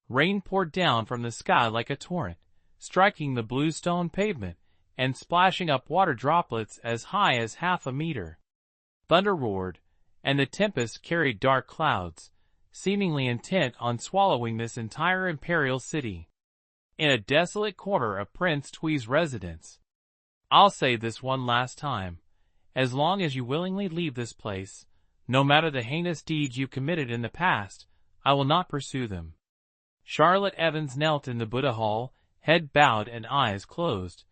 Rain poured down from the sky like a torrent, striking the blue stone pavement and splashing up water droplets as high as half a meter. Thunder roared, and the tempest carried dark clouds, seemingly intent on swallowing this entire imperial city. In a desolate corner of Prince Tui's residence. I'll say this one last time. As long as you willingly leave this place, no matter the heinous deeds you committed in the past, I will not pursue them. Charlotte Evans knelt in the Buddha Hall, head bowed and eyes closed,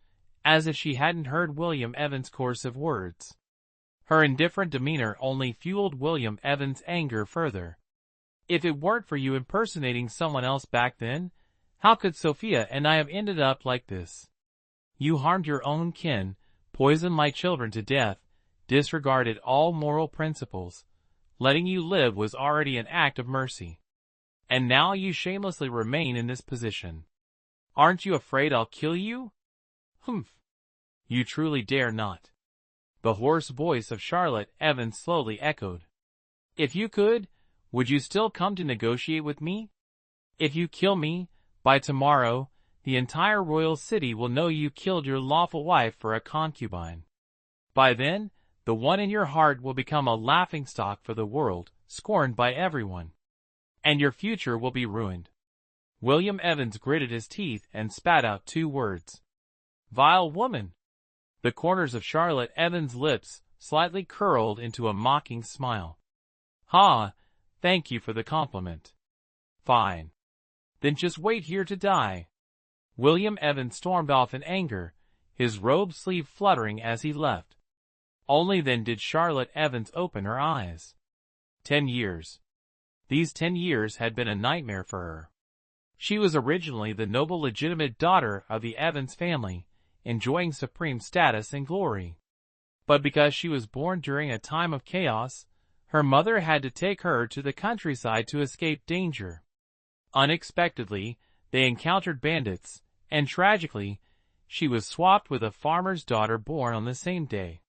as if she hadn't heard William Evans' course of words. Her indifferent demeanor only fueled William Evans' anger further. If it weren't for you impersonating someone else back then, how could Sophia and I have ended up like this? You harmed your own kin, poisoned my children to death, disregarded all moral principles. Letting you live was already an act of mercy. And now you shamelessly remain in this position. Aren't you afraid I'll kill you? Humph. You truly dare not. The hoarse voice of Charlotte Evans slowly echoed. If you could, would you still come to negotiate with me? If you kill me, by tomorrow, the entire royal city will know you killed your lawful wife for a concubine. By then, the one in your heart will become a laughingstock for the world, scorned by everyone. And your future will be ruined. William Evans gritted his teeth and spat out 2 words. Vile woman! The corners of Charlotte Evans' lips slightly curled into a mocking smile. Ha! Thank you for the compliment. Fine. Then just wait here to die. William Evans stormed off in anger, his robe sleeve fluttering as he left. Only then did Charlotte Evans open her eyes. 10 years. These 10 years had been a nightmare for her. She was originally the noble legitimate daughter of the Evans family, enjoying supreme status and glory. But because she was born during a time of chaos, her mother had to take her to the countryside to escape danger. Unexpectedly, they encountered bandits, and tragically, she was swapped with a farmer's daughter born on the same day.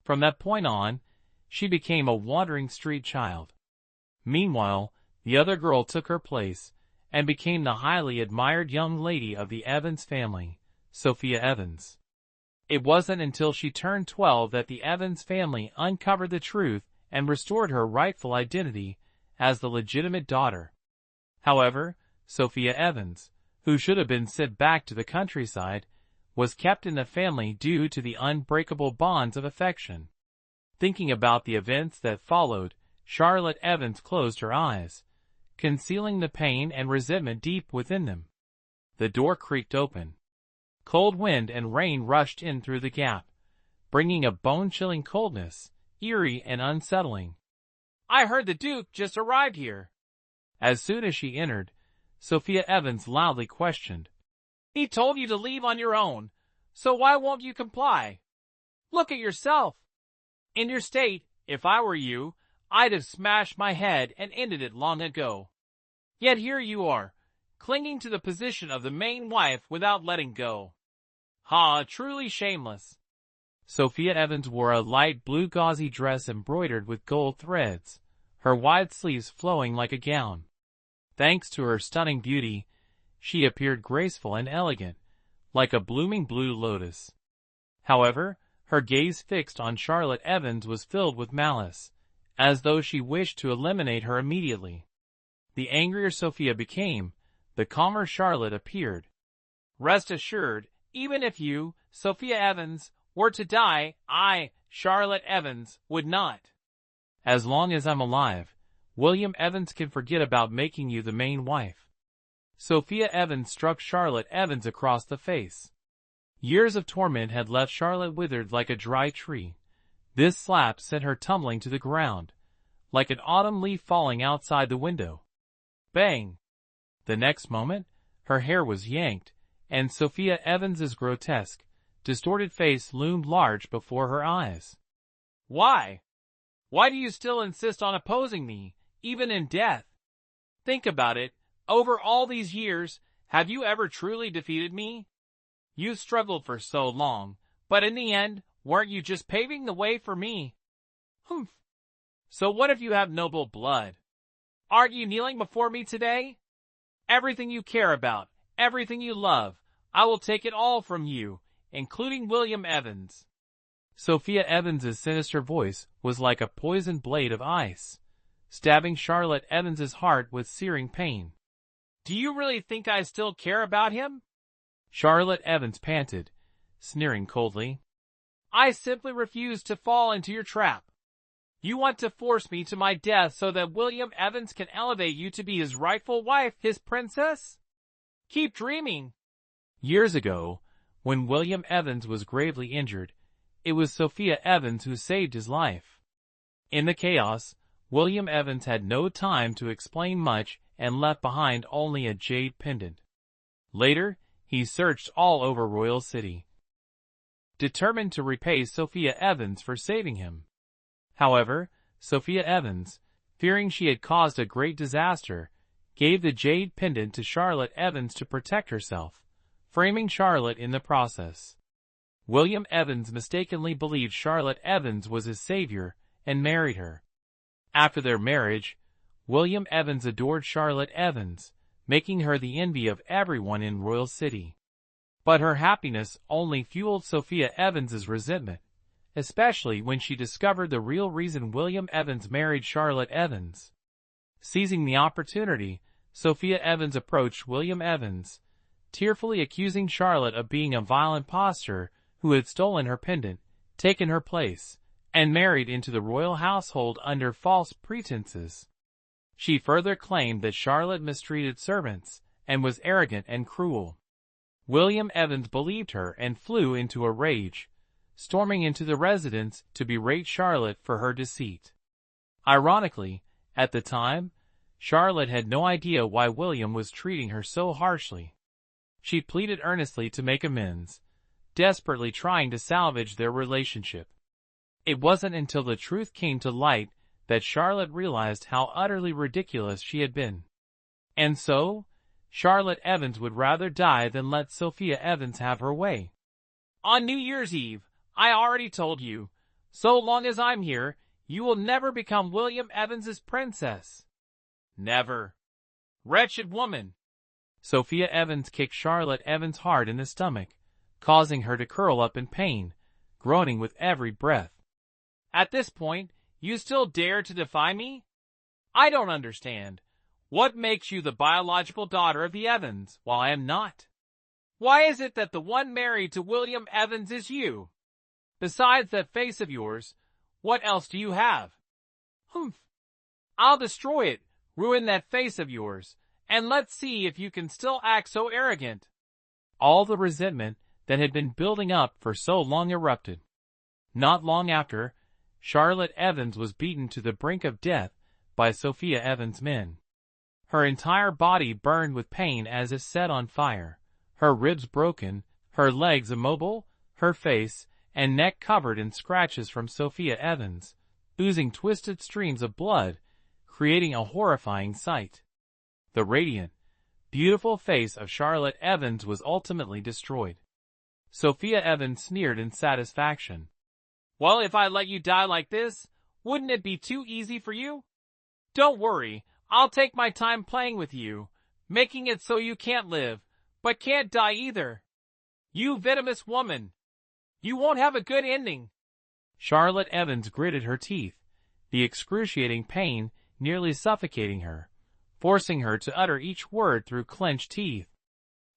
From that point on, she became a wandering street child. Meanwhile, the other girl took her place, and became the highly admired young lady of the Evans family, Sophia Evans. It wasn't until she turned 12 that the Evans family uncovered the truth and restored her rightful identity as the legitimate daughter. However, Sophia Evans, who should have been sent back to the countryside, was kept in the family due to the unbreakable bonds of affection. Thinking about the events that followed, Charlotte Evans closed her eyes, concealing the pain and resentment deep within them. The door creaked open. Cold wind and rain rushed in through the gap, bringing a bone-chilling coldness, eerie and unsettling. I heard the Duke just arrived here. As soon as she entered, Sophia Evans loudly questioned. He told you to leave on your own, so why won't you comply? Look at yourself. In your state, if I were you, I'd have smashed my head and ended it long ago. Yet here you are, clinging to the position of the main wife without letting go. Ha, truly shameless. Sophia Evans wore a light blue gauzy dress embroidered with gold threads, her wide sleeves flowing like a gown. Thanks to her stunning beauty, she appeared graceful and elegant, like a blooming blue lotus. However, her gaze fixed on Charlotte Evans was filled with malice, as though she wished to eliminate her immediately. The angrier Sophia became, the calmer Charlotte appeared. Rest assured, even if you, Sophia Evans, were to die, I, Charlotte Evans, would not. As long as I'm alive, William Evans can forget about making you the main wife. Sophia Evans struck Charlotte Evans across the face. Years of torment had left Charlotte withered like a dry tree. This slap sent her tumbling to the ground, like an autumn leaf falling outside the window. Bang! The next moment, her hair was yanked, and Sophia Evans's grotesque, distorted face loomed large before her eyes. Why? Why do you still insist on opposing me, even in death? Think about it. Over all these years, have you ever truly defeated me? You struggled for so long, but in the end, weren't you just paving the way for me? Humph. So what if you have noble blood? Aren't you kneeling before me today? Everything you care about, everything you love, I will take it all from you, including William Evans." Sophia Evans's sinister voice was like a poisoned blade of ice, stabbing Charlotte Evans's heart with searing pain. "Do you really think I still care about him?" Charlotte Evans panted, sneering coldly. "I simply refuse to fall into your trap. You want to force me to my death so that William Evans can elevate you to be his rightful wife, his princess? Keep dreaming." Years ago, when William Evans was gravely injured, it was Sophia Evans who saved his life. In the chaos, William Evans had no time to explain much and left behind only a jade pendant. Later, he searched all over Royal City, determined to repay Sophia Evans for saving him. However, Sophia Evans, fearing she had caused a great disaster, gave the jade pendant to Charlotte Evans to protect herself, framing Charlotte in the process. William Evans mistakenly believed Charlotte Evans was his savior and married her. After their marriage, William Evans adored Charlotte Evans, making her the envy of everyone in Royal City. But her happiness only fueled Sophia Evans's resentment, especially when she discovered the real reason William Evans married Charlotte Evans. Seizing the opportunity, Sophia Evans approached William Evans, tearfully accusing Charlotte of being a vile impostor who had stolen her pendant, taken her place, and married into the royal household under false pretenses. She further claimed that Charlotte mistreated servants and was arrogant and cruel. William Evans believed her and flew into a rage, storming into the residence to berate Charlotte for her deceit. Ironically, at the time, Charlotte had no idea why William was treating her so harshly. She pleaded earnestly to make amends, desperately trying to salvage their relationship. It wasn't until the truth came to light that Charlotte realized how utterly ridiculous she had been. And so, Charlotte Evans would rather die than let Sophia Evans have her way. "On New Year's Eve, I already told you, so long as I'm here, you will never become William Evans's princess." "Never." "Wretched woman." Sophia Evans kicked Charlotte Evans hard in the stomach, causing her to curl up in pain, groaning with every breath. "At this point, you still dare to defy me? I don't understand. What makes you the biological daughter of the Evans, while I am not? Why is it that the one married to William Evans is you? Besides that face of yours, what else do you have?" "Humph! I'll destroy it, ruin that face of yours, and let's see if you can still act so arrogant." All the resentment that had been building up for so long erupted. Not long after, Charlotte Evans was beaten to the brink of death by Sophia Evans' men. Her entire body burned with pain as if set on fire, her ribs broken, her legs immobile, her face and neck covered in scratches from Sophia Evans, oozing twisted streams of blood, creating a horrifying sight. The radiant, beautiful face of Charlotte Evans was ultimately destroyed. Sophia Evans sneered in satisfaction. "Well, if I let you die like this, wouldn't it be too easy for you? Don't worry, I'll take my time playing with you, making it so you can't live, but can't die either. You venomous woman! You won't have a good ending." Charlotte Evans gritted her teeth, the excruciating pain nearly suffocating her, forcing her to utter each word through clenched teeth.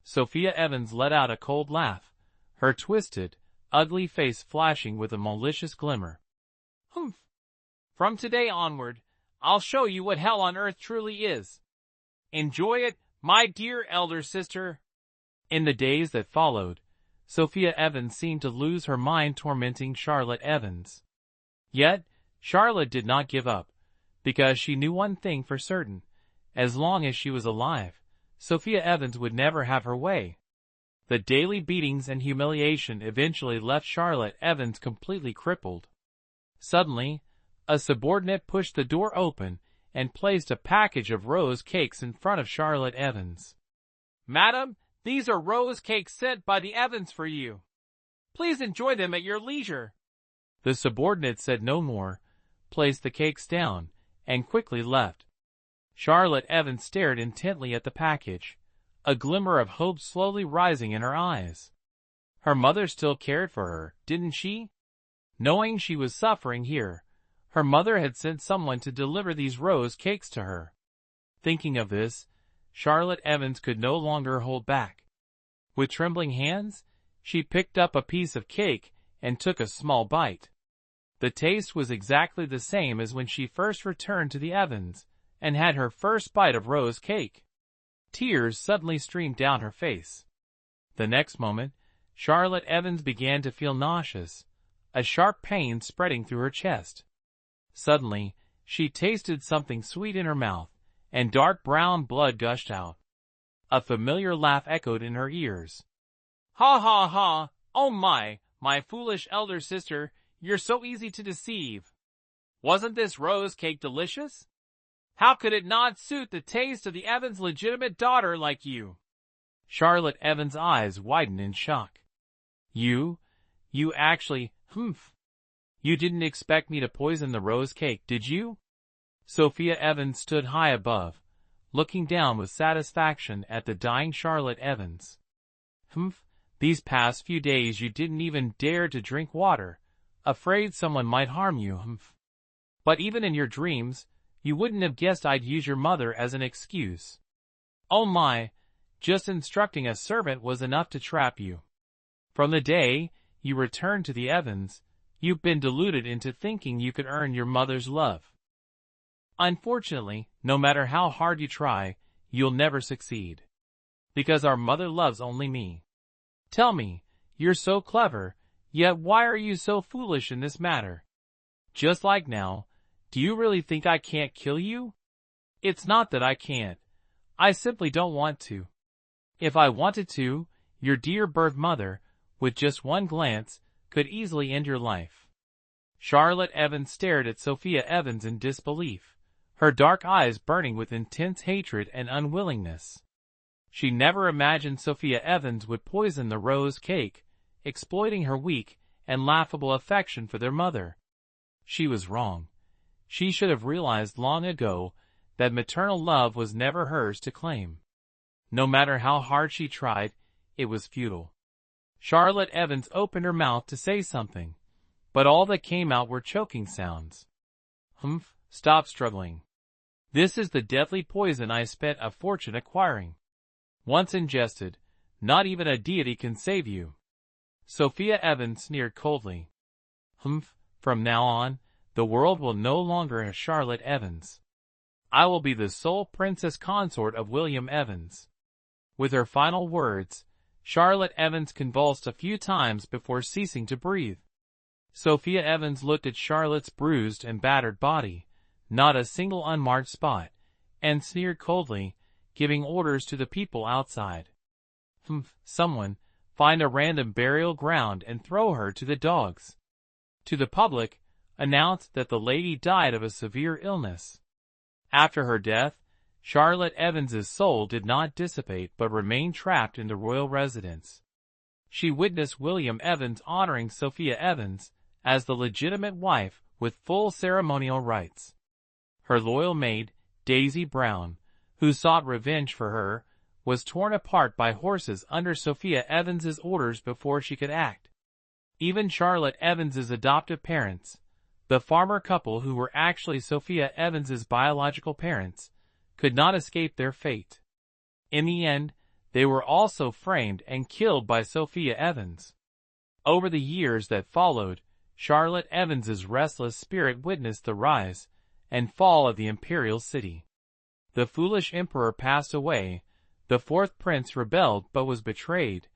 Sophia Evans let out a cold laugh, her twisted, ugly face flashing with a malicious glimmer. "Humph! From today onward, I'll show you what hell on earth truly is. Enjoy it, my dear elder sister." In the days that followed, Sophia Evans seemed to lose her mind tormenting Charlotte Evans. Yet, Charlotte did not give up, because she knew one thing for certain: as long as she was alive, Sophia Evans would never have her way. The daily beatings and humiliation eventually left Charlotte Evans completely crippled. Suddenly, a subordinate pushed the door open and placed a package of rose cakes in front of Charlotte Evans. "Madam, these are rose cakes sent by the Evans for you. Please enjoy them at your leisure." The subordinate said no more, placed the cakes down, and quickly left. Charlotte Evans stared intently at the package, a glimmer of hope slowly rising in her eyes. Her mother still cared for her, didn't she? Knowing she was suffering here, her mother had sent someone to deliver these rose cakes to her. Thinking of this, Charlotte Evans could no longer hold back. With trembling hands, she picked up a piece of cake and took a small bite. The taste was exactly the same as when she first returned to the Evans and had her first bite of rose cake. Tears suddenly streamed down her face. The next moment, Charlotte Evans began to feel nauseous, a sharp pain spreading through her chest. Suddenly, she tasted something sweet in her mouth, and dark brown blood gushed out. A familiar laugh echoed in her ears. "Ha ha ha! Oh my foolish elder sister, you're so easy to deceive. Wasn't this rose cake delicious? How could it not suit the taste of the Evans' legitimate daughter like you?" Charlotte Evans' eyes widened in shock. You actually, You didn't expect me to poison the rose cake, did you? Sophia Evans stood high above, looking down with satisfaction at the dying Charlotte Evans. These past few days you didn't even dare to drink water, afraid someone might harm you, But even in your dreams, you wouldn't have guessed I'd use your mother as an excuse. Oh my, just instructing a servant was enough to trap you. From the day you returned to the Evans, you've been deluded into thinking you could earn your mother's love. Unfortunately, no matter how hard you try, you'll never succeed. Because our mother loves only me. Tell me, you're so clever, yet why are you so foolish in this matter? Just like now, do you really think I can't kill you? It's not that I can't. I simply don't want to. If I wanted to, your dear birth mother, with just one glance, could easily end your life. Charlotte Evans stared at Sophia Evans in disbelief, her dark eyes burning with intense hatred and unwillingness. She never imagined Sophia Evans would poison the rose cake, exploiting her weak and laughable affection for their mother. She was wrong. She should have realized long ago that maternal love was never hers to claim. No matter how hard she tried, it was futile. Charlotte Evans opened her mouth to say something, but all that came out were choking sounds. Stop struggling. This is the deadly poison I spent a fortune acquiring. Once ingested, not even a deity can save you. Sophia Evans sneered coldly. From now on, the world will no longer have Charlotte Evans. I will be the sole princess consort of William Evans. With her final words, Charlotte Evans convulsed a few times before ceasing to breathe. Sophia Evans looked at Charlotte's bruised and battered body, not a single unmarked spot, and sneered coldly, giving orders to the people outside. Someone, find a random burial ground and throw her to the dogs. To the public, announced that the lady died of a severe illness. After her death, Charlotte Evans's soul did not dissipate but remained trapped in the royal residence. She witnessed William Evans honoring Sophia Evans as the legitimate wife with full ceremonial rights. Her loyal maid, Daisy Brown, who sought revenge for her, was torn apart by horses under Sophia Evans's orders before she could act. Even Charlotte Evans's adoptive parents, the farmer couple who were actually Sophia Evans's biological parents, could not escape their fate. In the end, they were also framed and killed by Sophia Evans. Over the years that followed, Charlotte Evans's restless spirit witnessed the rise and fall of the imperial city. The foolish emperor passed away, the fourth prince rebelled but was betrayed,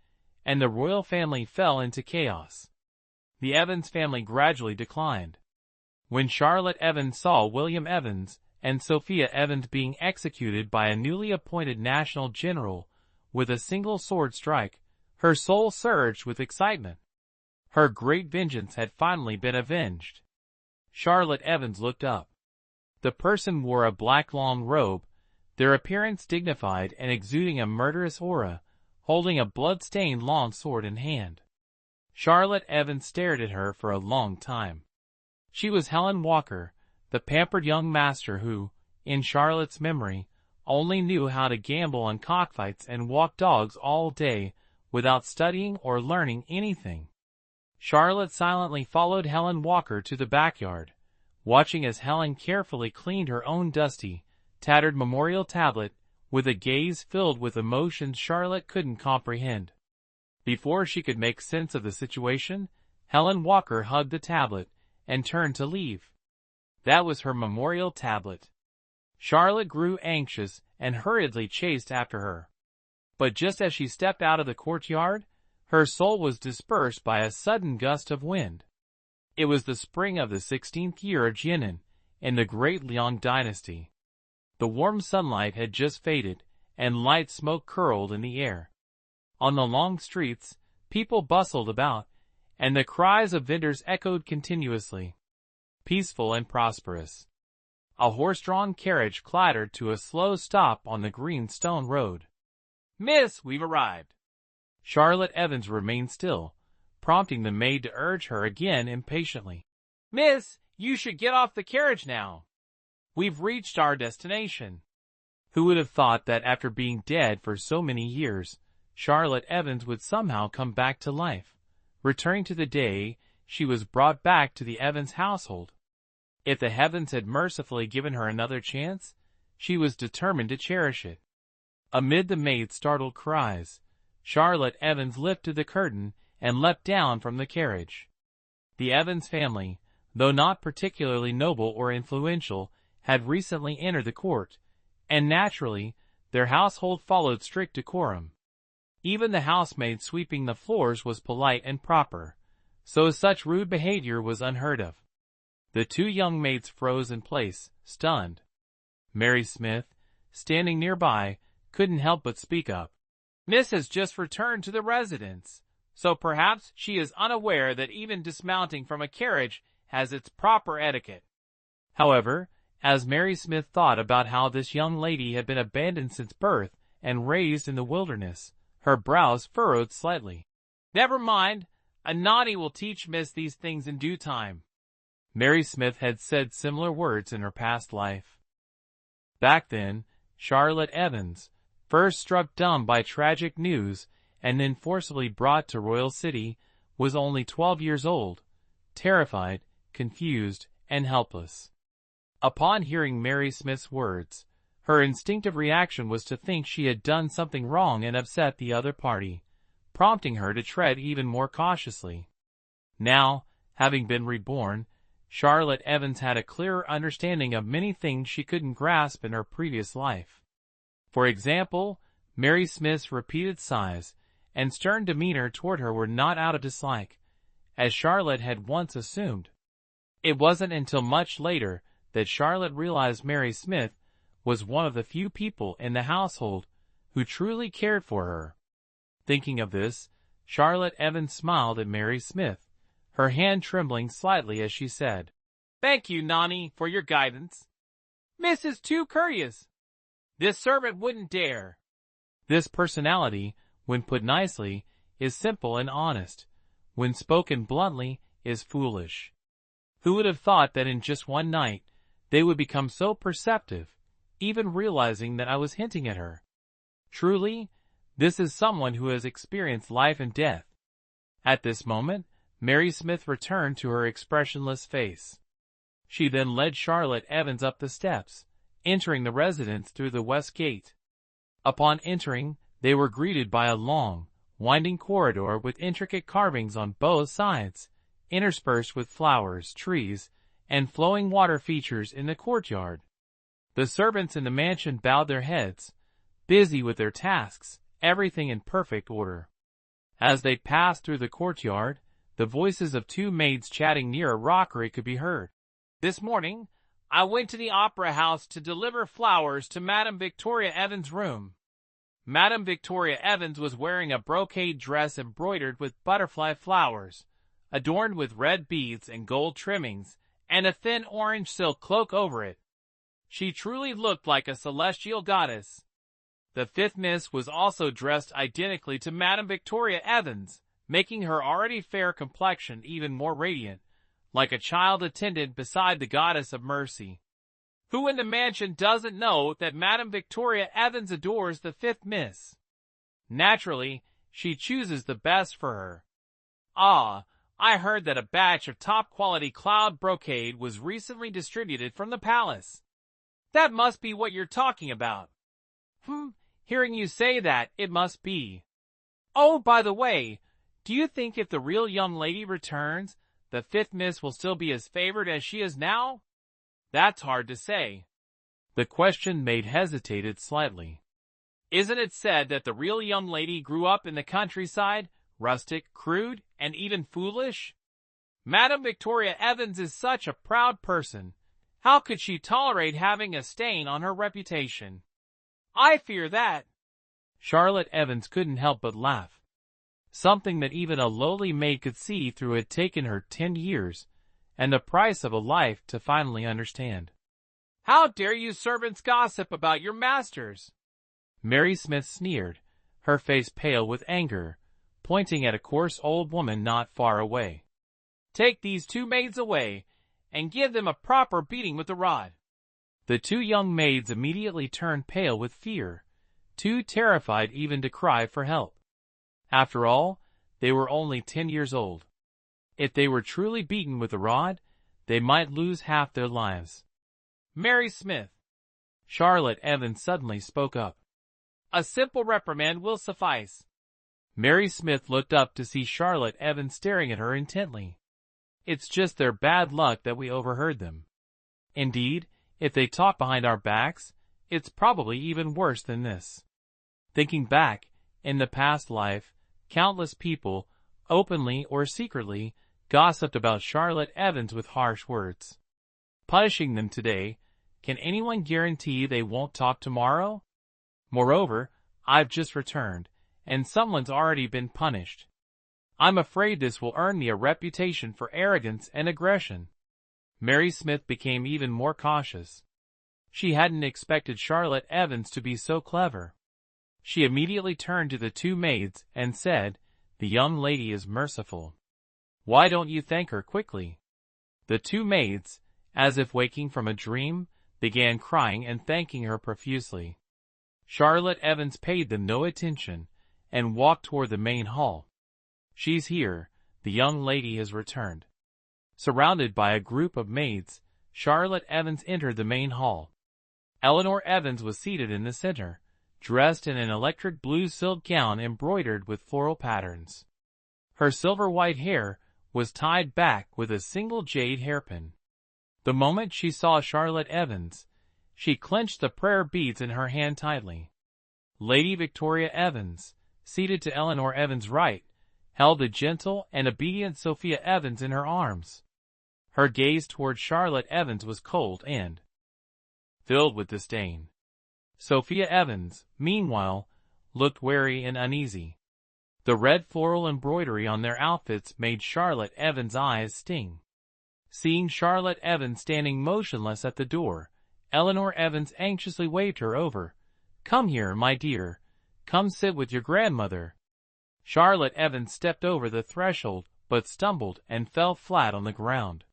and the royal family fell into chaos. The Evans family gradually declined. When Charlotte Evans saw William Evans and Sophia Evans being executed by a newly appointed national general with a single sword strike, her soul surged with excitement. Her great vengeance had finally been avenged. Charlotte Evans looked up. The person wore a black long robe, their appearance dignified and exuding a murderous aura, holding a blood-stained long sword in hand. Charlotte Evans stared at her for a long time. She was Helen Walker, the pampered young master who, in Charlotte's memory, only knew how to gamble on cockfights and walk dogs all day without studying or learning anything. Charlotte silently followed Helen Walker to the backyard, watching as Helen carefully cleaned her own dusty, tattered memorial tablet with a gaze filled with emotions Charlotte couldn't comprehend. Before she could make sense of the situation, Helen Walker hugged the tablet and turned to leave. That was her memorial tablet. Charlotte grew anxious and hurriedly chased after her. But just as she stepped out of the courtyard, her soul was dispersed by a sudden gust of wind. It was the spring of the 16th year of Jinan, in the great Liang dynasty. The warm sunlight had just faded, and light smoke curled in the air. On the long streets, people bustled about, and the cries of vendors echoed continuously. Peaceful and prosperous. A horse-drawn carriage clattered to a slow stop on the green stone road. "Miss, we've arrived." Charlotte Evans remained still, prompting the maid to urge her again impatiently. "Miss, you should get off the carriage now. We've reached our destination." Who would have thought that after being dead for so many years, Charlotte Evans would somehow come back to life, returning to the day she was brought back to the Evans household. If the heavens had mercifully given her another chance, she was determined to cherish it. Amid the maid's startled cries, Charlotte Evans lifted the curtain and leapt down from the carriage. The Evans family, though not particularly noble or influential, had recently entered the court, and naturally, their household followed strict decorum. Even the housemaid sweeping the floors was polite and proper, so such rude behavior was unheard of. The two young maids froze in place, stunned. Mary Smith, standing nearby, couldn't help but speak up. "Miss has just returned to the residence, so perhaps she is unaware that even dismounting from a carriage has its proper etiquette." However, as Mary Smith thought about how this young lady had been abandoned since birth and raised in the wilderness, her brows furrowed slightly. "Never mind, Anani will teach Miss these things in due time." Mary Smith had said similar words in her past life. Back then, Charlotte Evans, first struck dumb by tragic news and then forcibly brought to Royal City, was only 12 years old, terrified, confused, and helpless. Upon hearing Mary Smith's words, her instinctive reaction was to think she had done something wrong and upset the other party, prompting her to tread even more cautiously. Now, having been reborn, Charlotte Evans had a clearer understanding of many things she couldn't grasp in her previous life. For example, Mary Smith's repeated sighs and stern demeanor toward her were not out of dislike, as Charlotte had once assumed. It wasn't until much later that Charlotte realized Mary Smith was one of the few people in the household who truly cared for her. Thinking of this, Charlotte Evans smiled at Mary Smith, her hand trembling slightly as she said, "Thank you, Nani, for your guidance. Miss is too courteous. This servant wouldn't dare." This personality, when put nicely, is simple and honest. When spoken bluntly, is foolish. Who would have thought that in just one night, they would become so perceptive, even realizing that I was hinting at her? Truly, this is someone who has experienced life and death. At this moment, Mary Smith returned to her expressionless face. She then led Charlotte Evans up the steps, entering the residence through the west gate. Upon entering, they were greeted by a long, winding corridor with intricate carvings on both sides, interspersed with flowers, trees, and flowing water features in the courtyard. The servants in the mansion bowed their heads, busy with their tasks, everything in perfect order. As they passed through the courtyard, the voices of two maids chatting near a rockery could be heard. "This morning, I went to the opera house to deliver flowers to Madame Victoria Evans' room." Madame Victoria Evans was wearing a brocade dress embroidered with butterfly flowers, adorned with red beads and gold trimmings, and a thin orange silk cloak over it. She truly looked like a celestial goddess. The fifth miss was also dressed identically to Madame Victoria Evans, making her already fair complexion even more radiant, like a child attendant beside the goddess of mercy. Who in the mansion doesn't know that Madame Victoria Evans adores the fifth Miss? Naturally, she chooses the best for her. Ah, I heard that a batch of top-quality cloud brocade was recently distributed from the palace. That must be what you're talking about. Hearing you say that, it must be. Oh, by the way, do you think if the real young lady returns, the fifth Miss will still be as favored as she is now? That's hard to say. The question made hesitated slightly. Isn't it said that the real young lady grew up in the countryside, rustic, crude, and even foolish? Madame Victoria Evans is such a proud person. How could she tolerate having a stain on her reputation? I fear that. Charlotte Evans couldn't help but laugh. Something that even a lowly maid could see through had taken her 10 years, and the price of a life to finally understand. How dare you servants gossip about your masters? Mary Smith sneered, her face pale with anger, pointing at a coarse old woman not far away. Take these two maids away, and give them a proper beating with the rod. The two young maids immediately turned pale with fear, too terrified even to cry for help. After all, they were only 10 years old. If they were truly beaten with a rod, they might lose half their lives. Mary Smith. Charlotte Evans suddenly spoke up. A simple reprimand will suffice. Mary Smith looked up to see Charlotte Evans staring at her intently. It's just their bad luck that we overheard them. Indeed, if they talk behind our backs, it's probably even worse than this. Thinking back, in the past life, countless people, openly or secretly, gossiped about Charlotte Evans with harsh words. Punishing them today, can anyone guarantee they won't talk tomorrow? Moreover, I've just returned, and someone's already been punished. I'm afraid this will earn me a reputation for arrogance and aggression. Mary Smith became even more cautious. She hadn't expected Charlotte Evans to be so clever. She immediately turned to the two maids and said, "The young lady is merciful. Why don't you thank her quickly?" The two maids, as if waking from a dream, began crying and thanking her profusely. Charlotte Evans paid them no attention and walked toward the main hall. She's here, the young lady has returned. Surrounded by a group of maids, Charlotte Evans entered the main hall. Eleanor Evans was seated in the center, dressed in an electric blue silk gown embroidered with floral patterns. Her silver-white hair was tied back with a single jade hairpin. The moment she saw Charlotte Evans, she clenched the prayer beads in her hand tightly. Lady Victoria Evans, seated to Eleanor Evans' right, held the gentle and obedient Sophia Evans in her arms. Her gaze toward Charlotte Evans was cold and filled with disdain. Sophia Evans, meanwhile, looked wary and uneasy. The red floral embroidery on their outfits made Charlotte Evans' eyes sting. Seeing Charlotte Evans standing motionless at the door, Eleanor Evans anxiously waved her over. "Come here, my dear. Come sit with your grandmother." Charlotte Evans stepped over the threshold, but stumbled and fell flat on the ground.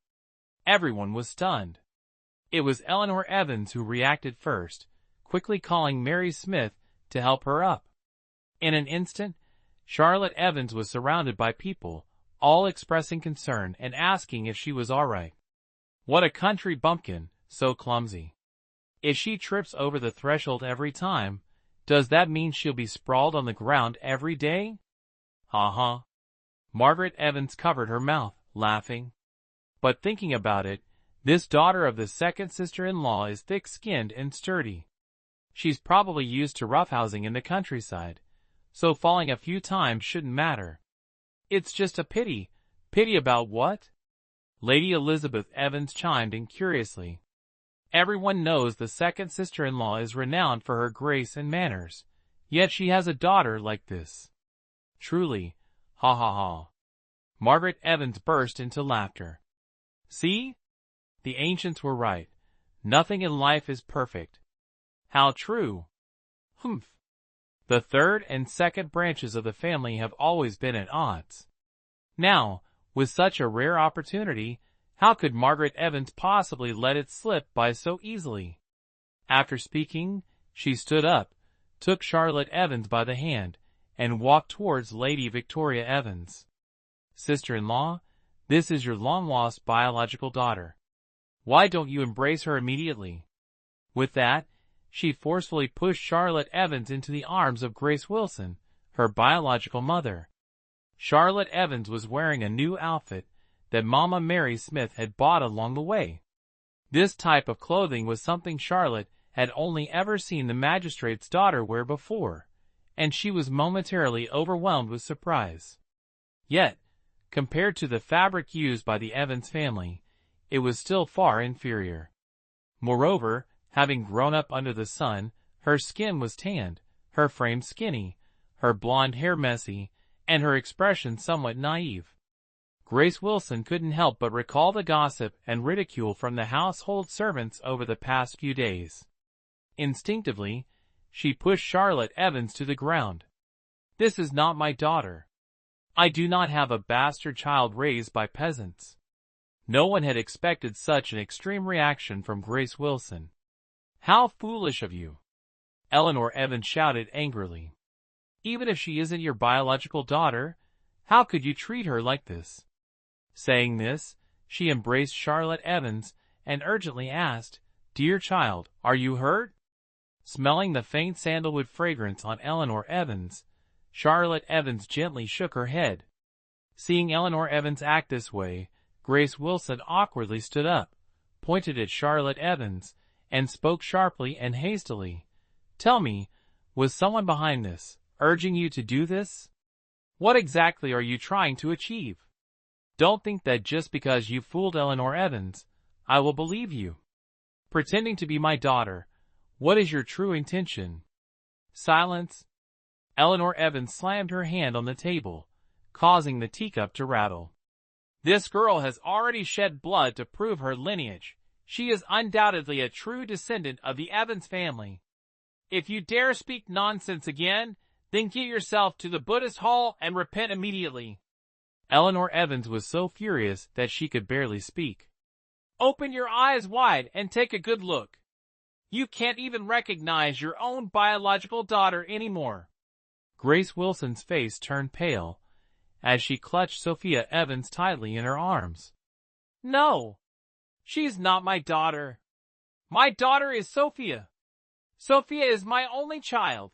Everyone was stunned. It was Eleanor Evans who reacted first, quickly calling Mary Smith to help her up. In an instant, Charlotte Evans was surrounded by people, all expressing concern and asking if she was all right. What a country bumpkin, so clumsy. If she trips over the threshold every time, does that mean she'll be sprawled on the ground every day? Ha. Margaret Evans covered her mouth, laughing. But thinking about it, this daughter of the second sister-in-law is thick-skinned and sturdy. She's probably used to roughhousing in the countryside, so falling a few times shouldn't matter. It's just a pity. Pity about what? Lady Elizabeth Evans chimed in curiously. Everyone knows the second sister-in-law is renowned for her grace and manners, yet she has a daughter like this. Truly, ha. Margaret Evans burst into laughter. See? The ancients were right. Nothing in life is perfect. How true. Humph. The third and second branches of the family have always been at odds. Now, with such a rare opportunity, How could Margaret Evans possibly let it slip by so easily? After speaking, she stood up, took Charlotte Evans by the hand, and walked towards Lady Victoria Evans. "Sister-in-law, this is your long-lost biological daughter. Why don't you embrace her immediately?" With that, she forcefully pushed Charlotte Evans into the arms of Grace Wilson, her biological mother. Charlotte Evans was wearing a new outfit that Mama Mary Smith had bought along the way. This type of clothing was something Charlotte had only ever seen the magistrate's daughter wear before, and she was momentarily overwhelmed with surprise. Yet, compared to the fabric used by the Evans family, it was still far inferior. Moreover, having grown up under the sun, her skin was tanned, her frame skinny, her blonde hair messy, and her expression somewhat naive. Grace Wilson couldn't help but recall the gossip and ridicule from the household servants over the past few days. Instinctively, she pushed Charlotte Evans to the ground. "This is not my daughter. I do not have a bastard child raised by peasants." No one had expected such an extreme reaction from Grace Wilson. "How foolish of you!" Eleanor Evans shouted angrily. "Even if she isn't your biological daughter, how could you treat her like this?" Saying this, she embraced Charlotte Evans and urgently asked, "Dear child, are you hurt?" Smelling the faint sandalwood fragrance on Eleanor Evans, Charlotte Evans gently shook her head. Seeing Eleanor Evans act this way, Grace Wilson awkwardly stood up, pointed at Charlotte Evans, and spoke sharply and hastily. "Tell me, was someone behind this, urging you to do this? What exactly are you trying to achieve? Don't think that just because you fooled Eleanor Evans, I will believe you. Pretending to be my daughter, what is your true intention?" "Silence." Eleanor Evans slammed her hand on the table, causing the teacup to rattle. "This girl has already shed blood to prove her lineage. She is undoubtedly a true descendant of the Evans family. If you dare speak nonsense again, then get yourself to the Buddhist hall and repent immediately." Eleanor Evans was so furious that she could barely speak. "Open your eyes wide and take a good look. You can't even recognize your own biological daughter anymore." Grace Wilson's face turned pale as she clutched Sophia Evans tightly in her arms. "No, she's not my daughter. My daughter is Sophia. Sophia is my only child.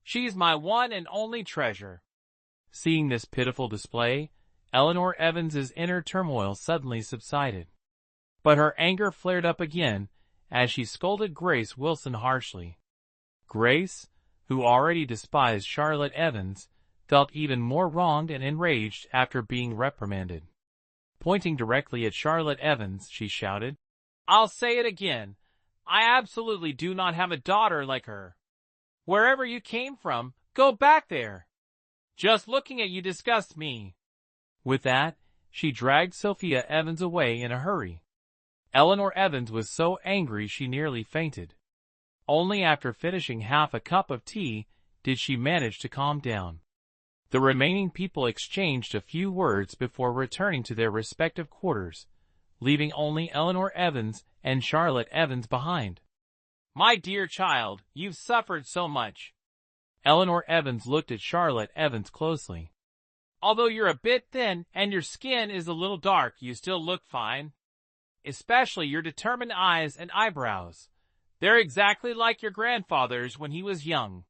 She's my one and only treasure." Seeing this pitiful display, Eleanor Evans's inner turmoil suddenly subsided. But her anger flared up again as she scolded Grace Wilson harshly. Grace, who already despised Charlotte Evans, felt even more wronged and enraged after being reprimanded. Pointing directly at Charlotte Evans, she shouted, "I'll say it again. I absolutely do not have a daughter like her. Wherever you came from, go back there. Just looking at you disgusts me." With that, she dragged Sophia Evans away in a hurry. Eleanor Evans was so angry she nearly fainted. Only after finishing half a cup of tea did she manage to calm down. The remaining people exchanged a few words before returning to their respective quarters, leaving only Eleanor Evans and Charlotte Evans behind. "My dear child, you've suffered so much." Eleanor Evans looked at Charlotte Evans closely. "Although you're a bit thin and your skin is a little dark, you still look fine. Especially your determined eyes and eyebrows. They're exactly like your grandfather's when he was young.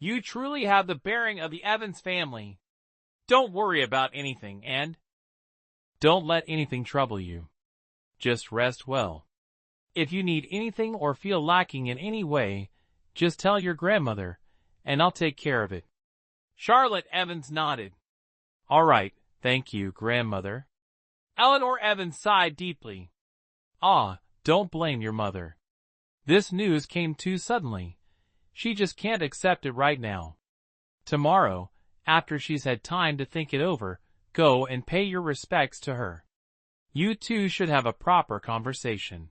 You truly have the bearing of the Evans family. Don't worry about anything and don't let anything trouble you. Just rest well. If you need anything or feel lacking in any way, just tell your grandmother, and I'll take care of it." Charlotte Evans nodded. "All right, thank you, grandmother." Eleanor Evans sighed deeply. Don't blame your mother. This news came too suddenly. She just can't accept it right now. Tomorrow, after she's had time to think it over, go and pay your respects to her. You two should have a proper conversation."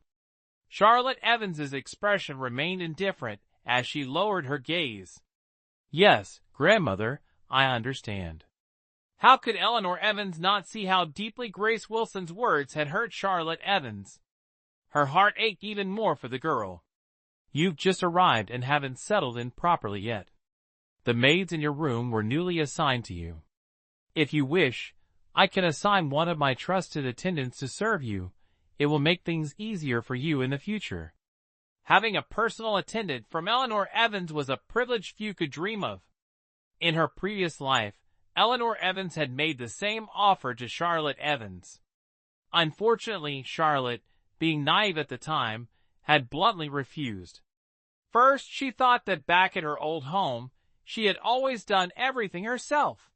Charlotte Evans's expression remained indifferent as she lowered her gaze. "Yes, grandmother, I understand." How could Eleanor Evans not see how deeply Grace Wilson's words had hurt Charlotte Evans? Her heart ached even more for the girl. You've just arrived and haven't settled in properly yet. The maids in your room were newly assigned to you. If you wish, I can assign one of my trusted attendants to serve you. It will make things easier for you in the future. Having a personal attendant from Eleanor Evans was a privilege few could dream of. In her previous life, Eleanor Evans had made the same offer to Charlotte Evans. Unfortunately, Charlotte, being naive at the time, had bluntly refused. First, she thought that back at her old home, she had always done everything herself.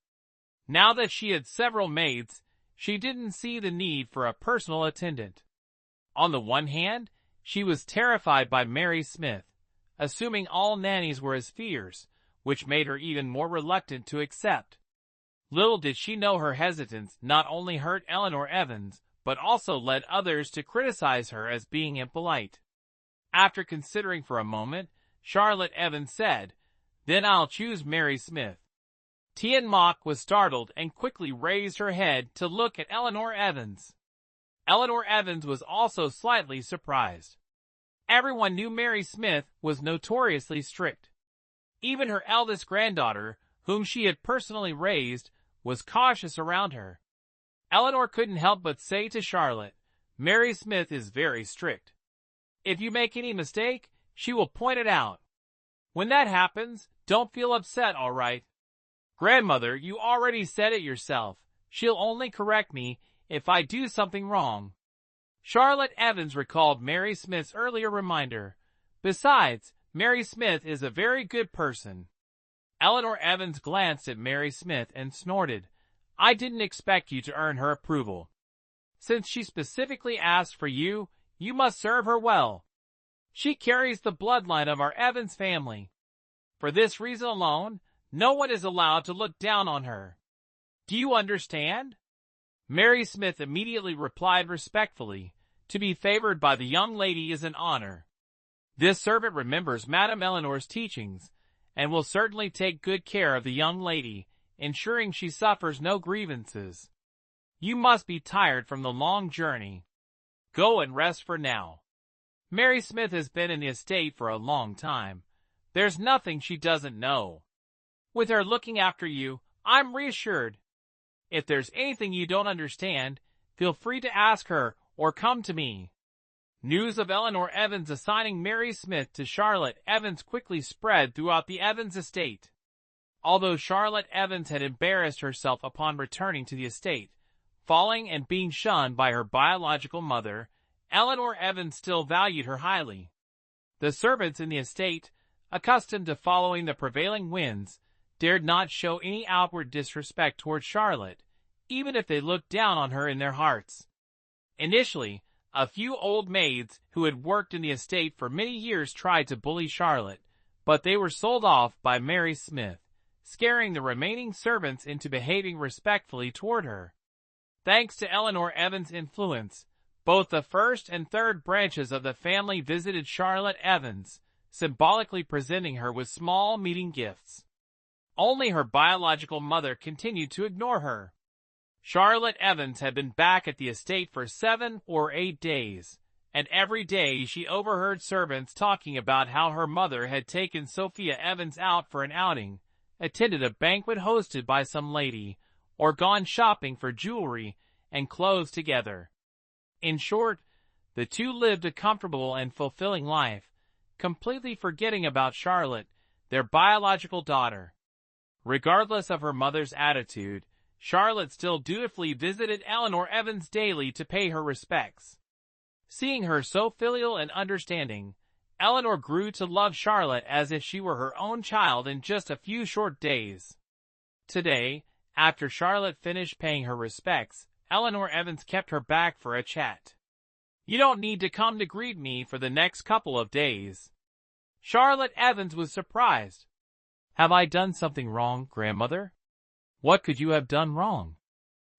Now that she had several maids, she didn't see the need for a personal attendant. On the one hand, she was terrified by Mary Smith, assuming all nannies were his fears, which made her even more reluctant to accept. Little did she know her hesitance not only hurt Eleanor Evans, but also led others to criticize her as being impolite. After considering for a moment, Charlotte Evans said, "Then I'll choose Mary Smith." Tien Mok was startled and quickly raised her head to look at Eleanor Evans. Eleanor Evans was also slightly surprised. Everyone knew Mary Smith was notoriously strict. Even her eldest granddaughter, whom she had personally raised, was cautious around her. Eleanor couldn't help but say to Charlotte, "Mary Smith is very strict. If you make any mistake, she will point it out. When that happens, don't feel upset, all right? Grandmother, you already said it yourself. She'll only correct me if I do something wrong." Charlotte Evans recalled Mary Smith's earlier reminder. Besides, Mary Smith is a very good person. Eleanor Evans glanced at Mary Smith and snorted, "I didn't expect you to earn her approval. Since she specifically asked for you, you must serve her well. She carries the bloodline of our Evans family. For this reason alone, no one is allowed to look down on her. Do you understand?" Mary Smith immediately replied respectfully, "To be favored by the young lady is an honor. This servant remembers Madame Eleanor's teachings, and will certainly take good care of the young lady, ensuring she suffers no grievances. You must be tired from the long journey. Go and rest for now. Mary Smith has been in the estate for a long time. There's nothing she doesn't know. With her looking after you, I'm reassured. If there's anything you don't understand, feel free to ask her or come to me." News of Eleanor Evans assigning Mary Smith to Charlotte Evans quickly spread throughout the Evans estate. Although Charlotte Evans had embarrassed herself upon returning to the estate, falling and being shunned by her biological mother, Eleanor Evans still valued her highly. The servants in the estate, accustomed to following the prevailing winds, dared not show any outward disrespect toward Charlotte, even if they looked down on her in their hearts. Initially, a few old maids who had worked in the estate for many years tried to bully Charlotte, but they were sold off by Mary Smith, scaring the remaining servants into behaving respectfully toward her. Thanks to Eleanor Evans' influence, both the first and third branches of the family visited Charlotte Evans, symbolically presenting her with small meeting gifts. Only her biological mother continued to ignore her. Charlotte Evans had been back at the estate for 7 or 8 days, and every day she overheard servants talking about how her mother had taken Sophia Evans out for an outing, attended a banquet hosted by some lady, or gone shopping for jewelry and clothes together. In short, the two lived a comfortable and fulfilling life, completely forgetting about Charlotte, their biological daughter. Regardless of her mother's attitude, Charlotte still dutifully visited Eleanor Evans daily to pay her respects. Seeing her so filial and understanding, Eleanor grew to love Charlotte as if she were her own child in just a few short days. Today, after Charlotte finished paying her respects, Eleanor Evans kept her back for a chat. "You don't need to come to greet me for the next couple of days." Charlotte Evans was surprised. "Have I done something wrong, grandmother?" "What could you have done wrong?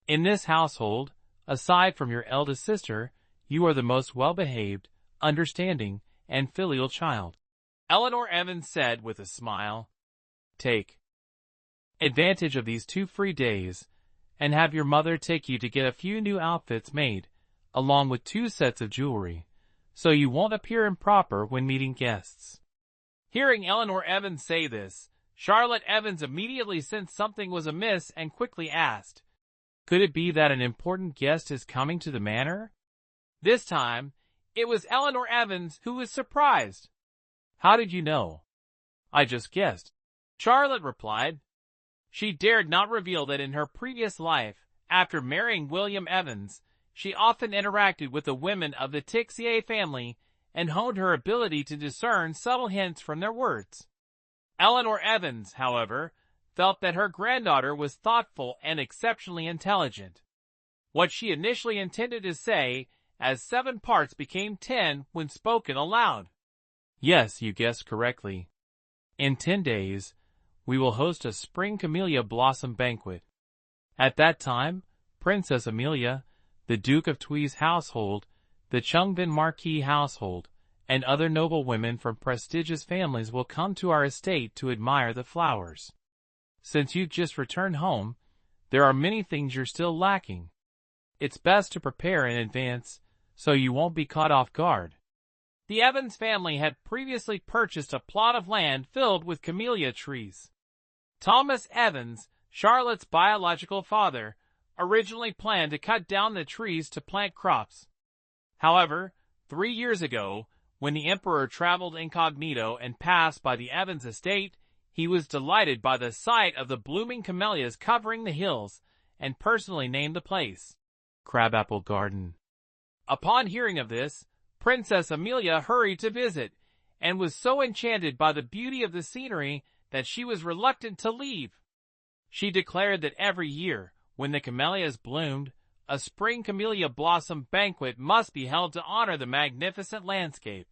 In this household, aside from your eldest sister, you are the most well-behaved, understanding, and filial child," Eleanor Evans said with a smile. "Take advantage of these 2 free days, and have your mother take you to get a few new outfits made, along with 2 sets of jewelry, so you won't appear improper when meeting guests." Hearing Eleanor Evans say this, Charlotte Evans immediately sensed something was amiss and quickly asked, "Could it be that an important guest is coming to the manor?" This time, it was Eleanor Evans who was surprised. "How did you know?" "I just guessed," Charlotte replied. She dared not reveal that in her previous life, after marrying William Evans, she often interacted with the women of the Tixier family and honed her ability to discern subtle hints from their words. Eleanor Evans, however, felt that her granddaughter was thoughtful and exceptionally intelligent. What she initially intended to say, as 7 parts became 10 when spoken aloud. "Yes, you guessed correctly. In 10 days, we will host a spring camellia blossom banquet. At that time, Princess Amelia, the Duke of Thui's household, the Chungvin Marquis household, and other noble women from prestigious families will come to our estate to admire the flowers. Since you've just returned home, there are many things you're still lacking. It's best to prepare in advance, so you won't be caught off guard." The Evans family had previously purchased a plot of land filled with camellia trees. Thomas Evans, Charlotte's biological father, originally planned to cut down the trees to plant crops. However, 3 years ago, when the emperor traveled incognito and passed by the Evans estate, he was delighted by the sight of the blooming camellias covering the hills and personally named the place Crabapple Garden. Upon hearing of this, Princess Amelia hurried to visit, and was so enchanted by the beauty of the scenery that she was reluctant to leave. She declared that every year, when the camellias bloomed, a spring camellia blossom banquet must be held to honor the magnificent landscape.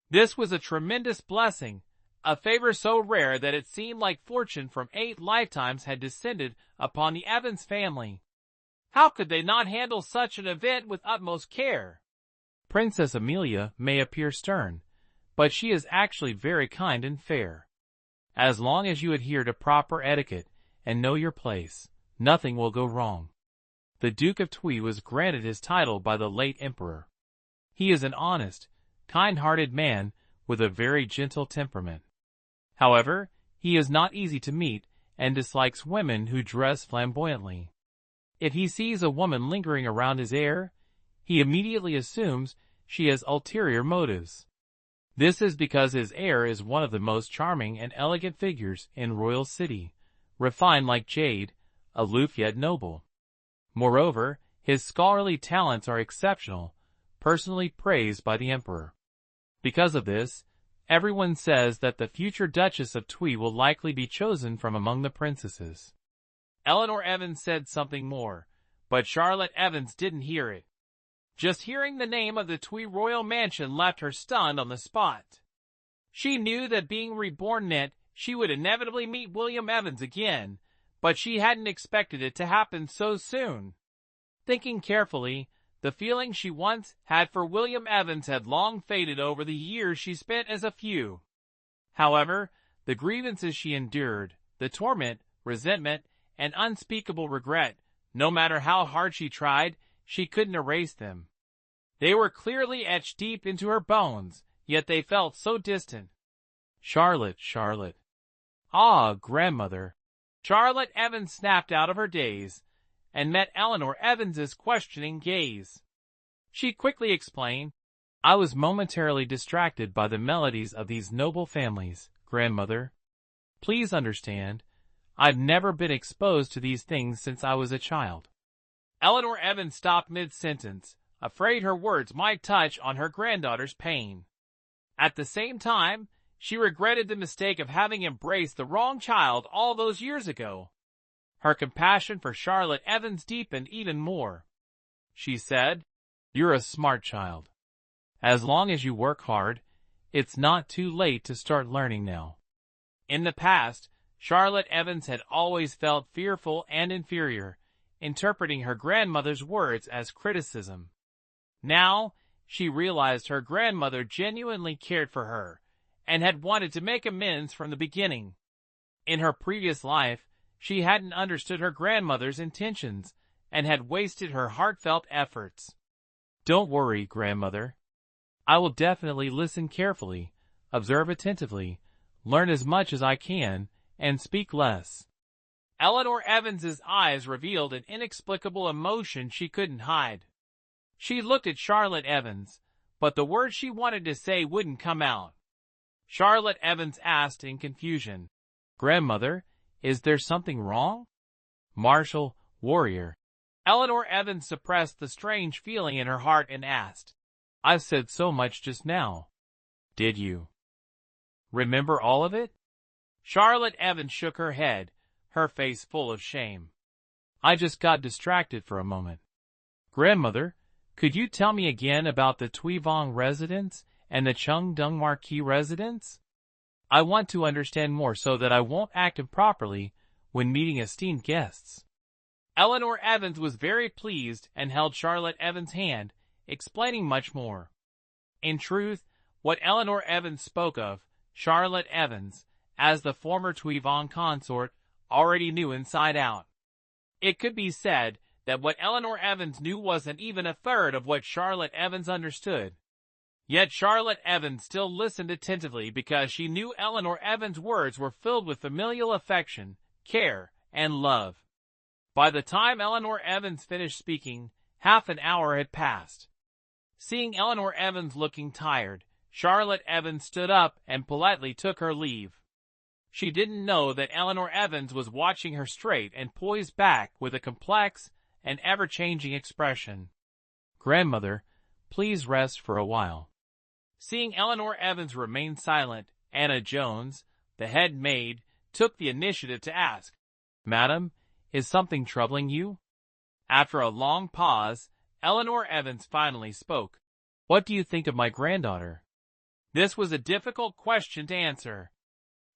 This was a tremendous blessing, a favor so rare that it seemed like fortune from 8 lifetimes had descended upon the Evans family. How could they not handle such an event with utmost care? Princess Amelia may appear stern, but she is actually very kind and fair. As long as you adhere to proper etiquette and know your place, nothing will go wrong. The Duke of Thui was granted his title by the late emperor. He is an honest, kind-hearted man with a very gentle temperament. However, he is not easy to meet and dislikes women who dress flamboyantly. If he sees a woman lingering around his heir, he immediately assumes she has ulterior motives. This is because his heir is one of the most charming and elegant figures in royal city, refined like jade, aloof yet noble. Moreover, his scholarly talents are exceptional, personally praised by the emperor. Because of this, everyone says that the future Duchess of Thui will likely be chosen from among the princesses. Eleanor Evans said something more, but Charlotte Evans didn't hear it. Just hearing the name of the Thui royal mansion left her stunned on the spot. She knew that being reborn meant she would inevitably meet William Evans again, but she hadn't expected it to happen so soon. Thinking carefully, the feeling she once had for William Evans had long faded over the years she spent as a few. However, the grievances she endured, the torment, resentment, and unspeakable regret, no matter how hard she tried, she couldn't erase them. They were clearly etched deep into her bones, yet they felt so distant. Charlotte, Charlotte. Ah, grandmother. Charlotte Evans snapped out of her daze, and met Eleanor Evans's questioning gaze. She quickly explained, "I was momentarily distracted by the melodies of these noble families, grandmother. Please understand, I've never been exposed to these things since I was a child." Eleanor Evans stopped mid-sentence, afraid her words might touch on her granddaughter's pain. At the same time, she regretted the mistake of having embraced the wrong child all those years ago. Her compassion for Charlotte Evans deepened even more. She said, "You're a smart child. As long as you work hard, it's not too late to start learning now." In the past, Charlotte Evans had always felt fearful and inferior, interpreting her grandmother's words as criticism. Now, she realized her grandmother genuinely cared for her, and had wanted to make amends from the beginning. In her previous life, she hadn't understood her grandmother's intentions and had wasted her heartfelt efforts. "Don't worry, grandmother. I will definitely listen carefully, observe attentively, learn as much as I can, and speak less." Eleanor Evans's eyes revealed an inexplicable emotion she couldn't hide. She looked at Charlotte Evans, but the words she wanted to say wouldn't come out. Charlotte Evans asked in confusion, "Grandmother, is there something wrong?" "Martial, warrior." Eleanor Evans suppressed the strange feeling in her heart and asked, "I've said so much just now. Did you remember all of it?" Charlotte Evans shook her head, her face full of shame. "I just got distracted for a moment." "Grandmother, could you tell me again about the Tuivong residence and the Cheongdong Marquis residence? I want to understand more so that I won't act improperly when meeting esteemed guests." Eleanor Evans was very pleased and held Charlotte Evans' hand, explaining much more. In truth, what Eleanor Evans spoke of, Charlotte Evans, as the former Tuivong consort, already knew inside out. It could be said that what Eleanor Evans knew wasn't even a third of what Charlotte Evans understood. Yet Charlotte Evans still listened attentively because she knew Eleanor Evans' words were filled with familial affection, care, and love. By the time Eleanor Evans finished speaking, half an hour had passed. Seeing Eleanor Evans looking tired, Charlotte Evans stood up and politely took her leave. She didn't know that Eleanor Evans was watching her straight and poised back with a complex and ever-changing expression. "Grandmother, please rest for a while." Seeing Eleanor Evans remain silent, Anna Jones, the head maid, took the initiative to ask, "Madam, is something troubling you?" After a long pause, Eleanor Evans finally spoke. "What do you think of my granddaughter?" This was a difficult question to answer.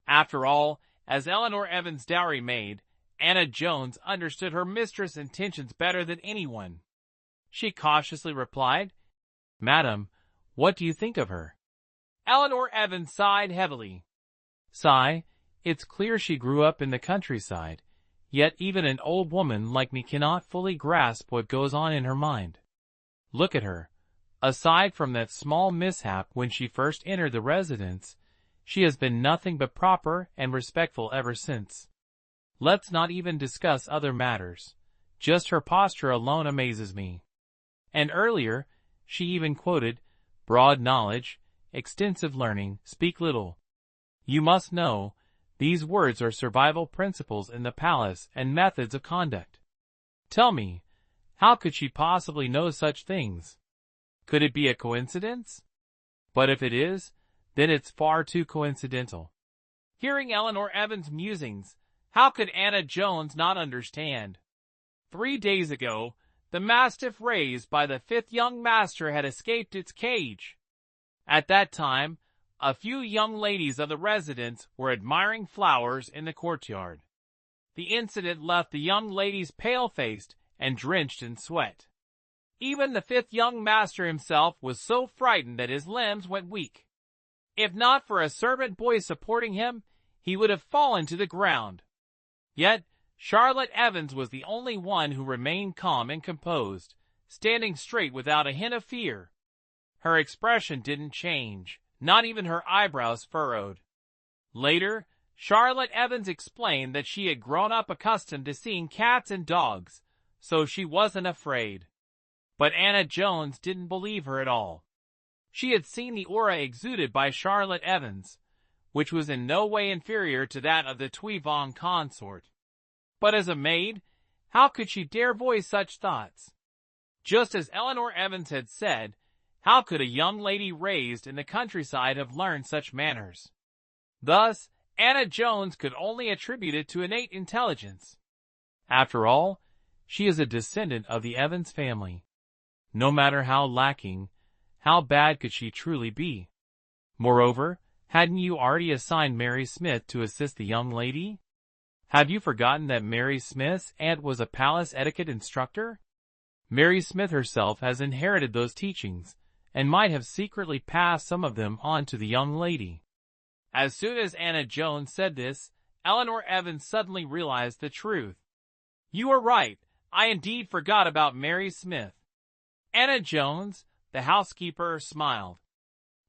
After all, as Eleanor Evans' dowry maid, Anna Jones understood her mistress' intentions better than anyone. She cautiously replied, "Madam, what do you think of her?" Eleanor Evans sighed heavily. "Sigh, it's clear she grew up in the countryside, yet even an old woman like me cannot fully grasp what goes on in her mind. Look at her. Aside from that small mishap when she first entered the residence, she has been nothing but proper and respectful ever since. Let's not even discuss other matters. Just her posture alone amazes me." And earlier, she even quoted, "Broad knowledge, extensive learning, speak little." You must know, these words are survival principles in the palace and methods of conduct. Tell me, how could she possibly know such things? Could it be a coincidence? But if it is, then it's far too coincidental. Hearing Eleanor Evans' musings, how could Anna Jones not understand? 3 days ago, the mastiff raised by the 5th young master had escaped its cage. At that time, a few young ladies of the residence were admiring flowers in the courtyard. The incident left the young ladies pale-faced and drenched in sweat. Even the 5th young master himself was so frightened that his limbs went weak. If not for a servant boy supporting him, he would have fallen to the ground. Yet, Charlotte Evans was the only one who remained calm and composed, standing straight without a hint of fear. Her expression didn't change, not even her eyebrows furrowed. Later, Charlotte Evans explained that she had grown up accustomed to seeing cats and dogs, so she wasn't afraid. But Anna Jones didn't believe her at all. She had seen the aura exuded by Charlotte Evans, which was in no way inferior to that of the Tuivong consort. But as a maid, how could she dare voice such thoughts? Just as Eleanor Evans had said, how could a young lady raised in the countryside have learned such manners? Thus, Anna Jones could only attribute it to innate intelligence. After all, she is a descendant of the Evans family. No matter how lacking, how bad could she truly be? Moreover, hadn't you already assigned Mary Smith to assist the young lady? Have you forgotten that Mary Smith's aunt was a palace etiquette instructor? Mary Smith herself has inherited those teachings, and might have secretly passed some of them on to the young lady. As soon as Anna Jones said this, Eleanor Evans suddenly realized the truth. You are right, I indeed forgot about Mary Smith. Anna Jones, the housekeeper, smiled.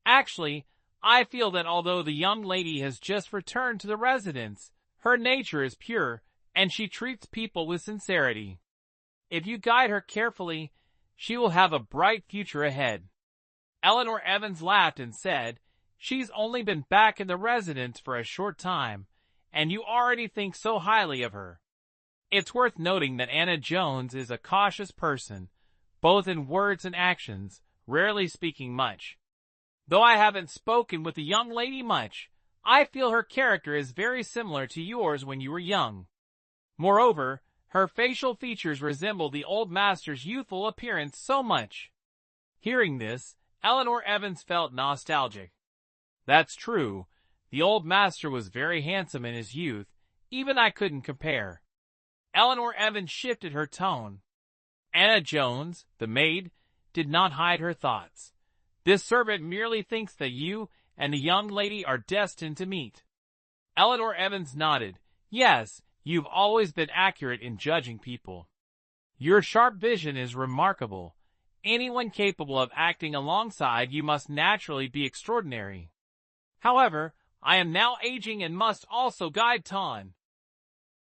Actually, I feel that although the young lady has just returned to the residence, her nature is pure, and she treats people with sincerity. If you guide her carefully, she will have a bright future ahead. Eleanor Evans laughed and said, She's only been back in the residence for a short time, and you already think so highly of her. It's worth noting that Anna Jones is a cautious person, both in words and actions, rarely speaking much. Though I haven't spoken with the young lady much, I feel her character is very similar to yours when you were young. Moreover, her facial features resemble the old master's youthful appearance so much. Hearing this, Eleanor Evans felt nostalgic. That's true. The old master was very handsome in his youth, even I couldn't compare. Eleanor Evans shifted her tone. Anna Jones, the maid, did not hide her thoughts. This servant merely thinks that you and the young lady are destined to meet. Eleanor Evans nodded. Yes, you've always been accurate in judging people. Your sharp vision is remarkable. Anyone capable of acting alongside you must naturally be extraordinary. However, I am now aging and must also guide Ton.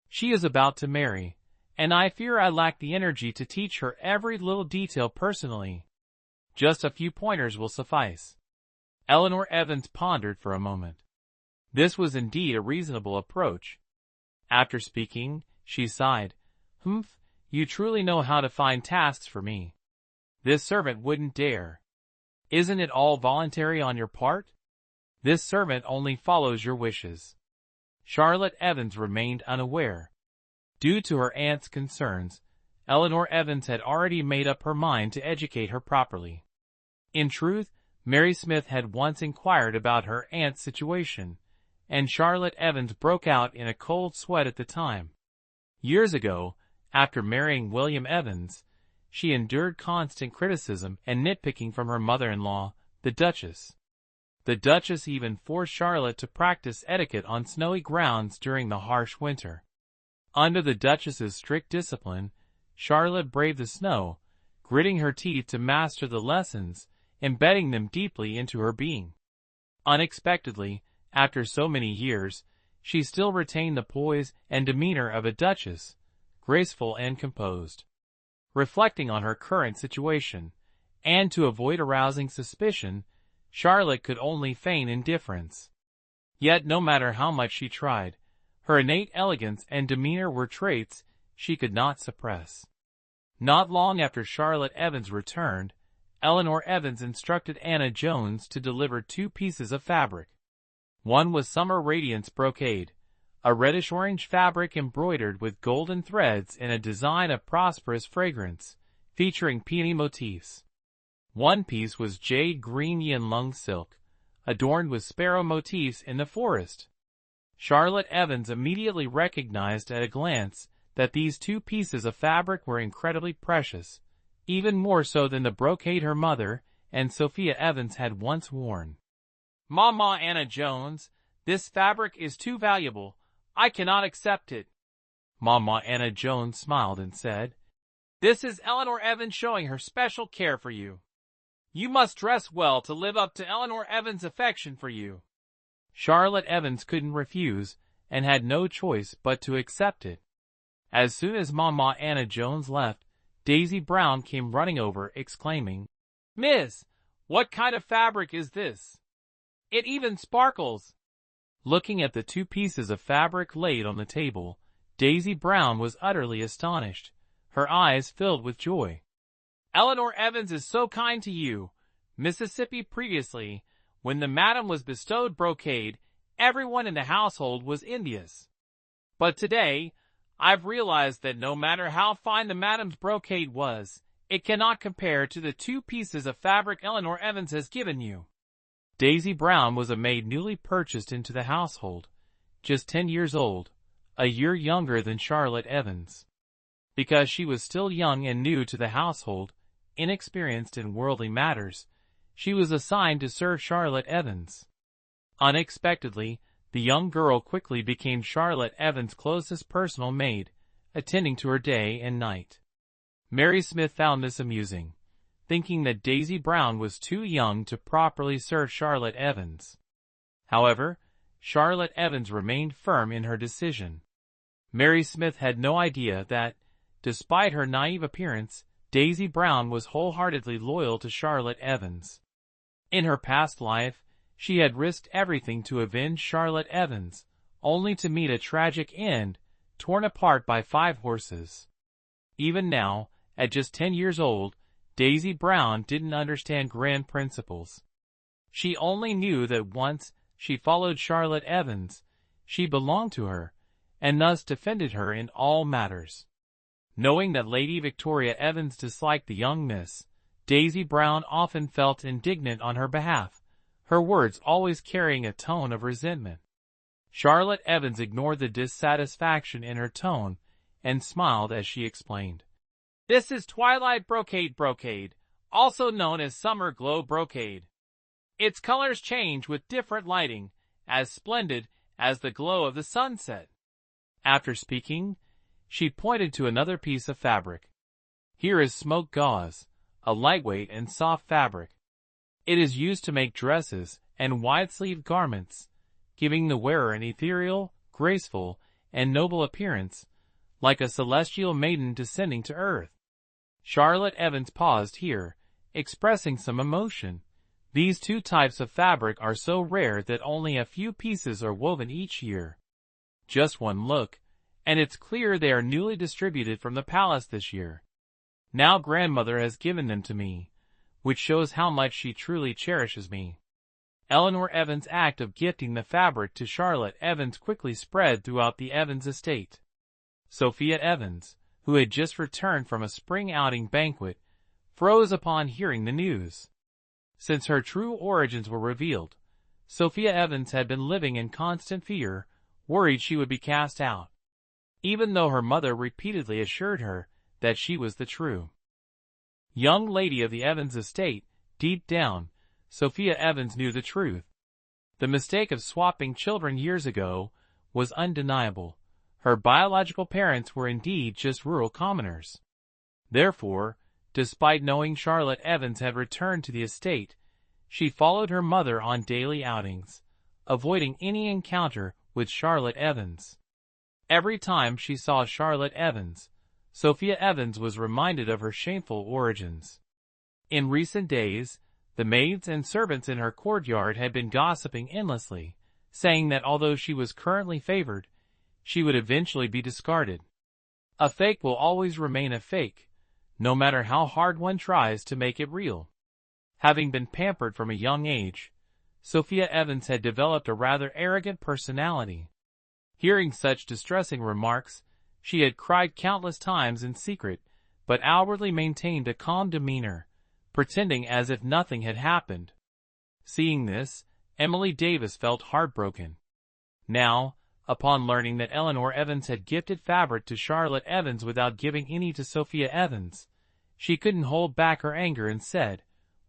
She is about to marry, and I fear I lack the energy to teach her every little detail personally. Just a few pointers will suffice. Eleanor Evans pondered for a moment. This was indeed a reasonable approach. After speaking, she sighed. Humph, you truly know how to find tasks for me. This servant wouldn't dare. Isn't it all voluntary on your part? This servant only follows your wishes. Charlotte Evans remained unaware. Due to her aunt's concerns, Eleanor Evans had already made up her mind to educate her properly. In truth, Mary Smith had once inquired about her aunt's situation, and Charlotte Evans broke out in a cold sweat at the time. Years ago, after marrying William Evans, she endured constant criticism and nitpicking from her mother-in-law, the Duchess. The Duchess even forced Charlotte to practice etiquette on snowy grounds during the harsh winter. Under the Duchess's strict discipline, Charlotte braved the snow, gritting her teeth to master the lessons, embedding them deeply into her being. Unexpectedly, after so many years, she still retained the poise and demeanor of a duchess, graceful and composed. Reflecting on her current situation, and to avoid arousing suspicion, Charlotte could only feign indifference. Yet no matter how much she tried, her innate elegance and demeanor were traits she could not suppress. Not long after Charlotte Evans returned, Eleanor Evans instructed Anna Jones to deliver 2 pieces of fabric. One was Summer Radiance brocade, a reddish-orange fabric embroidered with golden threads in a design of prosperous fragrance, featuring peony motifs. One piece was jade green yin-lung silk, adorned with sparrow motifs in the forest. Charlotte Evans immediately recognized at a glance that these 2 pieces of fabric were incredibly precious, even more so than the brocade her mother and Sophia Evans had once worn. Mama Anna Jones, this fabric is too valuable. I cannot accept it. Mama Anna Jones smiled and said, This is Eleanor Evans showing her special care for you. You must dress well to live up to Eleanor Evans' affection for you. Charlotte Evans couldn't refuse, and had no choice but to accept it. As soon as Mama Anna Jones left, Daisy Brown came running over, exclaiming, Miss, what kind of fabric is this? It even sparkles. Looking at the 2 pieces of fabric laid on the table, Daisy Brown was utterly astonished, her eyes filled with joy. Eleanor Evans is so kind to you. Mississippi previously, when the madam was bestowed brocade, everyone in the household was envious. But today, I've realized that no matter how fine the madam's brocade was, it cannot compare to the 2 pieces of fabric Eleanor Evans has given you. Daisy Brown was a maid newly purchased into the household, just 10 years old, a year younger than Charlotte Evans. Because she was still young and new to the household, inexperienced in worldly matters, she was assigned to serve Charlotte Evans. Unexpectedly, the young girl quickly became Charlotte Evans' closest personal maid, attending to her day and night. Mary Smith found this amusing, thinking that Daisy Brown was too young to properly serve Charlotte Evans. However, Charlotte Evans remained firm in her decision. Mary Smith had no idea that, despite her naive appearance, Daisy Brown was wholeheartedly loyal to Charlotte Evans. In her past life, she had risked everything to avenge Charlotte Evans, only to meet a tragic end, torn apart by 5 horses. Even now, at just 10 years old, Daisy Brown didn't understand grand principles. She only knew that once she followed Charlotte Evans, she belonged to her, and thus defended her in all matters. Knowing that Lady Victoria Evans disliked the young miss, Daisy Brown often felt indignant on her behalf, her words always carrying a tone of resentment. Charlotte Evans ignored the dissatisfaction in her tone and smiled as she explained. "This is twilight brocade, also known as summer glow brocade. Its colors change with different lighting, as splendid as the glow of the sunset." After speaking, she pointed to another piece of fabric. "Here is smoke gauze, a lightweight and soft fabric. It is used to make dresses and wide-sleeved garments, giving the wearer an ethereal, graceful, and noble appearance, like a celestial maiden descending to earth." Charlotte Evans paused here, expressing some emotion. These 2 types of fabric are so rare that only a few pieces are woven each year. Just one look, and it's clear they are newly distributed from the palace this year. Now grandmother has given them to me, which shows how much she truly cherishes me. Eleanor Evans' act of gifting the fabric to Charlotte Evans quickly spread throughout the Evans estate. Sophia Evans, who had just returned from a spring outing banquet, froze upon hearing the news. Since her true origins were revealed, Sophia Evans had been living in constant fear, worried she would be cast out, even though her mother repeatedly assured her that she was the true young lady of the Evans estate. Deep down, Sophia Evans knew the truth. The mistake of swapping children years ago was undeniable. Her biological parents were indeed just rural commoners. Therefore, despite knowing Charlotte Evans had returned to the estate, she followed her mother on daily outings, avoiding any encounter with Charlotte Evans. Every time she saw Charlotte Evans, Sophia Evans was reminded of her shameful origins. In recent days, the maids and servants in her courtyard had been gossiping endlessly, saying that although she was currently favored, she would eventually be discarded. A fake will always remain a fake, no matter how hard one tries to make it real. Having been pampered from a young age, Sophia Evans had developed a rather arrogant personality. Hearing such distressing remarks, she had cried countless times in secret, but outwardly maintained a calm demeanor, pretending as if nothing had happened. Seeing this, Emily Davis felt heartbroken. Now, upon learning that Eleanor Evans had gifted fabric to Charlotte Evans without giving any to Sophia Evans, she couldn't hold back her anger and said,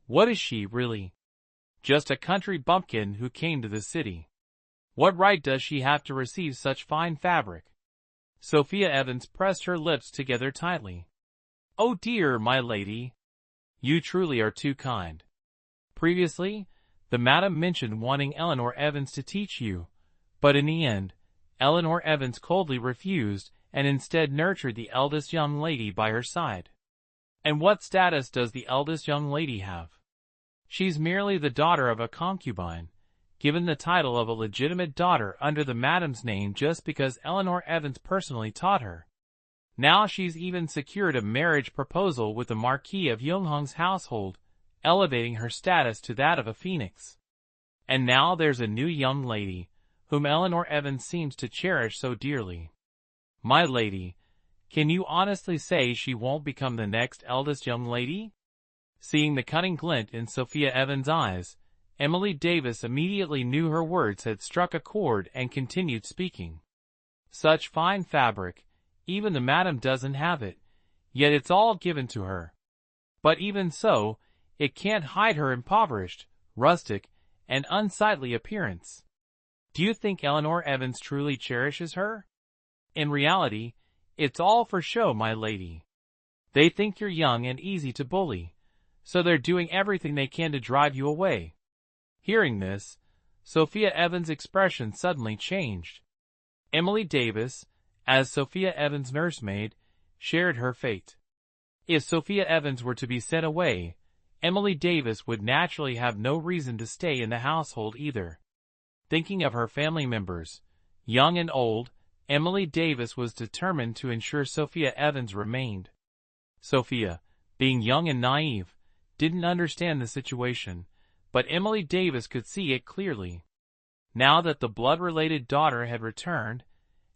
"What is she, really? Just a country bumpkin who came to the city. What right does she have to receive such fine fabric?" Sophia Evans pressed her lips together tightly. "Oh dear, my lady. You truly are too kind. Previously, the madam mentioned wanting Eleanor Evans to teach you, but in the end, Eleanor Evans coldly refused and instead nurtured the eldest young lady by her side." "And what status does the eldest young lady have?" "She's merely the daughter of a concubine, given the title of a legitimate daughter under the madam's name just because Eleanor Evans personally taught her. Now she's even secured a marriage proposal with the Marquis of Yonghong's household, elevating her status to that of a phoenix. And now there's a new young lady, whom Eleanor Evans seems to cherish so dearly. My lady, can you honestly say she won't become the next eldest young lady?" Seeing the cunning glint in Sophia Evans' eyes, Emily Davis immediately knew her words had struck a chord and continued speaking. "Such fine fabric, even the madam doesn't have it, yet it's all given to her. But even so, it can't hide her impoverished, rustic, and unsightly appearance. Do you think Eleanor Evans truly cherishes her? In reality, it's all for show, my lady. They think you're young and easy to bully, so they're doing everything they can to drive you away." Hearing this, Sophia Evans' expression suddenly changed. Emily Davis, as Sophia Evans' nursemaid, shared her fate. If Sophia Evans were to be sent away, Emily Davis would naturally have no reason to stay in the household either. Thinking of her family members, young and old, Emily Davis was determined to ensure Sophia Evans remained. Sophia, being young and naive, didn't understand the situation, but Emily Davis could see it clearly. Now that the blood-related daughter had returned,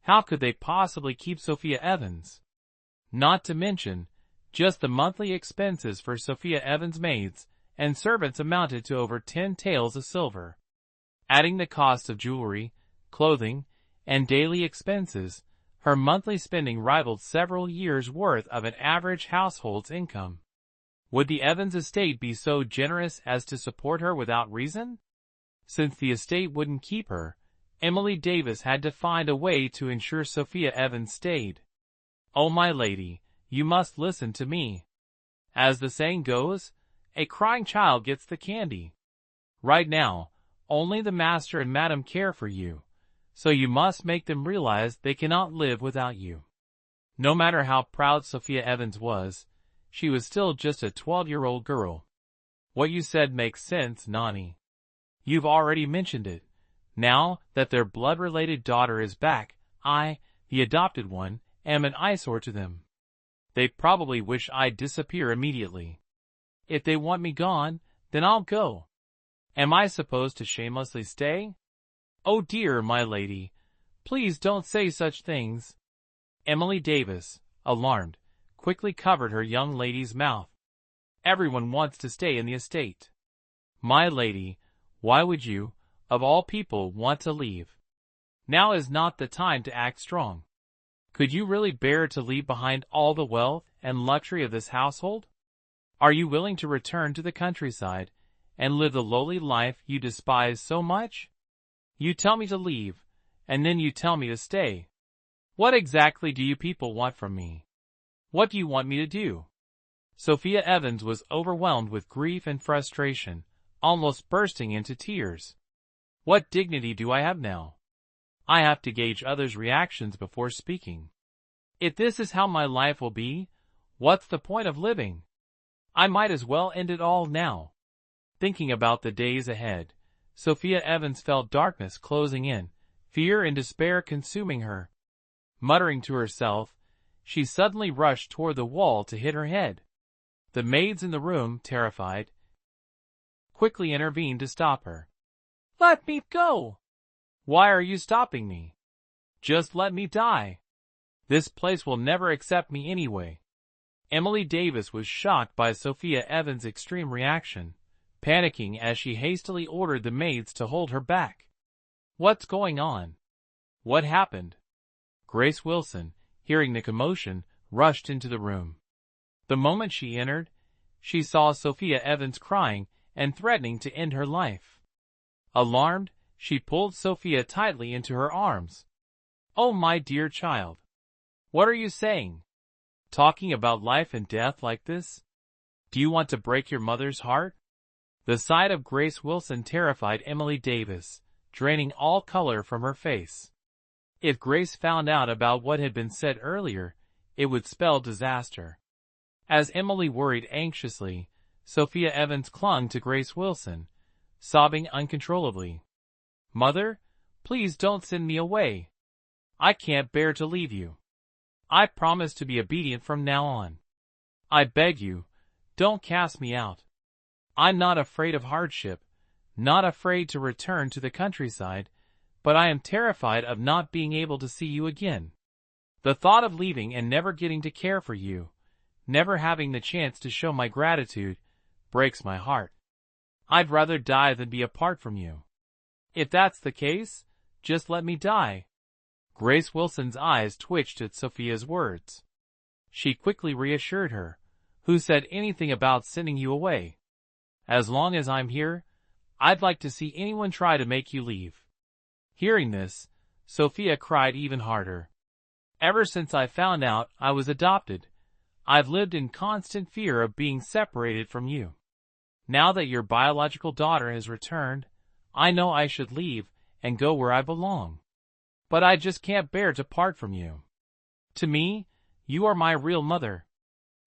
how could they possibly keep Sophia Evans? Not to mention, just the monthly expenses for Sophia Evans' maids and servants amounted to over 10 taels of silver. Adding the cost of jewelry, clothing, and daily expenses, her monthly spending rivaled several years' worth of an average household's income. Would the Evans estate be so generous as to support her without reason? Since the estate wouldn't keep her, Emily Davis had to find a way to ensure Sophia Evans stayed. "Oh, my lady, you must listen to me. As the saying goes, a crying child gets the candy. Right now, only the master and madam care for you, so you must make them realize they cannot live without you." No matter how proud Sophia Evans was, she was still just a 12-year-old girl. "What you said makes sense, Nani. You've already mentioned it. Now that their blood-related daughter is back, I, the adopted one, am an eyesore to them. They probably wish I'd disappear immediately. If they want me gone, then I'll go. Am I supposed to shamelessly stay? Oh dear, my lady, please don't say such things." Emily Davis, alarmed, quickly covered her young lady's mouth. "Everyone wants to stay in the estate. My lady, why would you, of all people, want to leave? Now is not the time to act strong. Could you really bear to leave behind all the wealth and luxury of this household? Are you willing to return to the countryside and live the lowly life you despise so much? You tell me to leave, and then you tell me to stay. What exactly do you people want from me? What do you want me to do?" Sophia Evans was overwhelmed with grief and frustration, almost bursting into tears. "What dignity do I have now? I have to gauge others' reactions before speaking. If this is how my life will be, what's the point of living? I might as well end it all now." Thinking about the days ahead, Sophia Evans felt darkness closing in, fear and despair consuming her. Muttering to herself, she suddenly rushed toward the wall to hit her head. The maids in the room, terrified, quickly intervened to stop her. "Let me go! Why are you stopping me? Just let me die. This place will never accept me anyway." Emily Davis was shocked by Sophia Evans' extreme reaction, panicking as she hastily ordered the maids to hold her back. "What's going on? What happened?" Grace Wilson, hearing the commotion, rushed into the room. The moment she entered, she saw Sophia Evans crying and threatening to end her life. Alarmed, she pulled Sophia tightly into her arms. "Oh, my dear child. What are you saying? Talking about life and death like this? Do you want to break your mother's heart?" The sight of Grace Wilson terrified Emily Davis, draining all color from her face. If Grace found out about what had been said earlier, it would spell disaster. As Emily worried anxiously, Sophia Evans clung to Grace Wilson, sobbing uncontrollably. "Mother, please don't send me away. I can't bear to leave you. I promise to be obedient from now on. I beg you, don't cast me out. I'm not afraid of hardship, not afraid to return to the countryside, but I am terrified of not being able to see you again. The thought of leaving and never getting to care for you, never having the chance to show my gratitude, breaks my heart. I'd rather die than be apart from you. If that's the case, just let me die." Grace Wilson's eyes twitched at Sophia's words. She quickly reassured her. "Who said anything about sending you away? As long as I'm here, I'd like to see anyone try to make you leave. Hearing this, Sophia cried even harder. Ever since I found out I was adopted, I've lived in constant fear of being separated from you. Now that your biological daughter has returned, I know I should leave and go where I belong. But I just can't bear to part from you. To me, you are my real mother.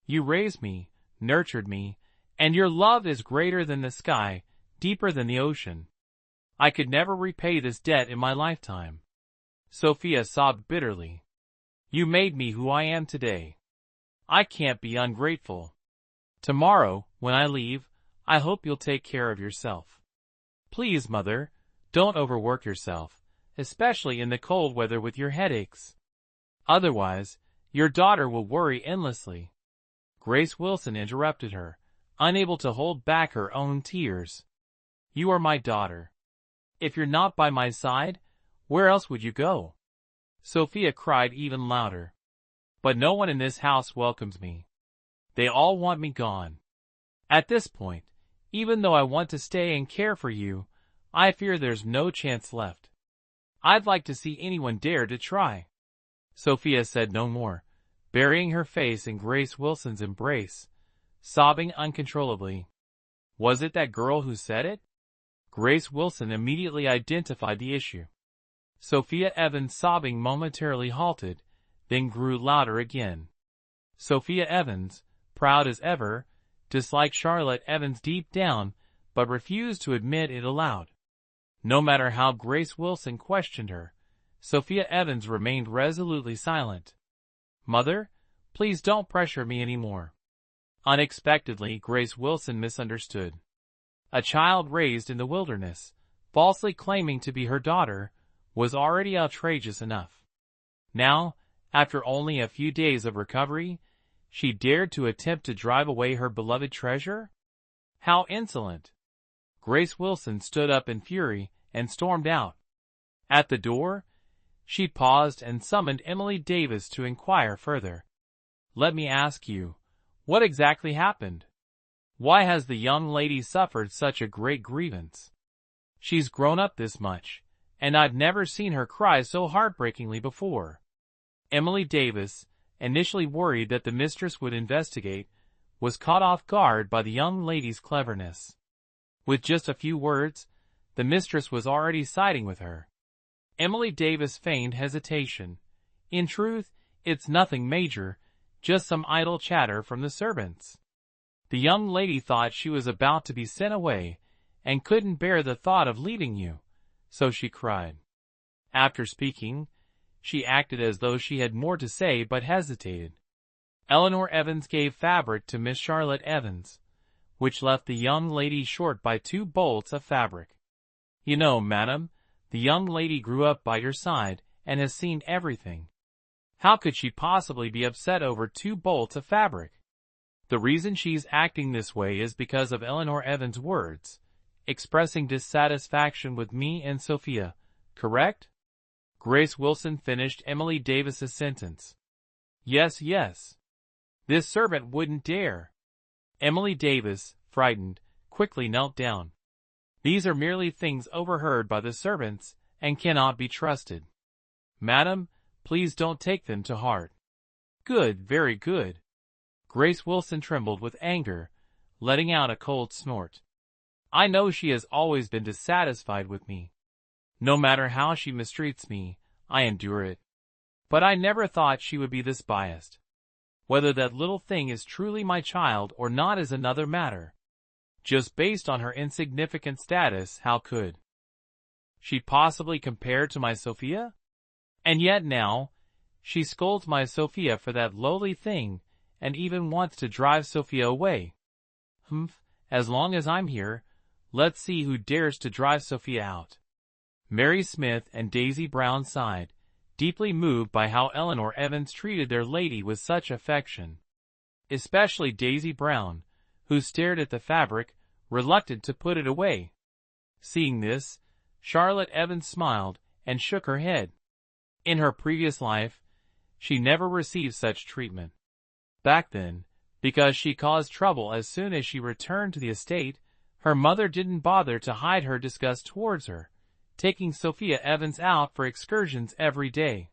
You raised me, nurtured me, and your love is greater than the sky, deeper than the ocean. I could never repay this debt in my lifetime. Sophia sobbed bitterly. You made me who I am today. I can't be ungrateful. Tomorrow, when I leave, I hope you'll take care of yourself. Please, mother, don't overwork yourself, especially in the cold weather with your headaches. Otherwise, your daughter will worry endlessly. Grace Wilson interrupted her, unable to hold back her own tears. You are my daughter. If you're not by my side, where else would you go? Sophia cried even louder. But no one in this house welcomes me. They all want me gone. At this point, even though I want to stay and care for you, I fear there's no chance left. I'd like to see anyone dare to try. Sophia said no more, burying her face in Grace Wilson's embrace, sobbing uncontrollably. Was it that girl who said it? Grace Wilson immediately identified the issue. Sophia Evans' sobbing momentarily halted, then grew louder again. Sophia Evans, proud as ever, disliked Charlotte Evans deep down, but refused to admit it aloud. No matter how Grace Wilson questioned her, Sophia Evans remained resolutely silent. Mother, please don't pressure me anymore. Unexpectedly, Grace Wilson misunderstood. A child raised in the wilderness, falsely claiming to be her daughter, was already outrageous enough. Now, after only a few days of recovery, she dared to attempt to drive away her beloved treasure? How insolent! Grace Wilson stood up in fury and stormed out. At the door, she paused and summoned Emily Davis to inquire further. Let me ask you, what exactly happened? Why has the young lady suffered such a great grievance? She's grown up this much, and I'd never seen her cry so heartbreakingly before. Emily Davis, initially worried that the mistress would investigate, was caught off guard by the young lady's cleverness. With just a few words, the mistress was already siding with her. Emily Davis feigned hesitation. In truth, it's nothing major, just some idle chatter from the servants. The young lady thought she was about to be sent away, and couldn't bear the thought of leaving you, so she cried. After speaking, she acted as though she had more to say but hesitated. Eleanor Evans gave fabric to Miss Charlotte Evans, which left the young lady short by 2 bolts of fabric. You know, madam, the young lady grew up by your side and has seen everything. How could she possibly be upset over 2 bolts of fabric? The reason she's acting this way is because of Eleanor Evans' words, expressing dissatisfaction with me and Sophia, correct? Grace Wilson finished Emily Davis's sentence. Yes, yes. This servant wouldn't dare. Emily Davis, frightened, quickly knelt down. These are merely things overheard by the servants and cannot be trusted. Madam, please don't take them to heart. Good, very good. Grace Wilson trembled with anger, letting out a cold snort. I know she has always been dissatisfied with me. No matter how she mistreats me, I endure it. But I never thought she would be this biased. Whether that little thing is truly my child or not is another matter. Just based on her insignificant status, how could she possibly compare to my Sophia? And yet now, she scolds my Sophia for that lowly thing, and even wants to drive Sophia away. Humph, as long as I'm here, let's see who dares to drive Sophia out. Mary Smith and Daisy Brown sighed, deeply moved by how Eleanor Evans treated their lady with such affection. Especially Daisy Brown, who stared at the fabric, reluctant to put it away. Seeing this, Charlotte Evans smiled and shook her head. In her previous life, she never received such treatment. Back then, because she caused trouble as soon as she returned to the estate, her mother didn't bother to hide her disgust towards her, taking Sophia Evans out for excursions every day.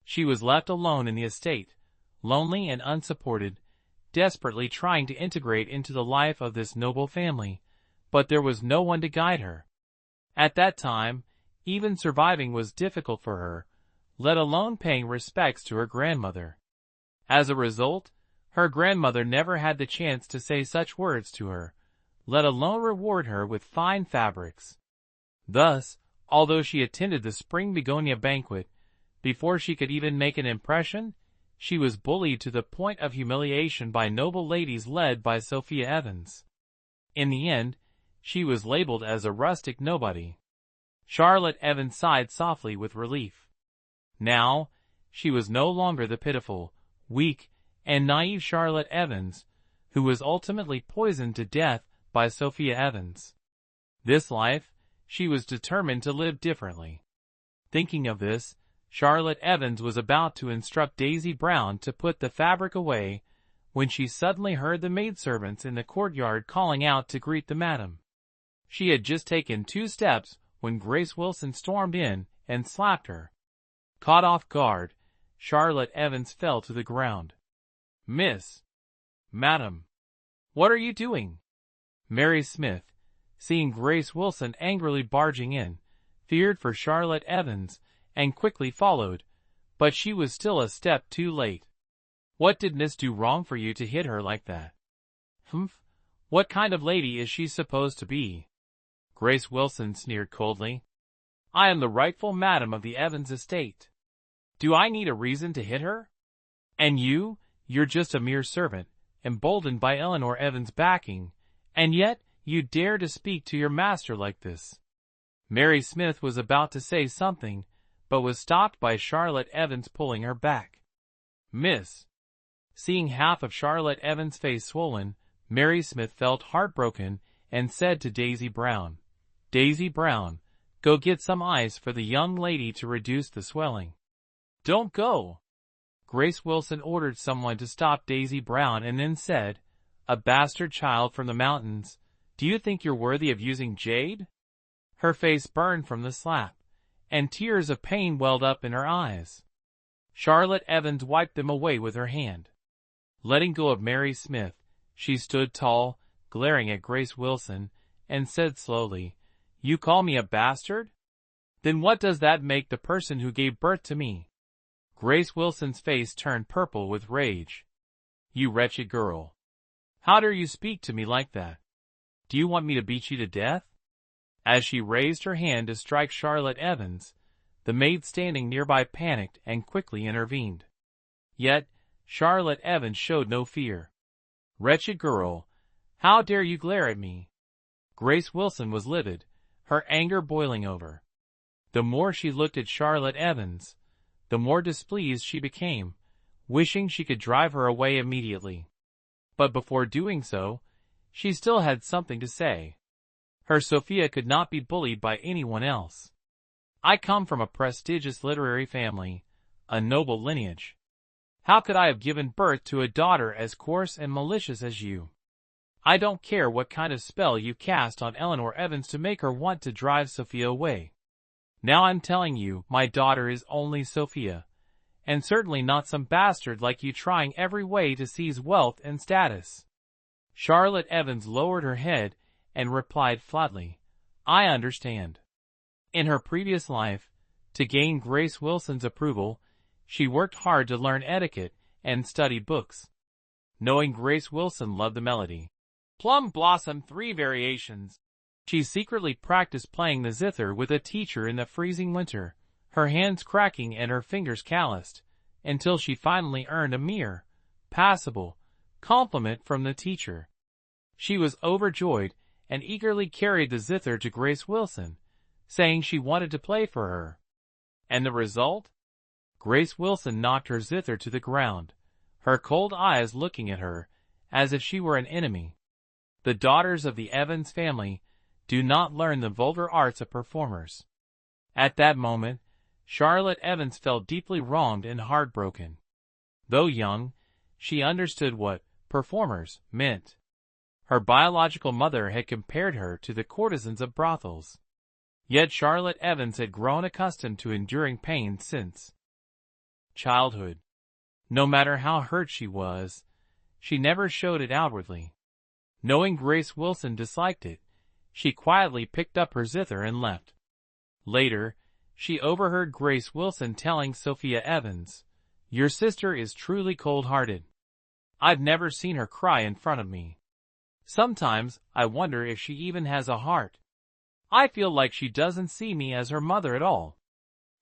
She was left alone in the estate, lonely and unsupported, desperately trying to integrate into the life of this noble family, but there was no one to guide her. At that time, even surviving was difficult for her, let alone paying respects to her grandmother. As a result, her grandmother never had the chance to say such words to her, let alone reward her with fine fabrics. Thus, although she attended the spring begonia banquet, before she could even make an impression, she was bullied to the point of humiliation by noble ladies led by Sophia Evans. In the end, she was labeled as a rustic nobody. Charlotte Evans sighed softly with relief. Now, she was no longer the pitiful, weak, and naive Charlotte Evans, who was ultimately poisoned to death by Sophia Evans. This life, she was determined to live differently. Thinking of this, Charlotte Evans was about to instruct Daisy Brown to put the fabric away, when she suddenly heard the maidservants in the courtyard calling out to greet the madam. She had just taken 2 steps when Grace Wilson stormed in and slapped her. Caught off guard, Charlotte Evans fell to the ground. "Miss! Madam! What are you doing?" Mary Smith, seeing Grace Wilson angrily barging in, feared for Charlotte Evans and quickly followed, but she was still a step too late. "What did Miss do wrong for you to hit her like that?" "Humph! What kind of lady is she supposed to be?" Grace Wilson sneered coldly. "I am the rightful madam of the Evans estate. Do I need a reason to hit her? And you're just a mere servant, emboldened by Eleanor Evans' backing, and yet you dare to speak to your master like this." Mary Smith was about to say something, but was stopped by Charlotte Evans pulling her back. "Miss!" Seeing half of Charlotte Evans' face swollen, Mary Smith felt heartbroken and said to Daisy Brown, "Daisy Brown, go get some ice for the young lady to reduce the swelling." "Don't go!" Grace Wilson ordered someone to stop Daisy Brown and then said, "A bastard child from the mountains, do you think you're worthy of using jade?" Her face burned from the slap, and tears of pain welled up in her eyes. Charlotte Evans wiped them away with her hand. Letting go of Mary Smith, she stood tall, glaring at Grace Wilson, and said slowly, "You call me a bastard? Then what does that make the person who gave birth to me?" Grace Wilson's face turned purple with rage. "You wretched girl! How dare you speak to me like that? Do you want me to beat you to death?" As she raised her hand to strike Charlotte Evans, the maid standing nearby panicked and quickly intervened. Yet, Charlotte Evans showed no fear. "Wretched girl, how dare you glare at me?" Grace Wilson was livid, her anger boiling over. The more she looked at Charlotte Evans, the more displeased she became, wishing she could drive her away immediately. But before doing so, she still had something to say. Her Sophia could not be bullied by anyone else. "I come from a prestigious literary family, a noble lineage. How could I have given birth to a daughter as coarse and malicious as you? I don't care what kind of spell you cast on Eleanor Evans to make her want to drive Sophia away. Now I'm telling you, my daughter is only Sophia, and certainly not some bastard like you trying every way to seize wealth and status." Charlotte Evans lowered her head and replied flatly, "I understand." In her previous life, to gain Grace Wilson's approval, she worked hard to learn etiquette and study books. Knowing Grace Wilson loved the melody, Plum Blossom 3 variations, she secretly practiced playing the zither with a teacher in the freezing winter, her hands cracking and her fingers calloused, until she finally earned a mere, passable, compliment from the teacher. She was overjoyed and eagerly carried the zither to Grace Wilson, saying she wanted to play for her. And the result? Grace Wilson knocked her zither to the ground, her cold eyes looking at her, as if she were an enemy. The daughters of the Evans family do not learn the vulgar arts of performers. At that moment, Charlotte Evans felt deeply wronged and heartbroken. Though young, she understood what performers meant. Her biological mother had compared her to the courtesans of brothels. Yet Charlotte Evans had grown accustomed to enduring pain since childhood. No matter how hurt she was, she never showed it outwardly. Knowing Grace Wilson disliked it, she quietly picked up her zither and left. Later, she overheard Grace Wilson telling Sophia Evans, "Your sister is truly cold-hearted. I've never seen her cry in front of me. Sometimes I wonder if she even has a heart. I feel like she doesn't see me as her mother at all."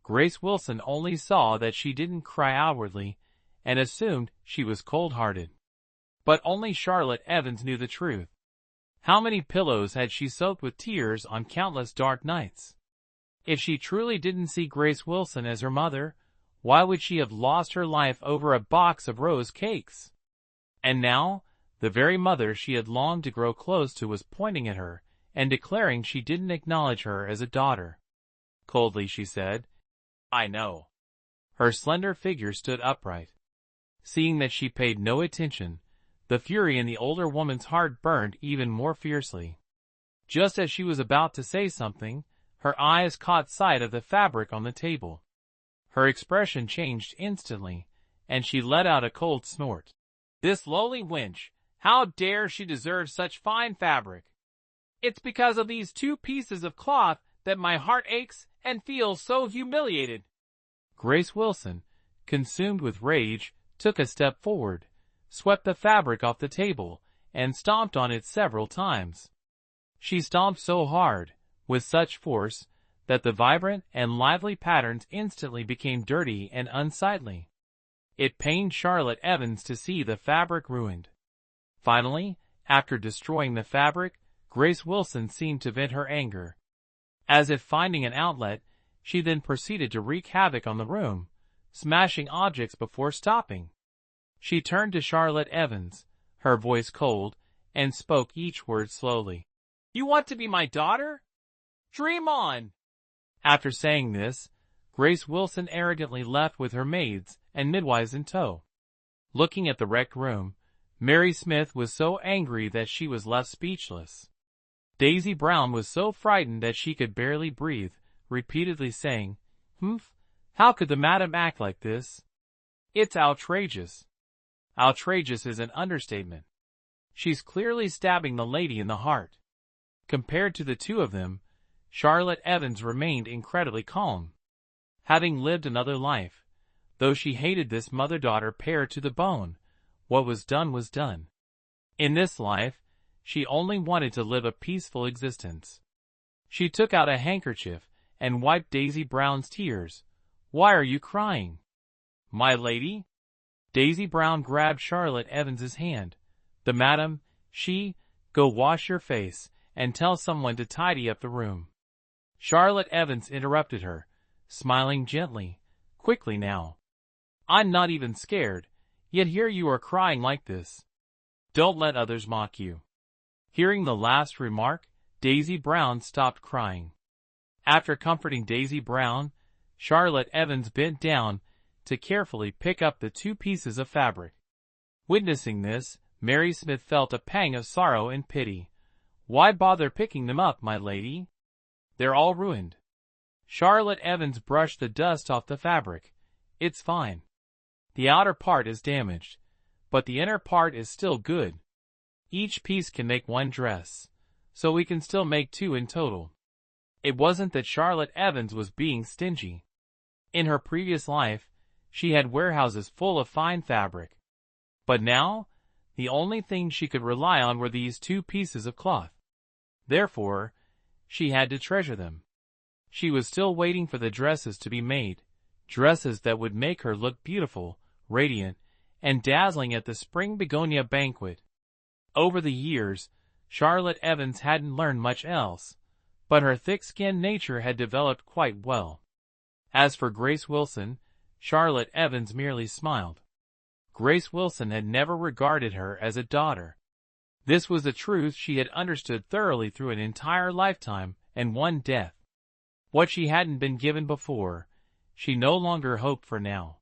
Grace Wilson only saw that she didn't cry outwardly and assumed she was cold-hearted. But only Charlotte Evans knew the truth. How many pillows had she soaked with tears on countless dark nights? If she truly didn't see Grace Wilson as her mother, why would she have lost her life over a box of rose cakes? And now, the very mother she had longed to grow close to was pointing at her and declaring she didn't acknowledge her as a daughter. Coldly she said, "I know." Her slender figure stood upright. Seeing that she paid no attention, the fury in the older woman's heart burned even more fiercely. Just as she was about to say something, her eyes caught sight of the fabric on the table. Her expression changed instantly, and she let out a cold snort. "This lowly wench, how dare she deserve such fine fabric? It's because of these 2 pieces of cloth that my heart aches and feels so humiliated." Grace Wilson, consumed with rage, took a step forward, swept the fabric off the table, and stomped on it several times. She stomped so hard, with such force, that the vibrant and lively patterns instantly became dirty and unsightly. It pained Charlotte Evans to see the fabric ruined. Finally, after destroying the fabric, Grace Wilson seemed to vent her anger. As if finding an outlet, she then proceeded to wreak havoc on the room, smashing objects before stopping. She turned to Charlotte Evans, her voice cold, and spoke each word slowly. "You want to be my daughter? Dream on!" After saying this, Grace Wilson arrogantly left with her maids and midwives in tow. Looking at the wrecked room, Mary Smith was so angry that she was left speechless. Daisy Brown was so frightened that she could barely breathe, repeatedly saying, "Humph, how could the madam act like this? It's outrageous." Outrageous is an understatement. She's clearly stabbing the lady in the heart. Compared to the two of them, Charlotte Evans remained incredibly calm. Having lived another life, though she hated this mother-daughter pair to the bone, what was done was done. In this life, she only wanted to live a peaceful existence. She took out a handkerchief and wiped Daisy Brown's tears. "Why are you crying, my lady?" Daisy Brown grabbed Charlotte Evans's hand. "The madam, go wash your face and tell someone to tidy up the room." Charlotte Evans interrupted her, smiling gently. "Quickly now. I'm not even scared, yet here you are crying like this. Don't let others mock you." Hearing the last remark, Daisy Brown stopped crying. After comforting Daisy Brown, Charlotte Evans bent down to carefully pick up the 2 pieces of fabric. Witnessing this, Mary Smith felt a pang of sorrow and pity. "Why bother picking them up, my lady? They're all ruined." Charlotte Evans brushed the dust off the fabric. "It's fine. The outer part is damaged, but the inner part is still good. Each piece can make 1 dress, so we can still make 2 in total." It wasn't that Charlotte Evans was being stingy. In her previous life, she had warehouses full of fine fabric. But now, the only thing she could rely on were these 2 pieces of cloth. Therefore, she had to treasure them. She was still waiting for the dresses to be made, dresses that would make her look beautiful, radiant, and dazzling at the spring begonia banquet. Over the years, Charlotte Evans hadn't learned much else, but her thick-skinned nature had developed quite well. As for Grace Wilson, Charlotte Evans merely smiled. Grace Wilson had never regarded her as a daughter. This was a truth she had understood thoroughly through an entire lifetime and 1 death. What she hadn't been given before, she no longer hoped for now.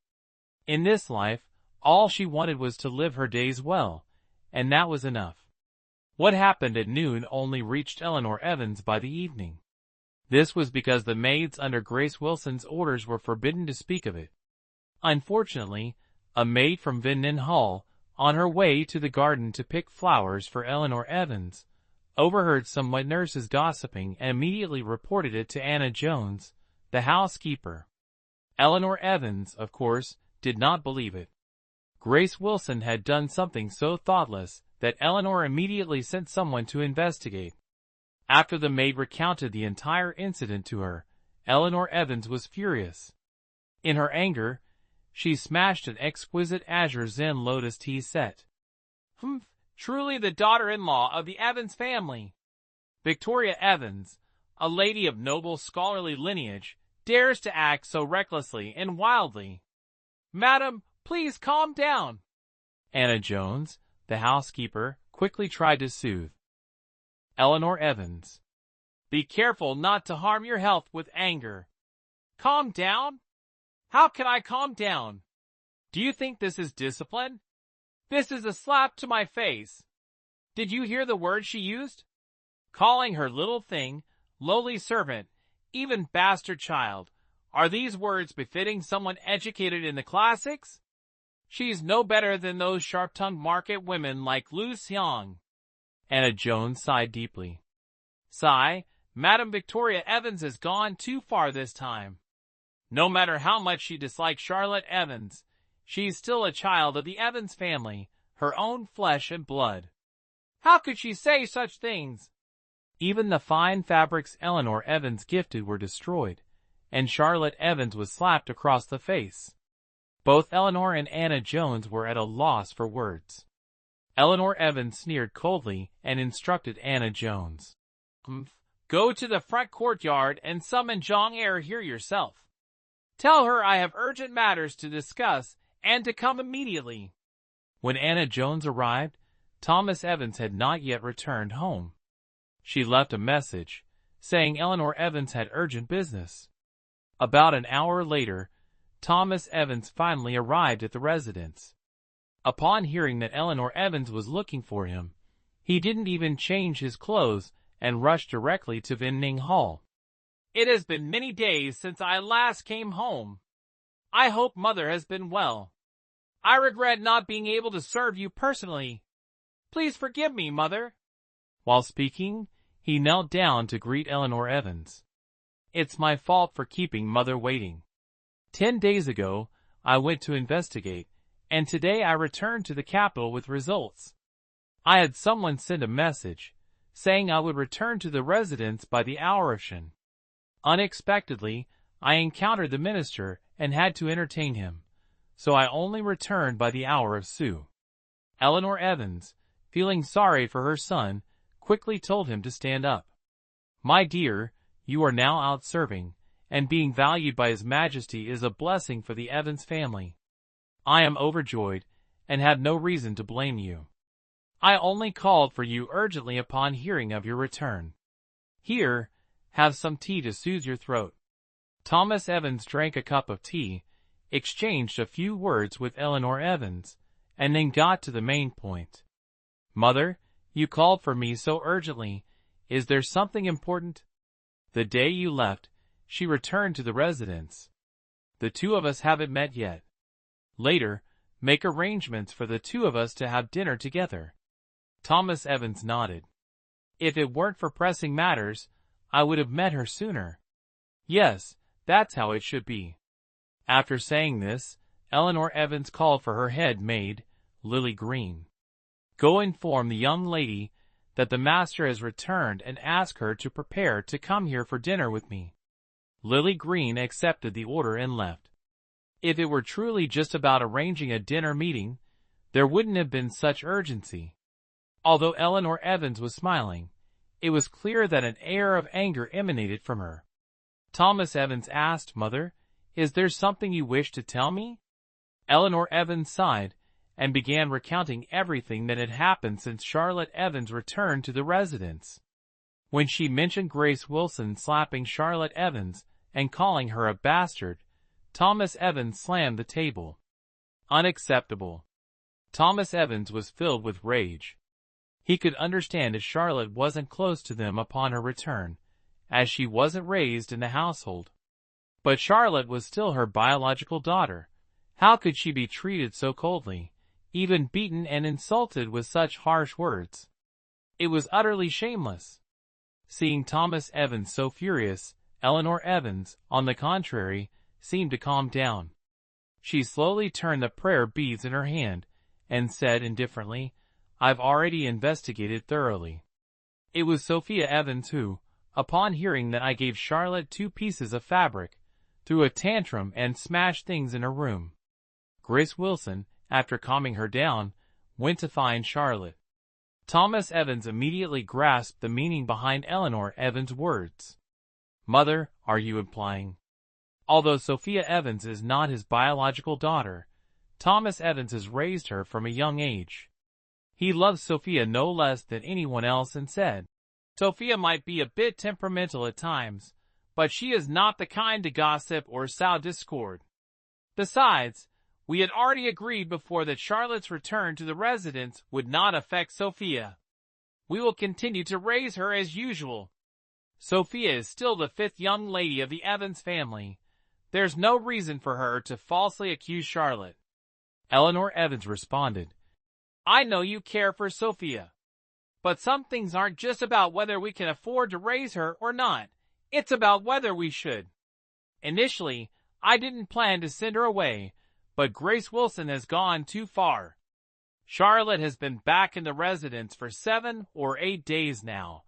In this life, all she wanted was to live her days well, and that was enough. What happened at noon only reached Eleanor Evans by the evening. This was because the maids under Grace Wilson's orders were forbidden to speak of it. Unfortunately, a maid from Vinnon Hall, on her way to the garden to pick flowers for Eleanor Evans, overheard some wet nurses gossiping and immediately reported it to Anna Jones, the housekeeper. Eleanor Evans, of course, did not believe it. Grace Wilson had done something so thoughtless that Eleanor immediately sent someone to investigate. After the maid recounted the entire incident to her, Eleanor Evans was furious. In her anger, she smashed an exquisite azure Zen lotus tea set. "Humph, truly the daughter-in-law of the Evans family. Victoria Evans, a lady of noble scholarly lineage, dares to act so recklessly and wildly. Madam, please calm down." Anna Jones, the housekeeper, quickly tried to soothe Eleanor Evans. "Be careful not to harm your health with anger." "Calm down? How can I calm down? Do you think this is discipline? This is a slap to my face. Did you hear the words she used? Calling her little thing, lowly servant, even bastard child. Are these words befitting someone educated in the classics? She's no better than those sharp-tongued market women like Lu Xiang." Anna Jones sighed deeply. "Sigh, Madam Victoria Evans has gone too far this time. No matter how much she dislikes Charlotte Evans, she's still a child of the Evans family, her own flesh and blood. How could she say such things?" Even the fine fabrics Eleanor Evans gifted were destroyed, and Charlotte Evans was slapped across the face. Both Eleanor and Anna Jones were at a loss for words. Eleanor Evans sneered coldly and instructed Anna Jones. "Go to the front courtyard and summon Zhang Heir here yourself. Tell her I have urgent matters to discuss and to come immediately." When Anna Jones arrived, Thomas Evans had not yet returned home. She left a message, saying Eleanor Evans had urgent business. About an hour later, Thomas Evans finally arrived at the residence. Upon hearing that Eleanor Evans was looking for him, he didn't even change his clothes and rushed directly to Vinning Hall. "It has been many days since I last came home. I hope Mother has been well. I regret not being able to serve you personally. Please forgive me, Mother." While speaking, he knelt down to greet Eleanor Evans. "It's my fault for keeping Mother waiting. 10 days ago, I went to investigate, and today I returned to the capital with results. I had someone send a message, saying I would return to the residence by the hour of Shan. Unexpectedly, I encountered the minister and had to entertain him, so I only returned by the hour of Su." Eleanor Evans, feeling sorry for her son, quickly told him to stand up. "My dear, you are now out serving, and being valued by His Majesty is a blessing for the Evans family. I am overjoyed, and have no reason to blame you. I only called for you urgently upon hearing of your return. Here, have some tea to soothe your throat." Thomas Evans drank a cup of tea, exchanged a few words with Eleanor Evans, and then got to the main point. "Mother, you called for me so urgently. Is there something important?" "The day you left, she returned to the residence. The two of us haven't met yet. Later, make arrangements for the two of us to have dinner together." Thomas Evans nodded. "If it weren't for pressing matters, I would have met her sooner." "Yes, that's how it should be." After saying this, Eleanor Evans called for her head maid, Lily Green. "Go inform the young lady that the master has returned and ask her to prepare to come here for dinner with me." Lily Green accepted the order and left. If it were truly just about arranging a dinner meeting, there wouldn't have been such urgency. Although Eleanor Evans was smiling, it was clear that an air of anger emanated from her. Thomas Evans asked, "Mother, is there something you wish to tell me?" Eleanor Evans sighed, and began recounting everything that had happened since Charlotte Evans returned to the residence. When she mentioned Grace Wilson slapping Charlotte Evans and calling her a bastard, Thomas Evans slammed the table. Unacceptable. Thomas Evans was filled with rage. He could understand if Charlotte wasn't close to them upon her return, as she wasn't raised in the household. But Charlotte was still her biological daughter. How could she be treated so coldly, even beaten and insulted with such harsh words? It was utterly shameless. Seeing Thomas Evans so furious, Eleanor Evans, on the contrary, seemed to calm down. She slowly turned the prayer beads in her hand and said indifferently, "I've already investigated thoroughly." It was Sophia Evans who, upon hearing that I gave Charlotte 2 pieces of fabric, threw a tantrum and smashed things in her room. Grace Wilson, after calming her down, went to find Charlotte. Thomas Evans immediately grasped the meaning behind Eleanor Evans' words. "Mother, are you implying?" Although Sophia Evans is not his biological daughter, Thomas Evans has raised her from a young age. He loves Sophia no less than anyone else and said, "Sophia might be a bit temperamental at times, but she is not the kind to gossip or sow discord. Besides, we had already agreed before that Charlotte's return to the residence would not affect Sophia. We will continue to raise her as usual. Sophia is still the 5th young lady of the Evans family. There's no reason for her to falsely accuse Charlotte." Eleanor Evans responded, "I know you care for Sophia. But some things aren't just about whether we can afford to raise her or not. It's about whether we should. Initially, I didn't plan to send her away, but Grace Wilson has gone too far. Charlotte has been back in the residence for 7 or 8 days now,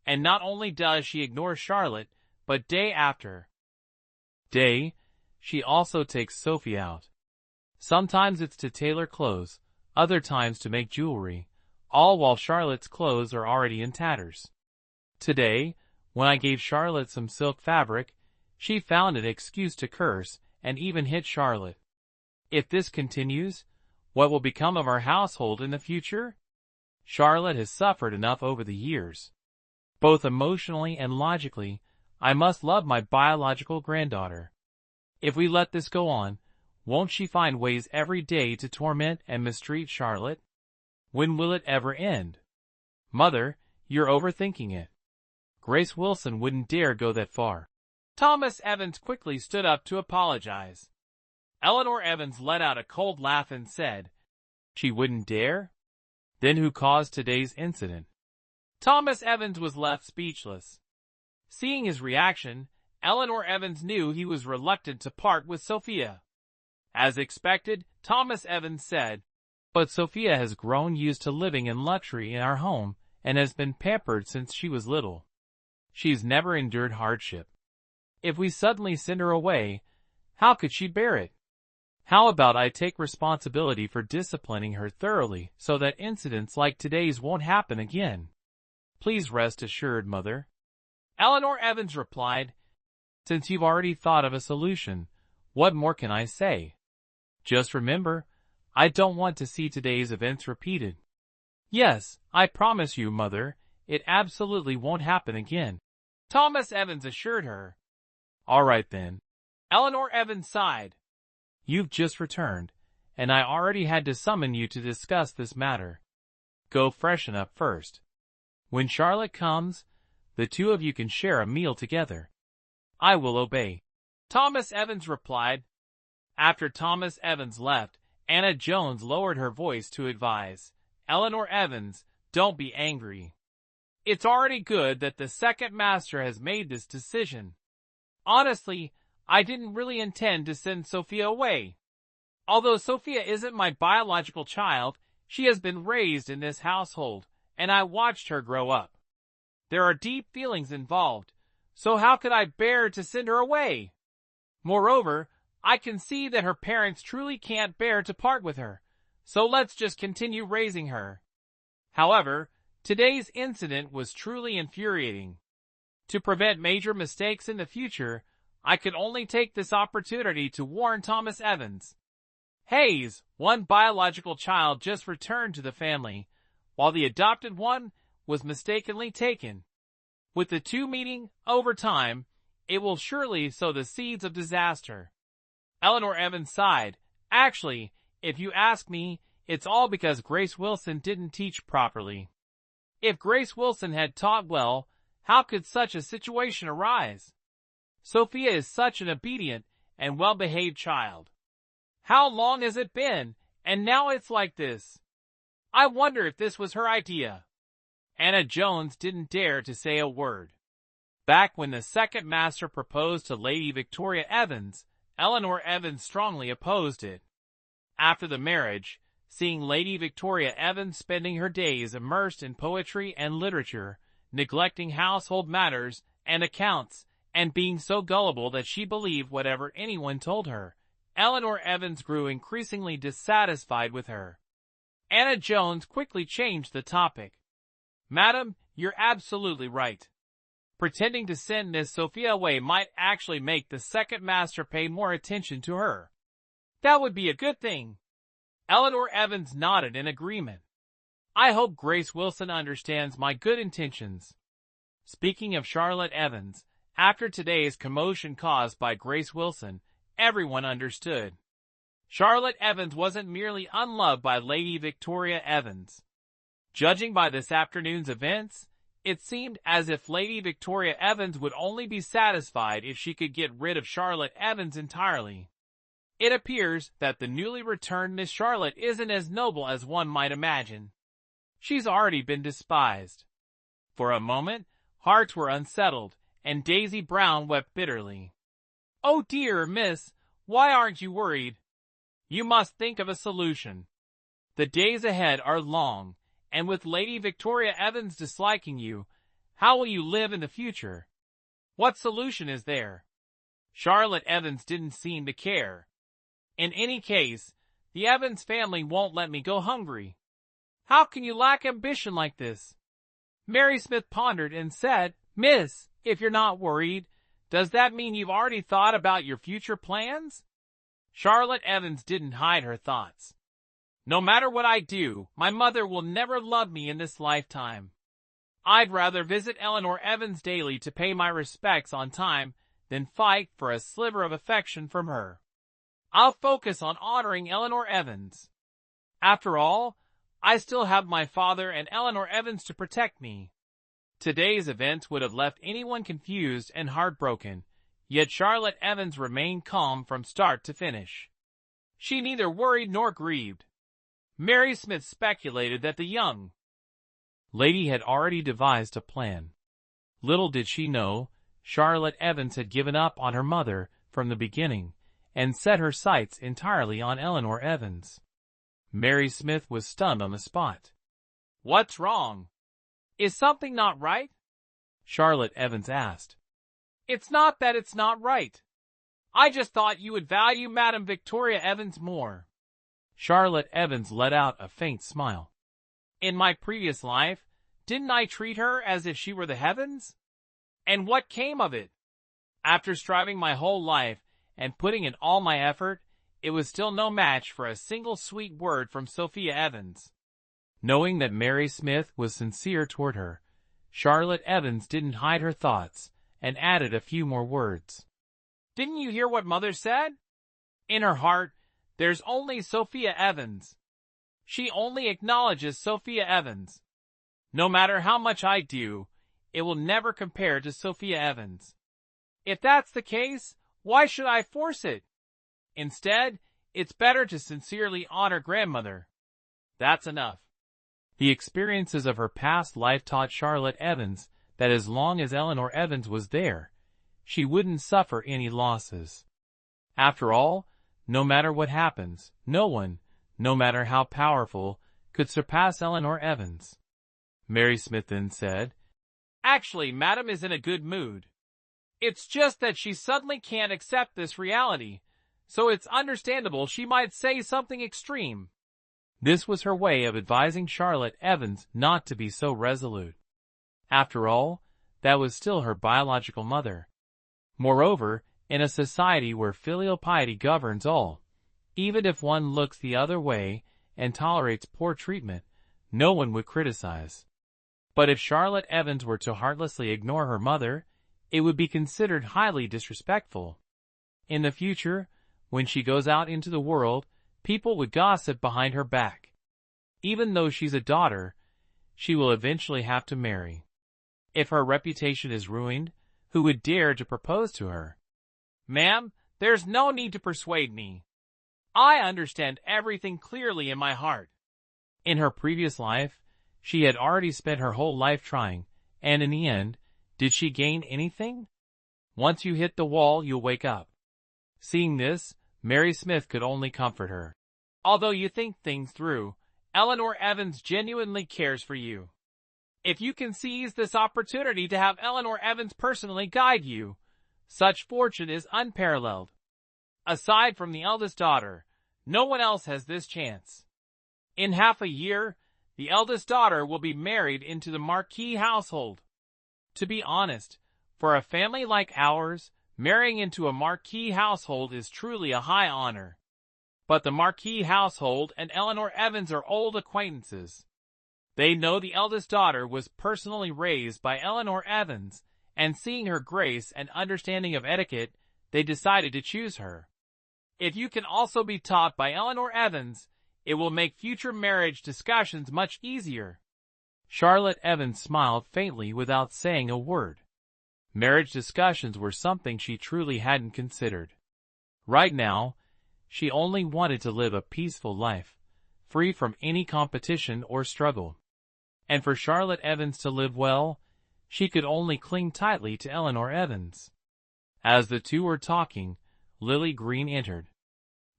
and not only does she ignore Charlotte, but day after day, she also takes Sophie out. Sometimes it's to tailor clothes, other times to make jewelry, all while Charlotte's clothes are already in tatters. Today, when I gave Charlotte some silk fabric, she found an excuse to curse and even hit Charlotte. If this continues, what will become of our household in the future? Charlotte has suffered enough over the years. Both emotionally and logically, I must love my biological granddaughter. If we let this go on, won't she find ways every day to torment and mistreat Charlotte? When will it ever end? Mother, you're overthinking it. Grace Wilson wouldn't dare go that far." Thomas Evans quickly stood up to apologize. Eleanor Evans let out a cold laugh and said, "She wouldn't dare? Then who caused today's incident?" Thomas Evans was left speechless. Seeing his reaction, Eleanor Evans knew he was reluctant to part with Sophia. As expected, Thomas Evans said, "But Sophia has grown used to living in luxury in our home and has been pampered since she was little. She's never endured hardship. If we suddenly send her away, how could she bear it? How about I take responsibility for disciplining her thoroughly so that incidents like today's won't happen again? Please rest assured, Mother." Eleanor Evans replied, "Since you've already thought of a solution, what more can I say? Just remember, I don't want to see today's events repeated." "Yes, I promise you, Mother, it absolutely won't happen again," Thomas Evans assured her. "All right then." Eleanor Evans sighed. "You've just returned, and I already had to summon you to discuss this matter. Go freshen up first. When Charlotte comes, the 2 of you can share a meal together." "I will obey," Thomas Evans replied. After Thomas Evans left, Anna Jones lowered her voice to advise, "Eleanor Evans, don't be angry. It's already good that the second master has made this decision. Honestly, I didn't really intend to send Sophia away. Although Sophia isn't my biological child, she has been raised in this household, and I watched her grow up. There are deep feelings involved, so how could I bear to send her away? Moreover, I can see that her parents truly can't bear to part with her, so let's just continue raising her." However, today's incident was truly infuriating. To prevent major mistakes in the future, I could only take this opportunity to warn Thomas Evans. Hayes, one biological child just returned to the family, while the adopted one was mistakenly taken. With the 2 meeting over time, it will surely sow the seeds of disaster. Eleanor Evans sighed. "Actually, if you ask me, it's all because Grace Wilson didn't teach properly. If Grace Wilson had taught well, How could such a situation arise? Sophia is such an obedient and well-behaved child. How long has it been, and now it's like this? I wonder if this was her idea. Anna Jones didn't dare to say a word. Back when the second master proposed to Lady Victoria Evans, Eleanor Evans strongly opposed it. After the marriage, seeing Lady Victoria Evans spending her days immersed in poetry and literature, neglecting household matters and accounts, and being so gullible that she believed whatever anyone told her, Eleanor Evans grew increasingly dissatisfied with her. Anna Jones quickly changed the topic. Madam, you're absolutely right. Pretending to send Miss Sophia away might actually make the second master pay more attention to her. That would be a good thing. Eleanor Evans nodded in agreement. I hope Grace Wilson understands my good intentions. Speaking of Charlotte Evans, after today's commotion caused by Grace Wilson, everyone understood. Charlotte Evans wasn't merely unloved by Lady Victoria Evans. Judging by this afternoon's events, it seemed as if Lady Victoria Evans would only be satisfied if she could get rid of Charlotte Evans entirely. It appears that the newly returned Miss Charlotte isn't as noble as one might imagine. She's already been despised. For a moment, hearts were unsettled, and Daisy Brown wept bitterly. Oh dear, miss, why aren't you worried? You must think of a solution. The days ahead are long, and with Lady Victoria Evans disliking you, how will you live in the future? What solution is there? Charlotte Evans didn't seem to care. In any case, the Evans family won't let me go hungry. How can you lack ambition like this? Mary Smith pondered and said, Miss, if you're not worried, does that mean you've already thought about your future plans? Charlotte Evans didn't hide her thoughts. No matter what I do, my mother will never love me in this lifetime. I'd rather visit Eleanor Evans daily to pay my respects on time than fight for a sliver of affection from her. I'll focus on honoring Eleanor Evans. After all, I still have my father and Eleanor Evans to protect me. Today's events would have left anyone confused and heartbroken, yet Charlotte Evans remained calm from start to finish. She neither worried nor grieved. Mary Smith speculated that the young lady had already devised a plan. Little did she know, Charlotte Evans had given up on her mother from the beginning and set her sights entirely on Eleanor Evans. Mary Smith was stunned on the spot. What's wrong? Is something not right? Charlotte Evans asked. It's not that it's not right. I just thought you would value Madame Victoria Evans more. Charlotte Evans let out a faint smile. In my previous life, didn't I treat her as if she were the heavens? And what came of it? After striving my whole life and putting in all my effort, it was still no match for a single sweet word from Sophia Evans. Knowing that Mary Smith was sincere toward her, Charlotte Evans didn't hide her thoughts and added a few more words. Didn't you hear what Mother said? In her heart, there's only Sophia Evans. She only acknowledges Sophia Evans. No matter how much I do, it will never compare to Sophia Evans. If that's the case, why should I force it? Instead, it's better to sincerely honor grandmother. That's enough. The experiences of her past life taught Charlotte Evans that as long as Eleanor Evans was there, she wouldn't suffer any losses. After all, no matter what happens, no one, no matter how powerful, could surpass Eleanor Evans. Mary Smith then said, Actually, Madam is in a good mood. It's just that she suddenly can't accept this reality, so it's understandable she might say something extreme. This was her way of advising Charlotte Evans not to be so resolute. After all, that was still her biological mother. Moreover, in a society where filial piety governs all, even if one looks the other way and tolerates poor treatment, no one would criticize. But if Charlotte Evans were to heartlessly ignore her mother, it would be considered highly disrespectful. In the future, when she goes out into the world, people would gossip behind her back. Even though she's a daughter, she will eventually have to marry. If her reputation is ruined, who would dare to propose to her? Ma'am, there's no need to persuade me. I understand everything clearly in my heart. In her previous life, she had already spent her whole life trying, and in the end, did she gain anything? Once you hit the wall, you'll wake up. Seeing this, Mary Smith could only comfort her. Although you think things through, Eleanor Evans genuinely cares for you. If you can seize this opportunity to have Eleanor Evans personally guide you, such fortune is unparalleled. Aside from the eldest daughter, no one else has this chance. In half a year, the eldest daughter will be married into the Marquis household. To be honest, for a family like ours, marrying into a Marquis household is truly a high honor. But the Marquis household and Eleanor Evans are old acquaintances. They know the eldest daughter was personally raised by Eleanor Evans, and seeing her grace and understanding of etiquette, they decided to choose her. If you can also be taught by Eleanor Evans, it will make future marriage discussions much easier. Charlotte Evans smiled faintly without saying a word. Marriage discussions were something she truly hadn't considered. Right now, she only wanted to live a peaceful life, free from any competition or struggle. And for Charlotte Evans to live well, she could only cling tightly to Eleanor Evans. As the two were talking, Lily Green entered.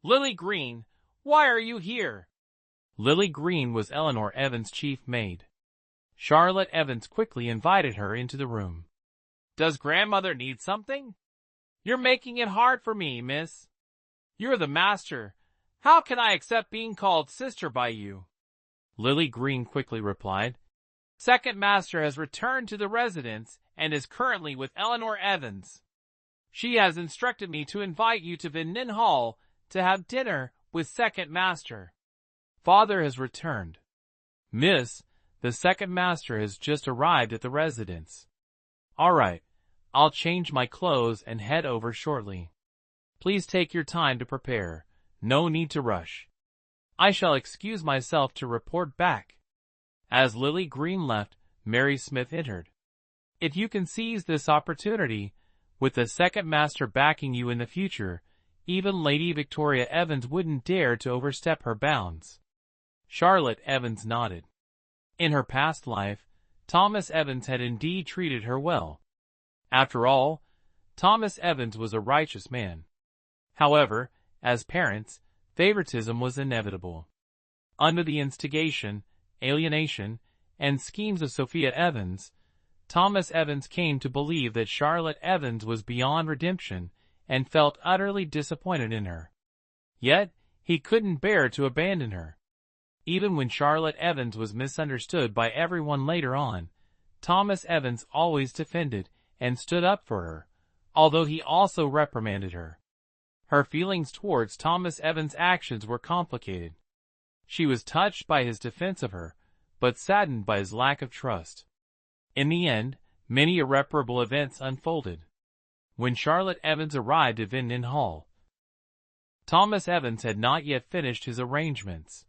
Lily Green, why are you here? Lily Green was Eleanor Evans' chief maid. Charlotte Evans quickly invited her into the room. Does grandmother need something? You're making it hard for me, miss. You're the master. How can I accept being called sister by you? Lily Green quickly replied. Second master has returned to the residence and is currently with Eleanor Evans. She has instructed me to invite you to Vinnin Hall to have dinner with second master. Father has returned. Miss, the second master has just arrived at the residence. All right, I'll change my clothes and head over shortly. Please take your time to prepare. No need to rush. I shall excuse myself to report back. As Lily Green left, Mary Smith entered. If you can seize this opportunity, with the second master backing you in the future, even Lady Victoria Evans wouldn't dare to overstep her bounds. Charlotte Evans nodded. In her past life, Thomas Evans had indeed treated her well. After all, Thomas Evans was a righteous man. However, as parents, favoritism was inevitable. Under the instigation, alienation, and schemes of Sophia Evans, Thomas Evans came to believe that Charlotte Evans was beyond redemption and felt utterly disappointed in her. Yet, he couldn't bear to abandon her. Even when Charlotte Evans was misunderstood by everyone later on, Thomas Evans always defended and stood up for her, although he also reprimanded her. Her feelings towards Thomas Evans' actions were complicated. She was touched by his defense of her, but saddened by his lack of trust. In the end, many irreparable events unfolded. When Charlotte Evans arrived at Vinnin Hall, Thomas Evans had not yet finished his arrangements.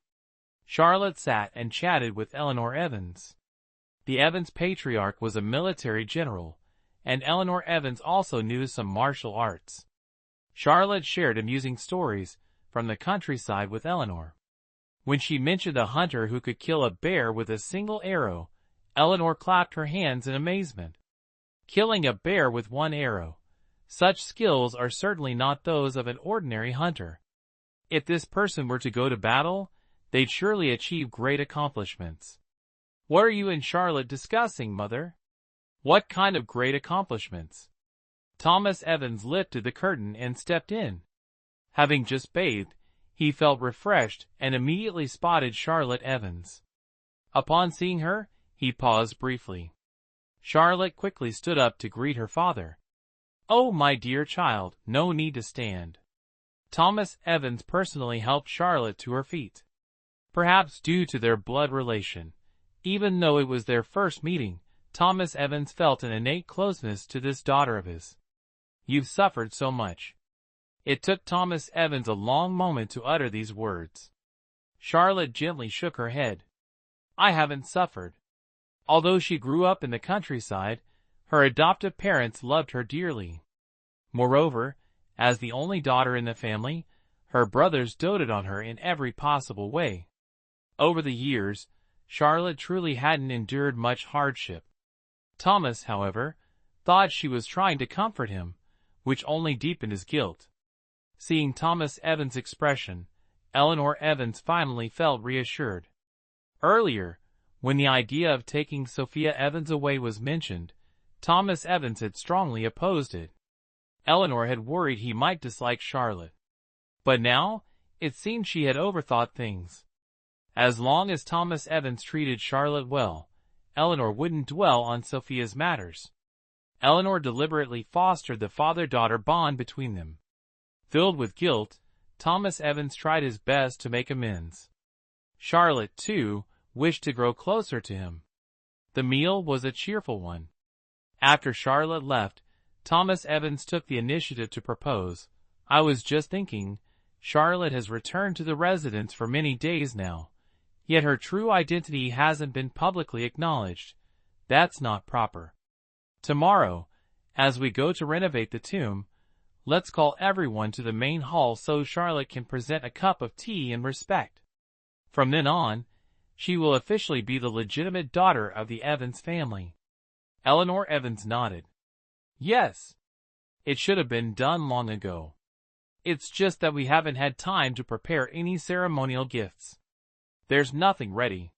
Charlotte sat and chatted with Eleanor Evans. The Evans patriarch was a military general, and Eleanor Evans also knew some martial arts. Charlotte shared amusing stories from the countryside with Eleanor. When she mentioned a hunter who could kill a bear with a single arrow, Eleanor clapped her hands in amazement. Killing a bear with one arrow. Such skills are certainly not those of an ordinary hunter. If this person were to go to battle, they'd surely achieve great accomplishments. What are you and Charlotte discussing, Mother? What kind of great accomplishments? Thomas Evans lifted the curtain and stepped in. Having just bathed, he felt refreshed and immediately spotted Charlotte Evans. Upon seeing her, he paused briefly. Charlotte quickly stood up to greet her father. Oh, my dear child, no need to stand. Thomas Evans personally helped Charlotte to her feet. Perhaps due to their blood relation, even though it was their first meeting, Thomas Evans felt an innate closeness to this daughter of his. You've suffered so much. It took Thomas Evans a long moment to utter these words. Charlotte gently shook her head. I haven't suffered. Although she grew up in the countryside, her adoptive parents loved her dearly. Moreover, as the only daughter in the family, her brothers doted on her in every possible way. Over the years, Charlotte truly hadn't endured much hardship. Thomas, however, thought she was trying to comfort him, which only deepened his guilt. Seeing Thomas Evans' expression, Eleanor Evans finally felt reassured. Earlier, when the idea of taking Sophia Evans away was mentioned, Thomas Evans had strongly opposed it. Eleanor had worried he might dislike Charlotte. But now, it seemed she had overthought things. As long as Thomas Evans treated Charlotte well, Eleanor wouldn't dwell on Sophia's matters. Eleanor deliberately fostered the father-daughter bond between them. Filled with guilt, Thomas Evans tried his best to make amends. Charlotte, too, wished to grow closer to him. The meal was a cheerful one. After Charlotte left, Thomas Evans took the initiative to propose. "I was just thinking, Charlotte has returned to the residence for many days now, yet her true identity hasn't been publicly acknowledged. That's not proper. Tomorrow, as we go to renovate the tomb, let's call everyone to the main hall so Charlotte can present a cup of tea in respect. From then on, she will officially be the legitimate daughter of the Evans family." Eleanor Evans nodded. "Yes. It should have been done long ago. It's just that we haven't had time to prepare any ceremonial gifts. There's nothing ready.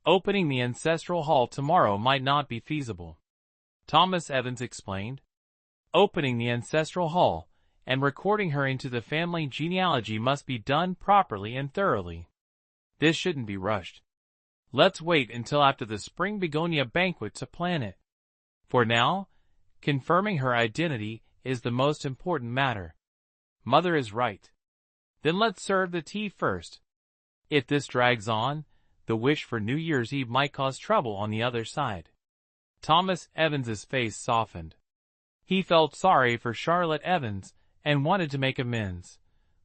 Opening the ancestral hall tomorrow might not be feasible," Thomas Evans explained. "Opening the ancestral hall and recording her into the family genealogy must be done properly and thoroughly. This shouldn't be rushed. Let's wait until after the spring begonia banquet to plan it. For now, confirming her identity is the most important matter." "Mother is right. Then let's serve the tea first. If this drags on, the wish for New Year's Eve might cause trouble on the other side." Thomas Evans's face softened. He felt sorry for Charlotte Evans and wanted to make amends.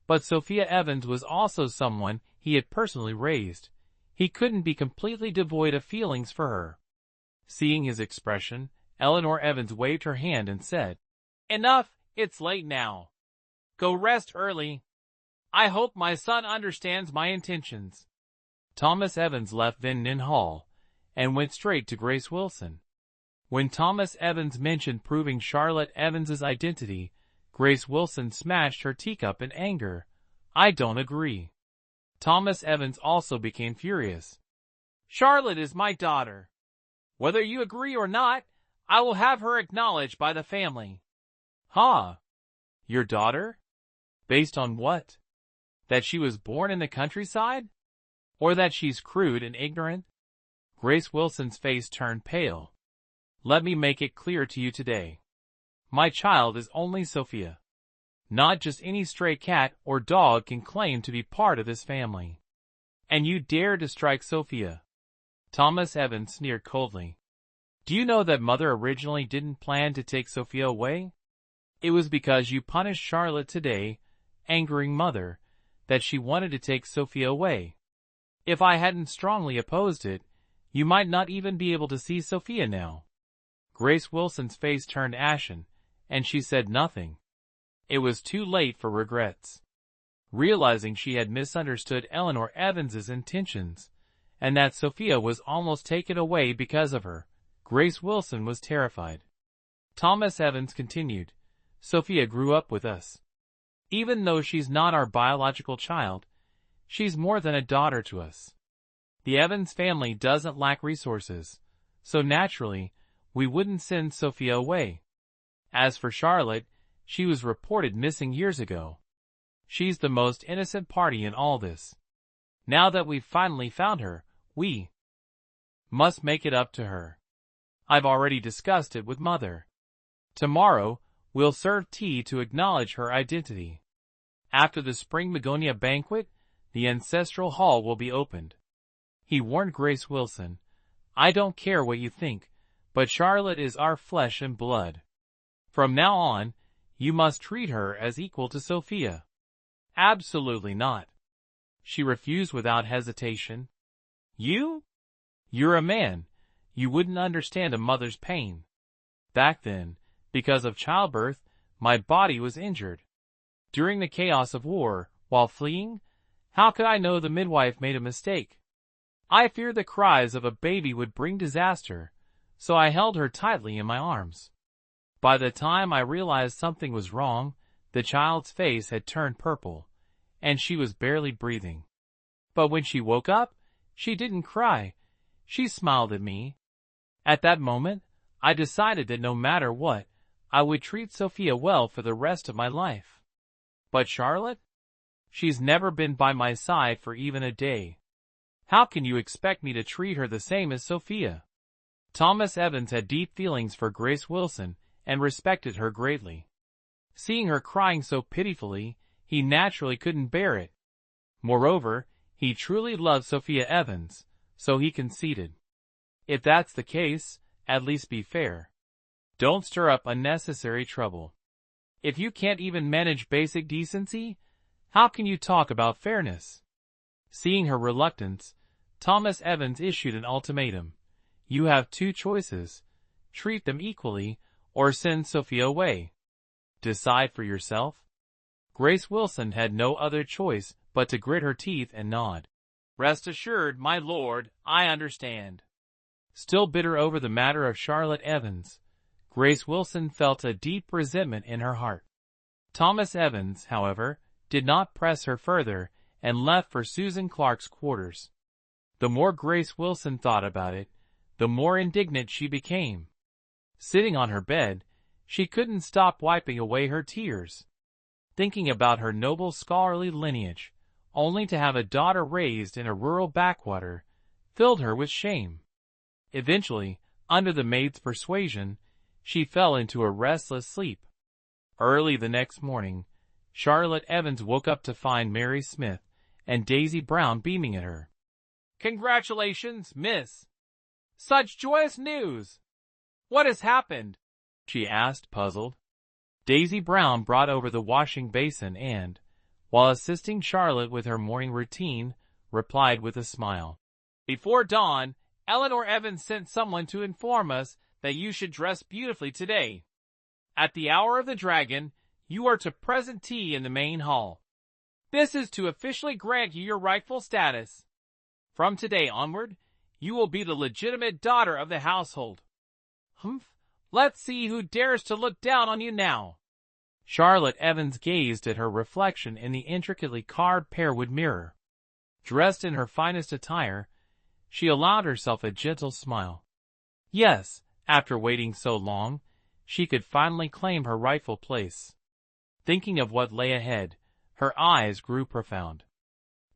But Sophia Evans was also someone he had personally raised. He couldn't be completely devoid of feelings for her. Seeing his expression, Eleanor Evans waved her hand and said, "Enough, it's late now. Go rest early. I hope my son understands my intentions." Thomas Evans left Van Nin Hall and went straight to Grace Wilson. When Thomas Evans mentioned proving Charlotte Evans's identity, Grace Wilson smashed her teacup in anger. "I don't agree." Thomas Evans also became furious. "Charlotte is my daughter. Whether you agree or not, I will have her acknowledged by the family." "Ha! Your daughter? Based on what? That she was born in the countryside? Or that she's crude and ignorant?" Grace Wilson's face turned pale. "Let me make it clear to you today. My child is only Sophia. Not just any stray cat or dog can claim to be part of this family. And you dare to strike Sophia?" Thomas Evans sneered coldly. "Do you know that Mother originally didn't plan to take Sophia away? It was because you punished Charlotte today, angering Mother, that she wanted to take Sophia away. If I hadn't strongly opposed it, you might not even be able to see Sophia now." Grace Wilson's face turned ashen, and she said nothing. It was too late for regrets. Realizing she had misunderstood Eleanor Evans's intentions, and that Sophia was almost taken away because of her, Grace Wilson was terrified. Thomas Evans continued, "Sophia grew up with us. Even though she's not our biological child, she's more than a daughter to us. The Evans family doesn't lack resources, so naturally, we wouldn't send Sophia away. As for Charlotte, she was reported missing years ago. She's the most innocent party in all this. Now that we've finally found her, we must make it up to her. I've already discussed it with Mother. Tomorrow, we'll serve tea to acknowledge her identity. After the spring begonia banquet, the ancestral hall will be opened." He warned Grace Wilson, "I don't care what you think, but Charlotte is our flesh and blood. From now on, you must treat her as equal to Sophia." "Absolutely not." She refused without hesitation. You're a man. You wouldn't understand a mother's pain. Back then, because of childbirth, my body was injured. During the chaos of war, while fleeing, how could I know the midwife made a mistake? I feared the cries of a baby would bring disaster, so I held her tightly in my arms. By the time I realized something was wrong, the child's face had turned purple, and she was barely breathing. But when she woke up, she didn't cry. She smiled at me. At that moment, I decided that no matter what, I would treat Sophia well for the rest of my life. But Charlotte? She's never been by my side for even a day. How can you expect me to treat her the same as Sophia? Thomas Evans had deep feelings for Grace Wilson and respected her greatly. Seeing her crying so pitifully, he naturally couldn't bear it. Moreover, he truly loved Sophia Evans, so he conceded. If that's the case, at least be fair. Don't stir up unnecessary trouble. If you can't even manage basic decency, how can you talk about fairness? Seeing her reluctance, Thomas Evans issued an ultimatum. You have two choices. Treat them equally, or send Sophia away. Decide for yourself. Grace Wilson had no other choice but to grit her teeth and nod. Rest assured, my lord, I understand. Still bitter over the matter of Charlotte Evans, Grace Wilson felt a deep resentment in her heart. Thomas Evans, however, did not press her further and left for Susan Clark's quarters. The more Grace Wilson thought about it, the more indignant she became. Sitting on her bed, she couldn't stop wiping away her tears. Thinking about her noble scholarly lineage, only to have a daughter raised in a rural backwater, filled her with shame. Eventually, under the maid's persuasion, she fell into a restless sleep. Early the next morning, Charlotte Evans woke up to find Mary Smith and Daisy Brown beaming at her. "Congratulations, miss! Such joyous news! What has happened?" she asked, puzzled. Daisy Brown brought over the washing basin and, while assisting Charlotte with her morning routine, replied with a smile. "Before dawn, Eleanor Evans sent someone to inform us that you should dress beautifully today. At the hour of the dragon, you are to present tea in the main hall. This is to officially grant you your rightful status. From today onward, you will be the legitimate daughter of the household. Humph, let's see who dares to look down on you now." Charlotte Evans gazed at her reflection in the intricately carved pearwood mirror. Dressed in her finest attire, she allowed herself a gentle smile. Yes, after waiting so long, she could finally claim her rightful place. Thinking of what lay ahead, her eyes grew profound.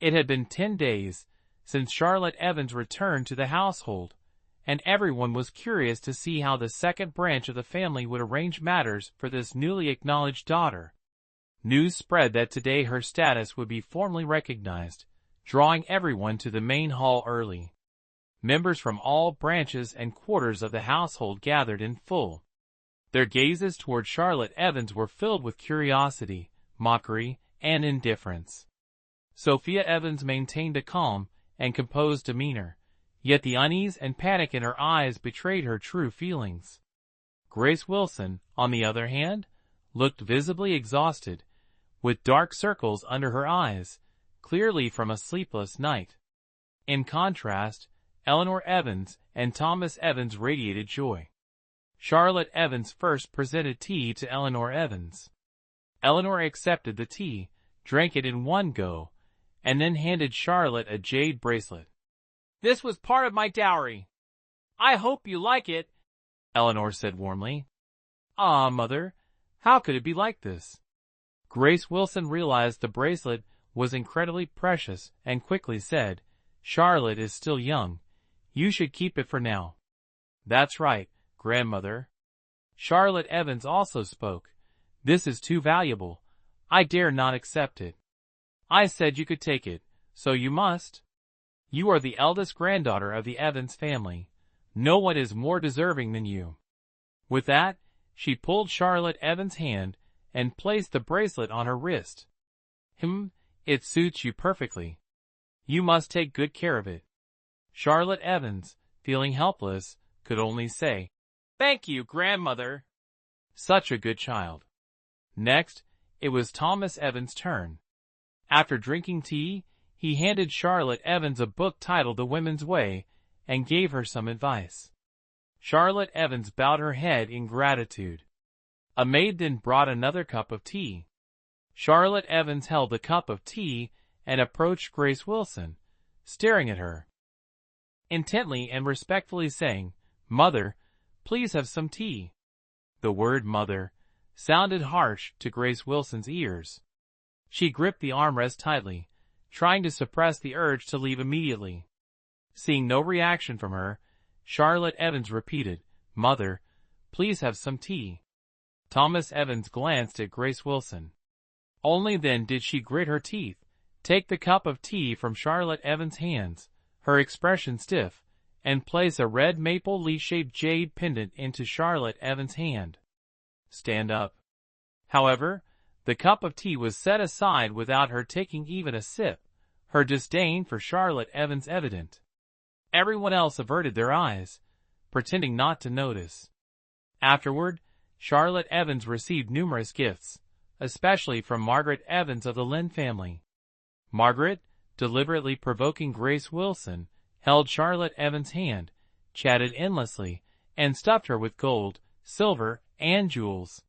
It had been 10 days since Charlotte Evans returned to the household, and everyone was curious to see how the second branch of the family would arrange matters for this newly acknowledged daughter. News spread that today her status would be formally recognized, drawing everyone to the main hall early. Members from all branches and quarters of the household gathered in full. Their gazes toward Charlotte Evans were filled with curiosity, mockery, and indifference. Sophia Evans maintained a calm and composed demeanor, yet the unease and panic in her eyes betrayed her true feelings. Grace Wilson, on the other hand, looked visibly exhausted, with dark circles under her eyes, clearly from a sleepless night. In contrast, Eleanor Evans and Thomas Evans radiated joy. Charlotte Evans first presented tea to Eleanor Evans. Eleanor accepted the tea, drank it in one go, and then handed Charlotte a jade bracelet. "This was part of my dowry. I hope you like it," Eleanor said warmly. "Ah, Mother, how could it be like this?" Grace Wilson realized the bracelet was incredibly precious and quickly said, "Charlotte is still young. You should keep it for now." "That's right, Grandmother." Charlotte Evans also spoke. "This is too valuable. I dare not accept it." "I said you could take it, so you must. You are the eldest granddaughter of the Evans family. No one is more deserving than you." With that, she pulled Charlotte Evans' hand and placed the bracelet on her wrist. "It suits you perfectly. You must take good care of it." Charlotte Evans, feeling helpless, could only say, "Thank you, grandmother." Such a good child. Next, it was Thomas Evans' turn. After drinking tea, he handed Charlotte Evans a book titled The Women's Way and gave her some advice. Charlotte Evans bowed her head in gratitude. A maid then brought another cup of tea. Charlotte Evans held the cup of tea and approached Grace Wilson, staring at her intently and respectfully saying, "Mother, please have some tea." The word "mother" sounded harsh to Grace Wilson's ears. She gripped the armrest tightly, trying to suppress the urge to leave immediately. Seeing no reaction from her, Charlotte Evans repeated, "Mother, please have some tea." Thomas Evans glanced at Grace Wilson. Only then did she grit her teeth, take the cup of tea from Charlotte Evans' hands, her expression stiff, and place a red maple leaf-shaped jade pendant into Charlotte Evans' hand. "Stand up." However, the cup of tea was set aside without her taking even a sip, her disdain for Charlotte Evans evident. Everyone else averted their eyes, pretending not to notice. Afterward, Charlotte Evans received numerous gifts, especially from Margaret Evans of the Lynn family. Margaret, deliberately provoking Grace Wilson, held Charlotte Evans' hand, chatted endlessly, and stuffed her with gold, silver, and jewels.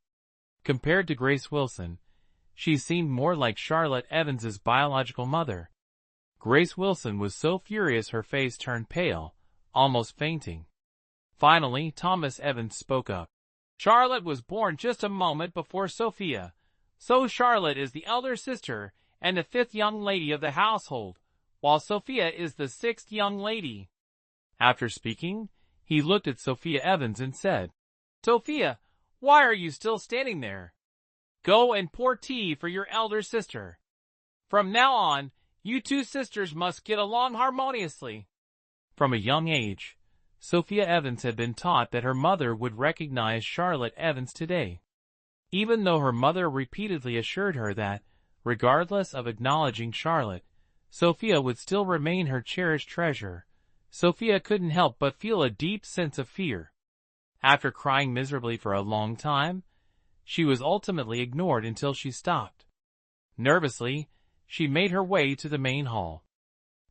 Compared to Grace Wilson, she seemed more like Charlotte Evans' biological mother. Grace Wilson was so furious her face turned pale, almost fainting. Finally, Thomas Evans spoke up. "Charlotte was born just a moment before Sophia, so Charlotte is the elder sister and the fifth young lady of the household, while Sophia is the sixth young lady." After speaking, he looked at Sophia Evans and said, "Sophia, why are you still standing there? Go and pour tea for your elder sister. From now on, you two sisters must get along harmoniously." From a young age, Sophia Evans had been taught that her mother would recognize Charlotte Evans today. Even though her mother repeatedly assured her that, regardless of acknowledging Charlotte, Sophia would still remain her cherished treasure, Sophia couldn't help but feel a deep sense of fear. After crying miserably for a long time, she was ultimately ignored until she stopped. Nervously, she made her way to the main hall.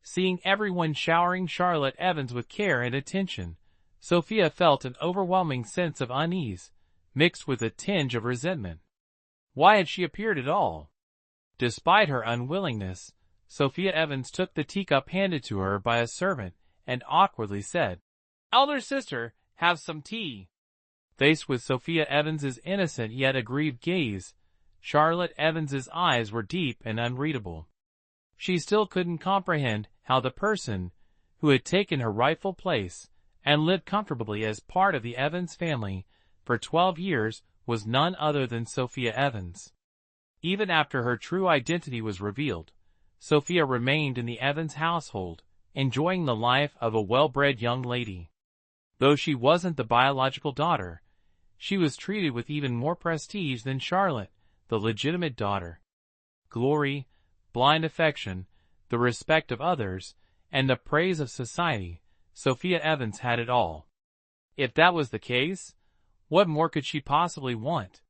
Seeing everyone showering Charlotte Evans with care and attention, Sophia felt an overwhelming sense of unease, mixed with a tinge of resentment. Why had she appeared at all? Despite her unwillingness, Sophia Evans took the teacup handed to her by a servant and awkwardly said, "Elder sister, have some tea." Faced with Sophia Evans's innocent yet aggrieved gaze, Charlotte Evans's eyes were deep and unreadable. She still couldn't comprehend how the person who had taken her rightful place and lived comfortably as part of the Evans family for 12 years was none other than Sophia Evans. Even after her true identity was revealed, Sophia remained in the Evans household, enjoying the life of a well-bred young lady. Though she wasn't the biological daughter, she was treated with even more prestige than Charlotte, the legitimate daughter. Glory, blind affection, the respect of others, and the praise of society, Sophia Evans had it all. If that was the case, what more could she possibly want?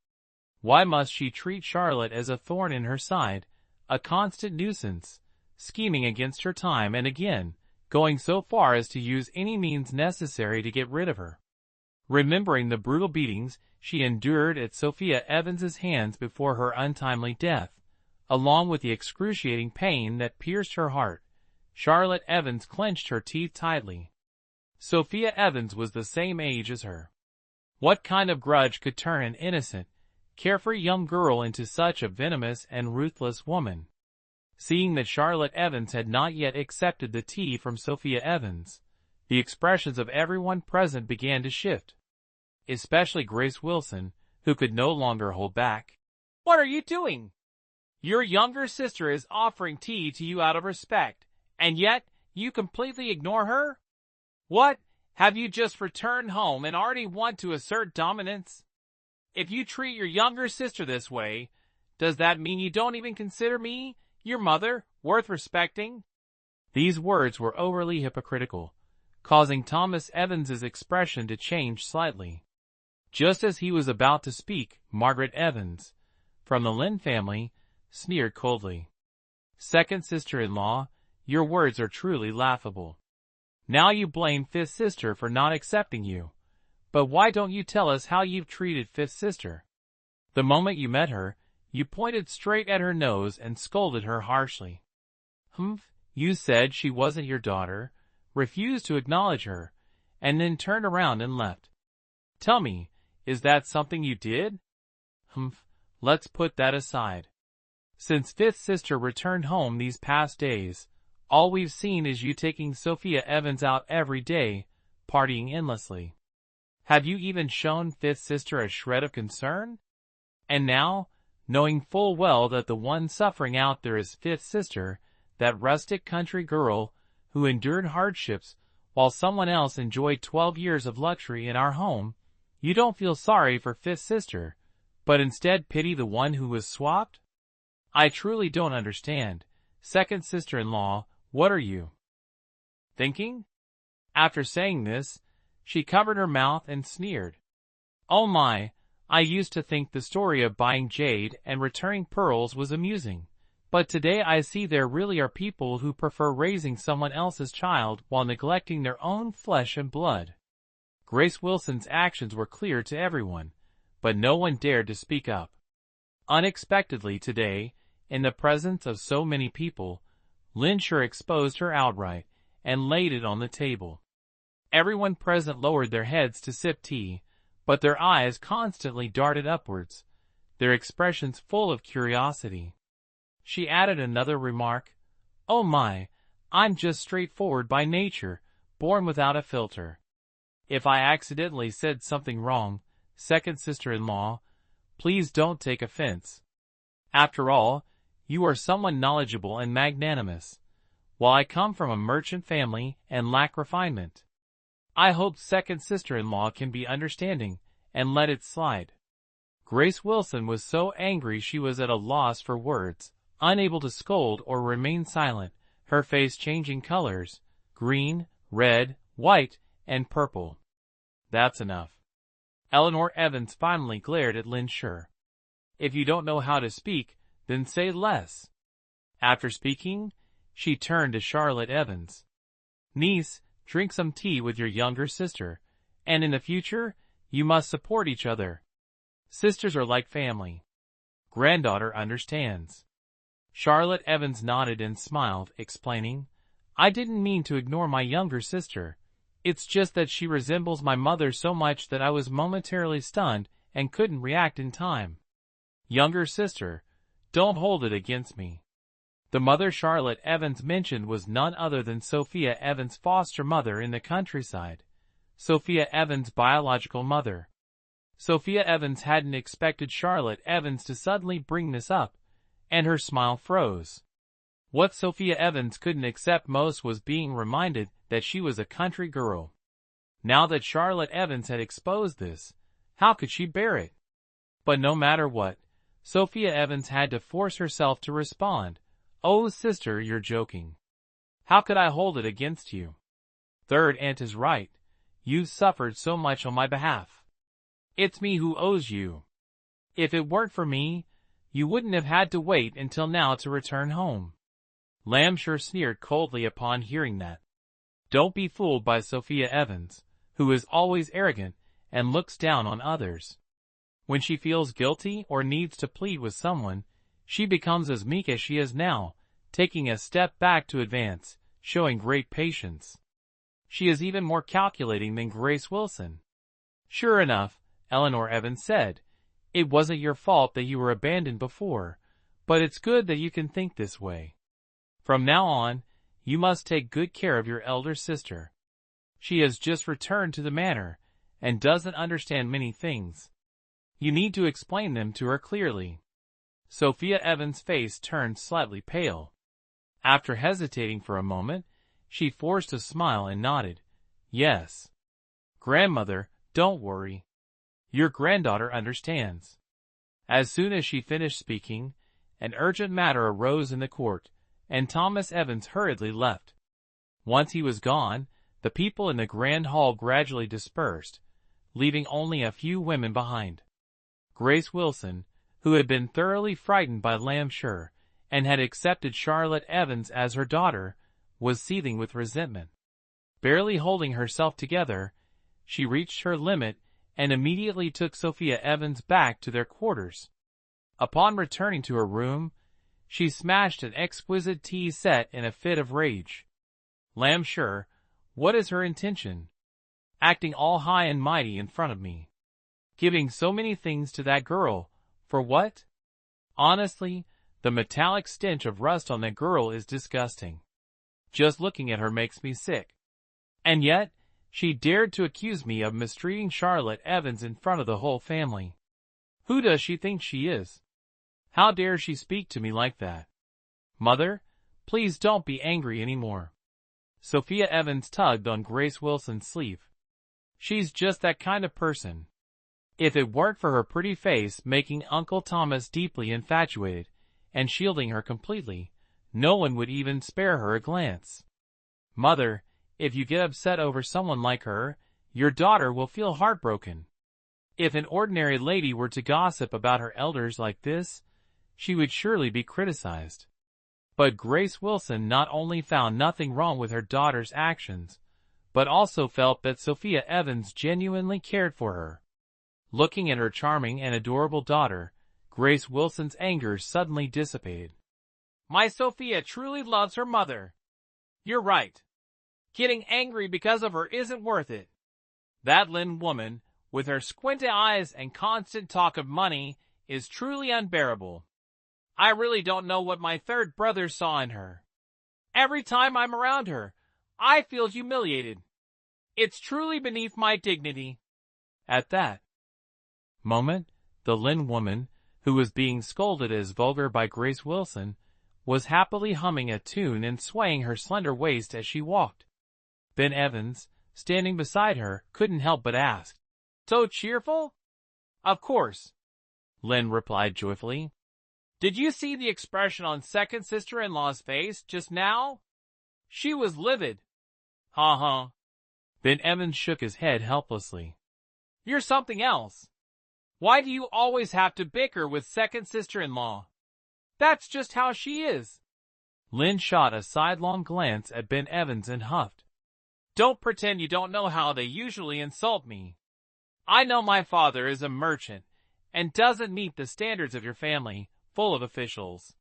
Why must she treat Charlotte as a thorn in her side, a constant nuisance, scheming against her time and again, going so far as to use any means necessary to get rid of her? Remembering the brutal beatings she endured at Sophia Evans's hands before her untimely death, along with the excruciating pain that pierced her heart, Charlotte Evans clenched her teeth tightly. Sophia Evans was the same age as her. What kind of grudge could turn an innocent, carefree young girl into such a venomous and ruthless woman? Seeing that Charlotte Evans had not yet accepted the tea from Sophia Evans, the expressions of everyone present began to shift. Especially Grace Wilson, who could no longer hold back. "What are you doing? Your younger sister is offering tea to you out of respect, and yet you completely ignore her? What, have you just returned home and already want to assert dominance? If you treat your younger sister this way, does that mean you don't even consider me, your mother, worth respecting?" These words were overly hypocritical, causing Thomas Evans's expression to change slightly. Just as he was about to speak, Margaret Evans, from the Lynn family, sneered coldly. "Second sister-in-law, your words are truly laughable. Now you blame fifth sister for not accepting you. But why don't you tell us how you've treated fifth sister? The moment you met her, you pointed straight at her nose and scolded her harshly. Humph, you said she wasn't your daughter, refused to acknowledge her, and then turned around and left. Tell me, is that something you did? Humph, let's put that aside. Since fifth sister returned home these past days, all we've seen is you taking Sophia Evans out every day, partying endlessly. Have you even shown fifth sister a shred of concern? And now, knowing full well that the one suffering out there is fifth sister, that rustic country girl who endured hardships while someone else enjoyed 12 years of luxury in our home, you don't feel sorry for fifth sister, but instead pity the one who was swapped? I truly don't understand. Second sister-in-law, what are you thinking?" After saying this, she covered her mouth and sneered. "Oh my, I used to think the story of buying jade and returning pearls was amusing, but today I see there really are people who prefer raising someone else's child while neglecting their own flesh and blood." Grace Wilson's actions were clear to everyone, but no one dared to speak up. Unexpectedly today, in the presence of so many people, Lynn Sure exposed her outright and laid it on the table. Everyone present lowered their heads to sip tea, but their eyes constantly darted upwards, their expressions full of curiosity. She added another remark. "Oh my, I'm just straightforward by nature, born without a filter. If I accidentally said something wrong, second sister-in-law, please don't take offense. After all, you are someone knowledgeable and magnanimous, while I come from a merchant family and lack refinement. I hope second sister-in-law can be understanding and let it slide." Grace Wilson was so angry she was at a loss for words, unable to scold or remain silent, her face changing colors, green, red, white, and purple. "That's enough." Eleanor Evans finally glared at Lynn Sure. "If you don't know how to speak, then say less." After speaking, she turned to Charlotte Evans. "Niece, drink some tea with your younger sister, and in the future, you must support each other. Sisters are like family. Granddaughter understands." Charlotte Evans nodded and smiled, explaining, "I didn't mean to ignore my younger sister. It's just that she resembles my mother so much that I was momentarily stunned and couldn't react in time. Younger sister, don't hold it against me." The mother Charlotte Evans mentioned was none other than Sophia Evans' foster mother in the countryside, Sophia Evans' biological mother. Sophia Evans hadn't expected Charlotte Evans to suddenly bring this up, and her smile froze. What Sophia Evans couldn't accept most was being reminded that she was a country girl. Now that Charlotte Evans had exposed this, how could she bear it? But no matter what, Sophia Evans had to force herself to respond. "Oh, sister, you're joking. How could I hold it against you? Third aunt is right. You've suffered so much on my behalf. It's me who owes you. If it weren't for me, you wouldn't have had to wait until now to return home." Lamb Sure sneered coldly upon hearing that. Don't be fooled by Sophia Evans, who is always arrogant and looks down on others. When she feels guilty or needs to plead with someone, she becomes as meek as she is now, taking a step back to advance, showing great patience. She is even more calculating than Grace Wilson. "Sure enough," Eleanor Evans said, "it wasn't your fault that you were abandoned before, but it's good that you can think this way. From now on, you must take good care of your elder sister. She has just returned to the manor, and doesn't understand many things. You need to explain them to her clearly." Sophia Evans' face turned slightly pale. After hesitating for a moment, she forced a smile and nodded. "Yes. Grandmother, don't worry. Your granddaughter understands." As soon as she finished speaking, an urgent matter arose in the court, and Thomas Evans hurriedly left. Once he was gone, The people in the grand hall gradually dispersed, leaving only a few women behind. Grace Wilson, who had been thoroughly frightened by Lam Sher, and had accepted Charlotte Evans as her daughter, was seething with resentment. Barely holding herself together, she reached her limit and immediately took Sophia Evans back to their quarters. Upon returning to her room, she smashed an exquisite tea set in a fit of rage. Lam Sher, what is her intention? Acting all high and mighty in front of me. Giving so many things to that girl, for what? Honestly, the metallic stench of rust on that girl is disgusting. Just looking at her makes me sick. And yet, she dared to accuse me of mistreating Charlotte Evans in front of the whole family. Who does she think she is? How dare she speak to me like that? Mother, please don't be angry anymore. Sophia Evans tugged on Grace Wilson's sleeve. She's just that kind of person. If it weren't for her pretty face making Uncle Thomas deeply infatuated and shielding her completely, no one would even spare her a glance. Mother, if you get upset over someone like her, your daughter will feel heartbroken. If an ordinary lady were to gossip about her elders like this, she would surely be criticized. But Grace Wilson not only found nothing wrong with her daughter's actions, but also felt that Sophia Evans genuinely cared for her. Looking at her charming and adorable daughter, Grace Wilson's anger suddenly dissipated. My Sophia truly loves her mother. You're right. Getting angry because of her isn't worth it. That Lynn woman, with her squinty eyes and constant talk of money, is truly unbearable. I really don't know what my third brother saw in her. Every time I'm around her, I feel humiliated. It's truly beneath my dignity. At that moment, the Lynn woman, who was being scolded as vulgar by Grace Wilson, was happily humming a tune and swaying her slender waist as she walked. Ben Evans, standing beside her, couldn't help but ask, So cheerful? Of course, Lynn replied joyfully. Did you see the expression on second sister-in-law's face just now? She was livid. Ha. Ben Evans shook his head helplessly. You're something else. Why do you always have to bicker with second sister-in-law? That's just how she is. Lynn shot a sidelong glance at Ben Evans and huffed. Don't pretend you don't know how they usually insult me. I know my father is a merchant and doesn't meet the standards of your family, full of officials.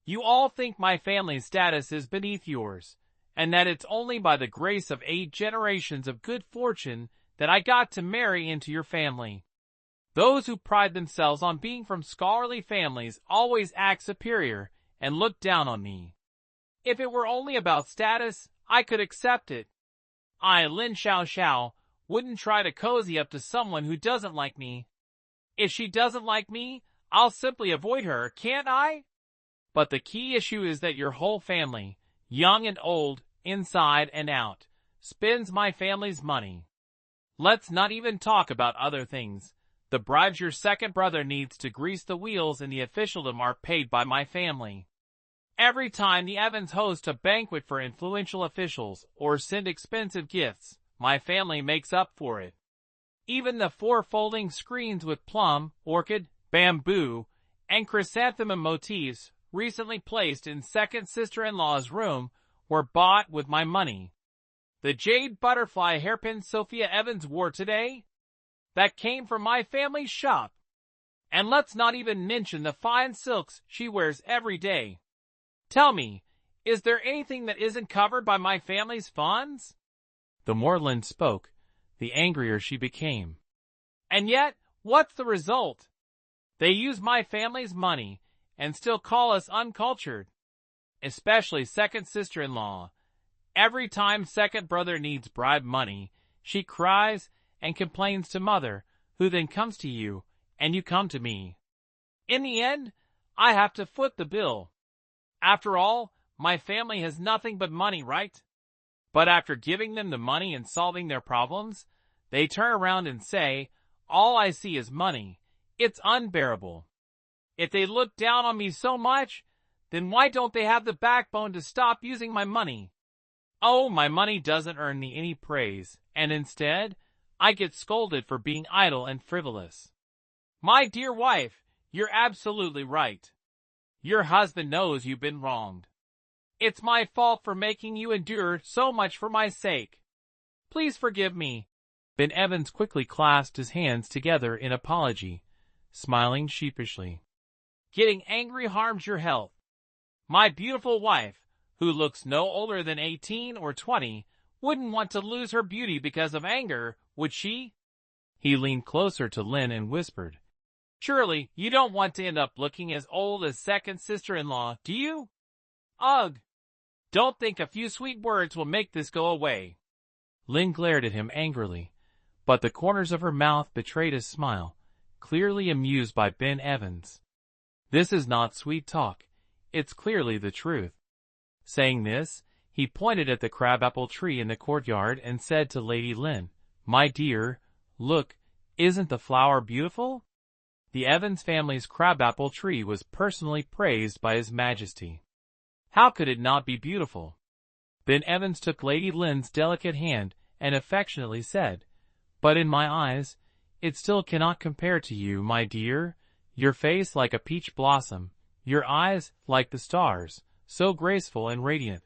You all think my family's status is beneath yours, and that it's only by the grace of 8 generations of good fortune that I got to marry into your family. Those who pride themselves on being from scholarly families always act superior and look down on me. If it were only about status, I could accept it. I, Lin Xiao, wouldn't try to cozy up to someone who doesn't like me. If she doesn't like me, I'll simply avoid her, can't I? But the key issue is that your whole family, young and old, inside and out, spends my family's money. Let's not even talk about other things. The bribes your second brother needs to grease the wheels in the officialdom are paid by my family. Every time the Evans host a banquet for influential officials or send expensive gifts, my family makes up for it. Even the 4 folding screens with plum, orchid, bamboo, and chrysanthemum motifs recently placed in second sister-in-law's room were bought with my money. The jade butterfly hairpin Sophia Evans wore today? That came from my family's shop. And let's not even mention the fine silks she wears every day. Tell me, is there anything that isn't covered by my family's funds? The more Lynn spoke, the angrier she became. And yet, what's the result? They use my family's money and still call us uncultured. Especially second sister-in-law. Every time second brother needs bribe money, she cries and complains to mother, who then comes to you, and you come to me. In the end, I have to foot the bill. After all, my family has nothing but money, right? But after giving them the money and solving their problems, they turn around and say, all I see is money. It's unbearable. If they look down on me so much, then why don't they have the backbone to stop using my money? Oh, my money doesn't earn me any praise, and instead, I get scolded for being idle and frivolous. My dear wife, you're absolutely right. Your husband knows you've been wronged. It's my fault for making you endure so much for my sake. Please forgive me. Ben Evans quickly clasped his hands together in apology, smiling sheepishly. Getting angry harms your health. My beautiful wife, who looks no older than 18 or 20, wouldn't want to lose her beauty because of anger, would she? He leaned closer to Lin and whispered, Surely you don't want to end up looking as old as second sister-in-law, do you? Ugh! Don't think a few sweet words will make this go away. Lin glared at him angrily, but the corners of her mouth betrayed a smile, clearly amused by Ben Evans. This is not sweet talk, it's clearly the truth. Saying this, he pointed at the crabapple tree in the courtyard and said to Lady Lin, My dear, look, isn't the flower beautiful? The Evans family's crabapple tree was personally praised by His Majesty. How could it not be beautiful? Ben Evans took Lady Lin's delicate hand and affectionately said, But in my eyes, it still cannot compare to you, my dear. Your face like a peach blossom, your eyes like the stars, so graceful and radiant.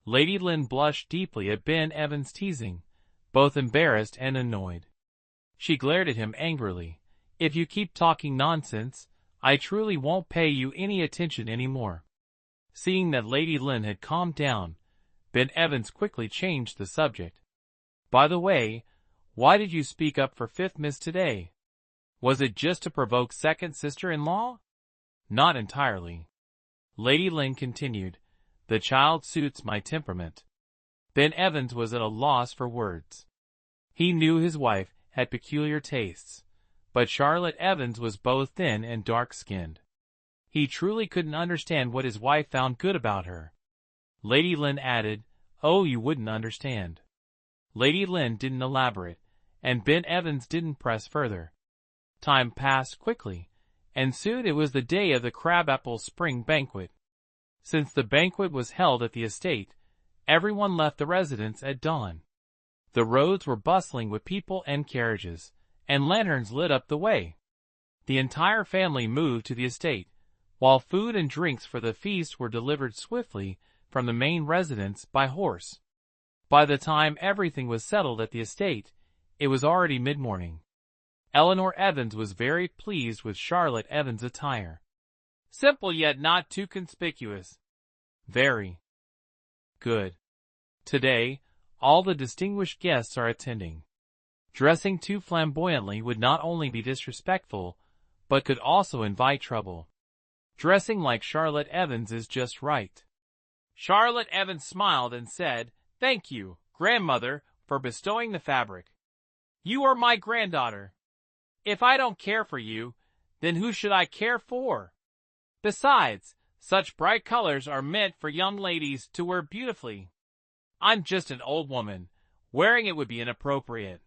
Lady Lin blushed deeply at Ben Evans' teasing, both embarrassed and annoyed. She glared at him angrily. If you keep talking nonsense, I truly won't pay you any attention anymore. Seeing that Lady Lin had calmed down, Ben Evans quickly changed the subject. By the way, why did you speak up for Fifth Miss today? Was it just to provoke second sister-in-law? Not entirely. Lady Lin continued, The child suits my temperament. Ben Evans was at a loss for words. He knew his wife had peculiar tastes, but Charlotte Evans was both thin and dark-skinned. He truly couldn't understand what his wife found good about her. Lady Lin added, Oh, you wouldn't understand. Lady Lin didn't elaborate, and Ben Evans didn't press further. Time passed quickly, and soon it was the day of the crabapple spring banquet. Since the banquet was held at the estate, everyone left the residence at dawn. The roads were bustling with people and carriages, and lanterns lit up the way. The entire family moved to the estate, while food and drinks for the feast were delivered swiftly from the main residence by horse. By the time everything was settled at the estate, it was already mid-morning. Eleanor Evans was very pleased with Charlotte Evans' attire. Simple yet not too conspicuous. Very good. Today, all the distinguished guests are attending. Dressing too flamboyantly would not only be disrespectful, but could also invite trouble. Dressing like Charlotte Evans is just right. Charlotte Evans smiled and said, Thank you, grandmother, for bestowing the fabric. You are my granddaughter. If I don't care for you, then who should I care for? Besides, such bright colors are meant for young ladies to wear beautifully. I'm just an old woman. Wearing it would be inappropriate.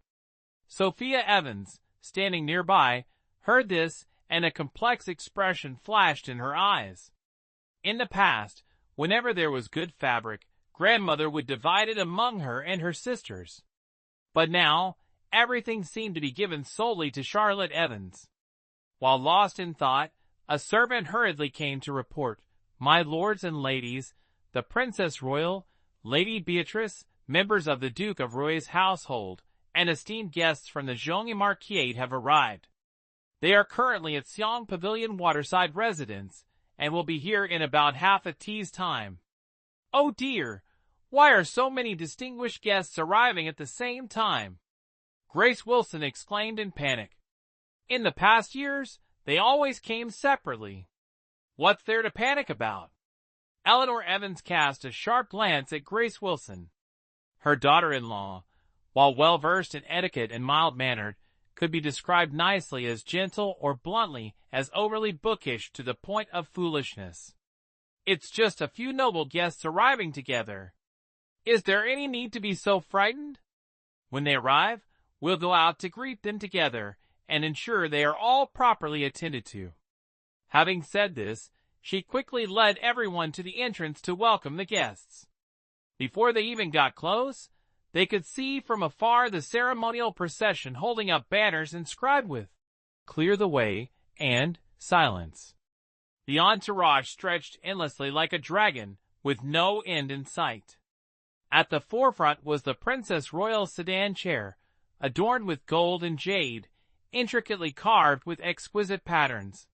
Sophia Evans, standing nearby, heard this, and a complex expression flashed in her eyes. In the past, whenever there was good fabric, grandmother would divide it among her and her sisters. But now, everything seemed to be given solely to Charlotte Evans. While lost in thought, a servant hurriedly came to report, My lords and ladies, the Princess Royal, Lady Beatrice, members of the Duke of Roy's household, and esteemed guests from the Zhongyi Marquisate have arrived. They are currently at Xiong Pavilion Waterside Residence, and will be here in about half a tea's time. Oh dear, why are so many distinguished guests arriving at the same time? Grace Wilson exclaimed in panic. In the past years, they always came separately. What's there to panic about? Eleanor Evans cast a sharp glance at Grace Wilson. Her daughter-in-law, while well-versed in etiquette and mild-mannered, could be described nicely as gentle or bluntly as overly bookish to the point of foolishness. It's just a few noble guests arriving together. Is there any need to be so frightened? When they arrive, we'll go out to greet them together and ensure they are all properly attended to. Having said this, she quickly led everyone to the entrance to welcome the guests. Before they even got close, they could see from afar the ceremonial procession holding up banners inscribed with "Clear the way" and "Silence." The entourage stretched endlessly like a dragon, with no end in sight. At the forefront was the Princess Royal sedan chair, adorned with gold and jade, intricately carved with exquisite patterns.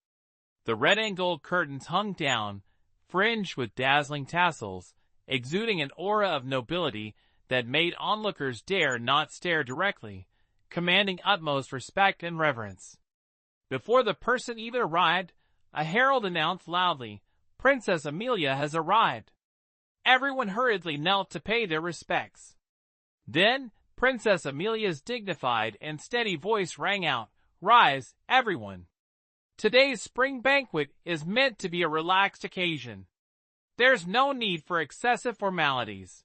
The red and gold curtains hung down, fringed with dazzling tassels, exuding an aura of nobility that made onlookers dare not stare directly, commanding utmost respect and reverence. Before the person even arrived, a herald announced loudly, "Princess Amelia has arrived." Everyone hurriedly knelt to pay their respects. Then, Princess Amelia's dignified and steady voice rang out, "Rise, everyone. Today's spring banquet is meant to be a relaxed occasion. There's no need for excessive formalities."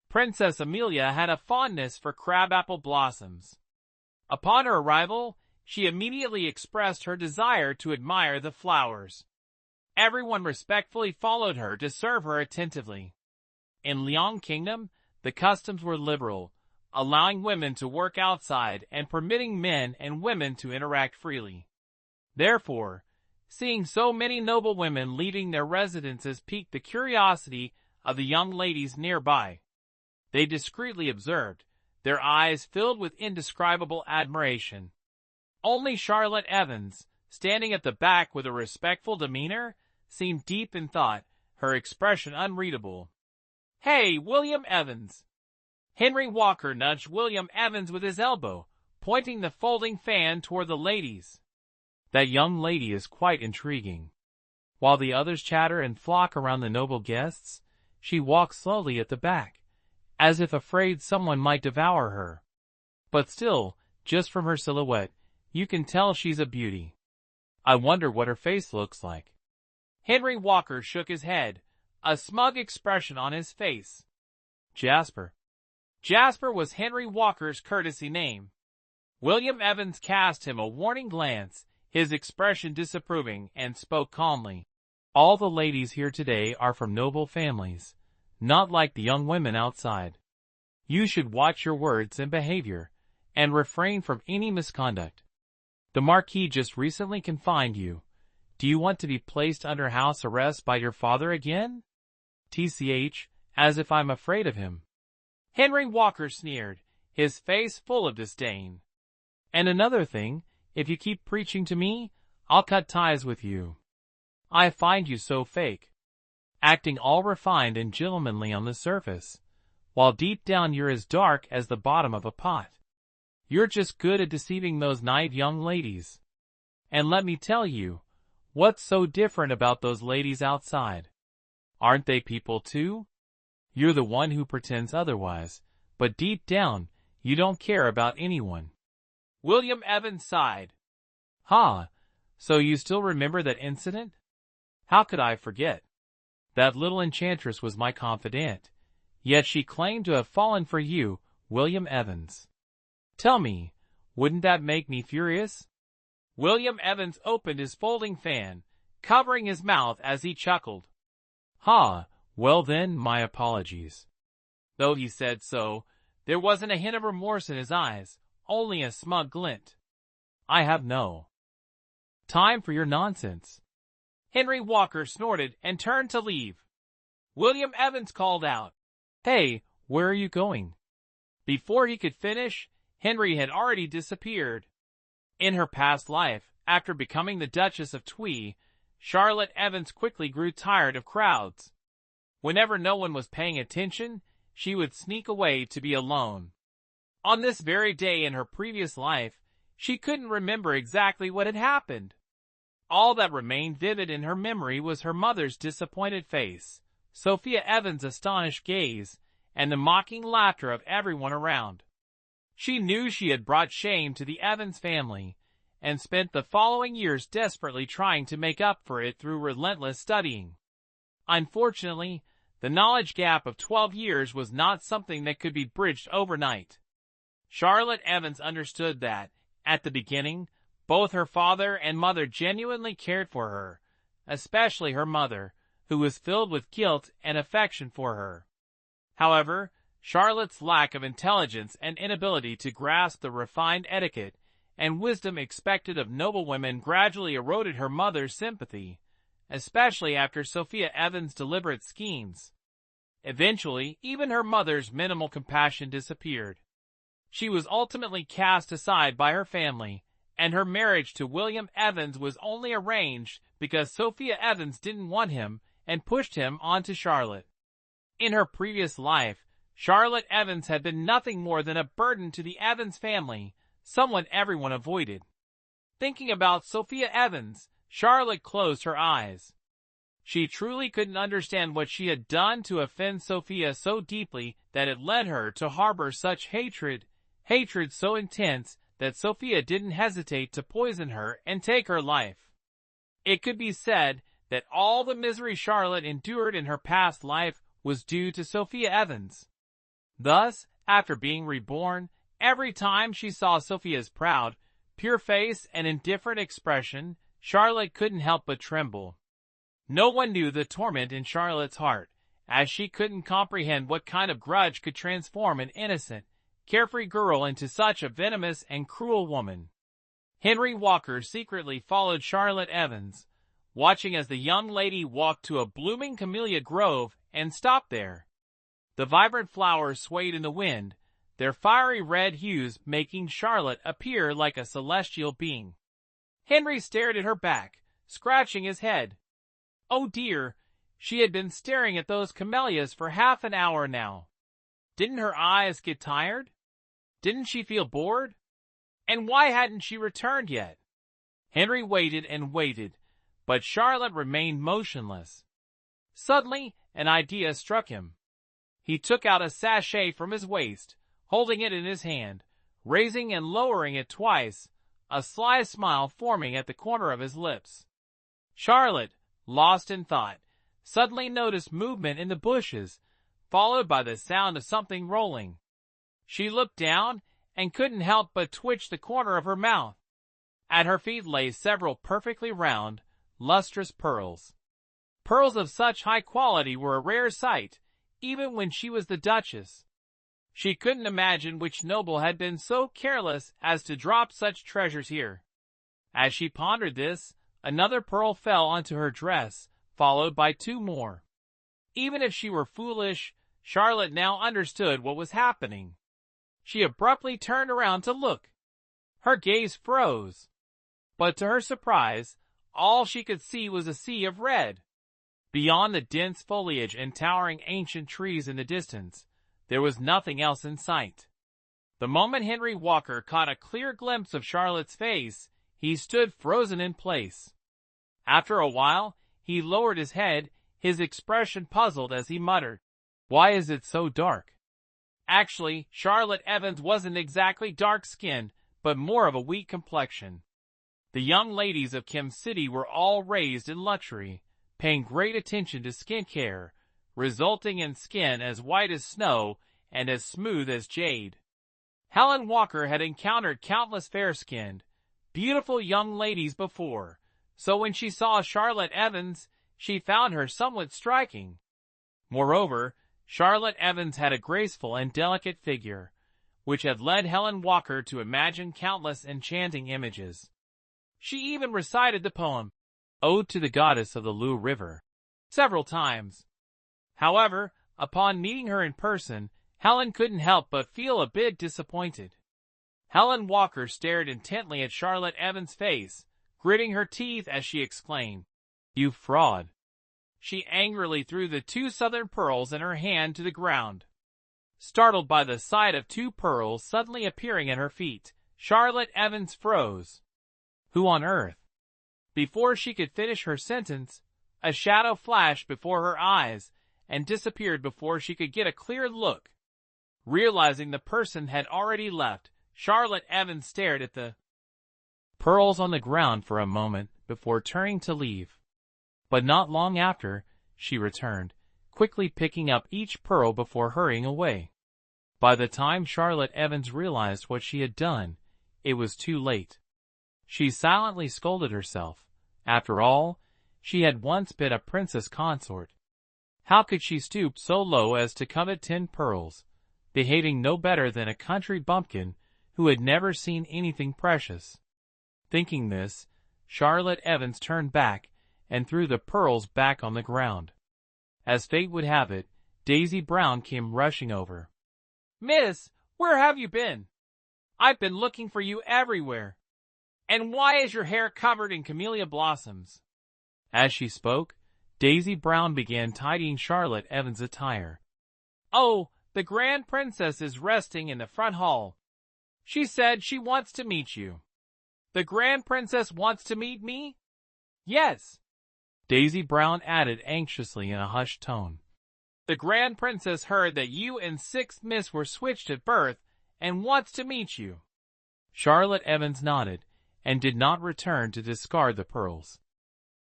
Princess Amelia had a fondness for crabapple blossoms. Upon her arrival, she immediately expressed her desire to admire the flowers. Everyone respectfully followed her to serve her attentively. In Liang Kingdom, the customs were liberal, allowing women to work outside and permitting men and women to interact freely. Therefore, seeing so many noble women leaving their residences piqued the curiosity of the young ladies nearby. They discreetly observed, their eyes filled with indescribable admiration. Only Charlotte Evans, standing at the back with a respectful demeanor, seemed deep in thought, her expression unreadable. "Hey, William Evans!" Henry Walker nudged William Evans with his elbow, pointing the folding fan toward the ladies. "That young lady is quite intriguing." While the others chatter and flock around the noble guests, she walks slowly at the back, as if afraid someone might devour her. But still, just from her silhouette, you can tell she's a beauty. I wonder what her face looks like. Henry Walker shook his head, a smug expression on his face. Jasper. Jasper was Henry Walker's courtesy name. William Evans cast him a warning glance, his expression disapproving, and spoke calmly. "All the ladies here today are from noble families, not like the young women outside. You should watch your words and behavior, and refrain from any misconduct. The Marquis just recently confined you. Do you want to be placed under house arrest by your father again? TCH, as if I'm afraid of him." Henry Walker sneered, his face full of disdain. "And another thing, if you keep preaching to me, I'll cut ties with you. I find you so fake. Acting all refined and gentlemanly on the surface, while deep down you're as dark as the bottom of a pot. You're just good at deceiving those naive young ladies. And let me tell you, what's so different about those ladies outside? Aren't they people too? You're the one who pretends otherwise, but deep down, you don't care about anyone." William Evans sighed. "Ha, so you still remember that incident?" "How could I forget? That little enchantress was my confidant, yet she claimed to have fallen for you, William Evans. Tell me, wouldn't that make me furious?" William Evans opened his folding fan, covering his mouth as he chuckled. "Ha, well then, my apologies." Though he said so, there wasn't a hint of remorse in his eyes, only a smug glint. "I have no time for your nonsense." Henry Walker snorted and turned to leave. William Evans called out, "Hey, where are you going?" Before he could finish, Henry had already disappeared. In her past life, after becoming the Duchess of Twee, Charlotte Evans quickly grew tired of crowds. Whenever no one was paying attention, she would sneak away to be alone. On this very day in her previous life, she couldn't remember exactly what had happened. All that remained vivid in her memory was her mother's disappointed face, Sophia Evans' astonished gaze, and the mocking laughter of everyone around. She knew she had brought shame to the Evans family, and spent the following years desperately trying to make up for it through relentless studying. Unfortunately, the knowledge gap of 12 years was not something that could be bridged overnight. Charlotte Evans understood that, at the beginning, both her father and mother genuinely cared for her, especially her mother, who was filled with guilt and affection for her. However, Charlotte's lack of intelligence and inability to grasp the refined etiquette and wisdom expected of noblewomen gradually eroded her mother's sympathy, especially after Sophia Evans' deliberate schemes. Eventually, even her mother's minimal compassion disappeared. She was ultimately cast aside by her family, and her marriage to William Evans was only arranged because Sophia Evans didn't want him and pushed him onto Charlotte. In her previous life, Charlotte Evans had been nothing more than a burden to the Evans family, someone everyone avoided. Thinking about Sophia Evans, Charlotte closed her eyes. She truly couldn't understand what she had done to offend Sophia so deeply that it led her to harbor such hatred so intense that Sophia didn't hesitate to poison her and take her life. It could be said that all the misery Charlotte endured in her past life was due to Sophia Evans. Thus, after being reborn, every time she saw Sophia's proud, pure face and indifferent expression, Charlotte couldn't help but tremble. No one knew the torment in Charlotte's heart, as she couldn't comprehend what kind of grudge could transform an innocent, carefree girl into such a venomous and cruel woman. Henry Walker secretly followed Charlotte Evans, watching as the young lady walked to a blooming camellia grove and stopped there. The vibrant flowers swayed in the wind, their fiery red hues making Charlotte appear like a celestial being. Henry stared at her back, scratching his head. Oh dear, she had been staring at those camellias for half an hour now. Didn't her eyes get tired? Didn't she feel bored? And why hadn't she returned yet? Henry waited and waited, but Charlotte remained motionless. Suddenly, an idea struck him. He took out a sachet from his waist, holding it in his hand, raising and lowering it twice, a sly smile forming at the corner of his lips. Charlotte, lost in thought, suddenly noticed movement in the bushes, followed by the sound of something rolling. She looked down and couldn't help but twitch the corner of her mouth. At her feet lay several perfectly round, lustrous pearls. Pearls of such high quality were a rare sight, even when she was the Duchess. She couldn't imagine which noble had been so careless as to drop such treasures here. As she pondered this, another pearl fell onto her dress, followed by two more. Even if she were foolish, Charlotte now understood what was happening. She abruptly turned around to look. Her gaze froze. But to her surprise, all she could see was a sea of red. Beyond the dense foliage and towering ancient trees in the distance, there was nothing else in sight. The moment Henry Walker caught a clear glimpse of Charlotte's face, he stood frozen in place. After a while, he lowered his head, his expression puzzled as he muttered, "Why is it so dark?" Actually, Charlotte Evans wasn't exactly dark-skinned, but more of a wheat complexion. The young ladies of Kim City were all raised in luxury, paying great attention to skin care, resulting in skin as white as snow and as smooth as jade. Helen Walker had encountered countless fair-skinned, beautiful young ladies before, so when she saw Charlotte Evans, she found her somewhat striking. Moreover, Charlotte Evans had a graceful and delicate figure, which had led Helen Walker to imagine countless enchanting images. She even recited the poem, Ode to the Goddess of the Lu River, several times. However, upon meeting her in person, Helen couldn't help but feel a bit disappointed. Helen Walker stared intently at Charlotte Evans' face, gritting her teeth as she exclaimed, "You fraud." She angrily threw the two southern pearls in her hand to the ground. Startled by the sight of two pearls suddenly appearing at her feet, Charlotte Evans froze. Who on earth? Before she could finish her sentence, a shadow flashed before her eyes and disappeared before she could get a clear look. Realizing the person had already left, Charlotte Evans stared at the pearls on the ground for a moment before turning to leave. But not long after, she returned, quickly picking up each pearl before hurrying away. By the time Charlotte Evans realized what she had done, it was too late. She silently scolded herself. After all, she had once been a princess consort. How could she stoop so low as to covet 10 pearls, behaving no better than a country bumpkin who had never seen anything precious? Thinking this, Charlotte Evans turned back and threw the pearls back on the ground. As fate would have it, Daisy Brown came rushing over. "Miss, where have you been? I've been looking for you everywhere. And why is your hair covered in camellia blossoms?" As she spoke, Daisy Brown began tidying Charlotte Evans' attire. "Oh, the Grand Princess is resting in the front hall. She said she wants to meet you." "The Grand Princess wants to meet me?" "Yes," Daisy Brown added anxiously in a hushed tone. "The Grand Princess heard that you and 6th Miss were switched at birth and wants to meet you." Charlotte Evans nodded and did not return to discard the pearls.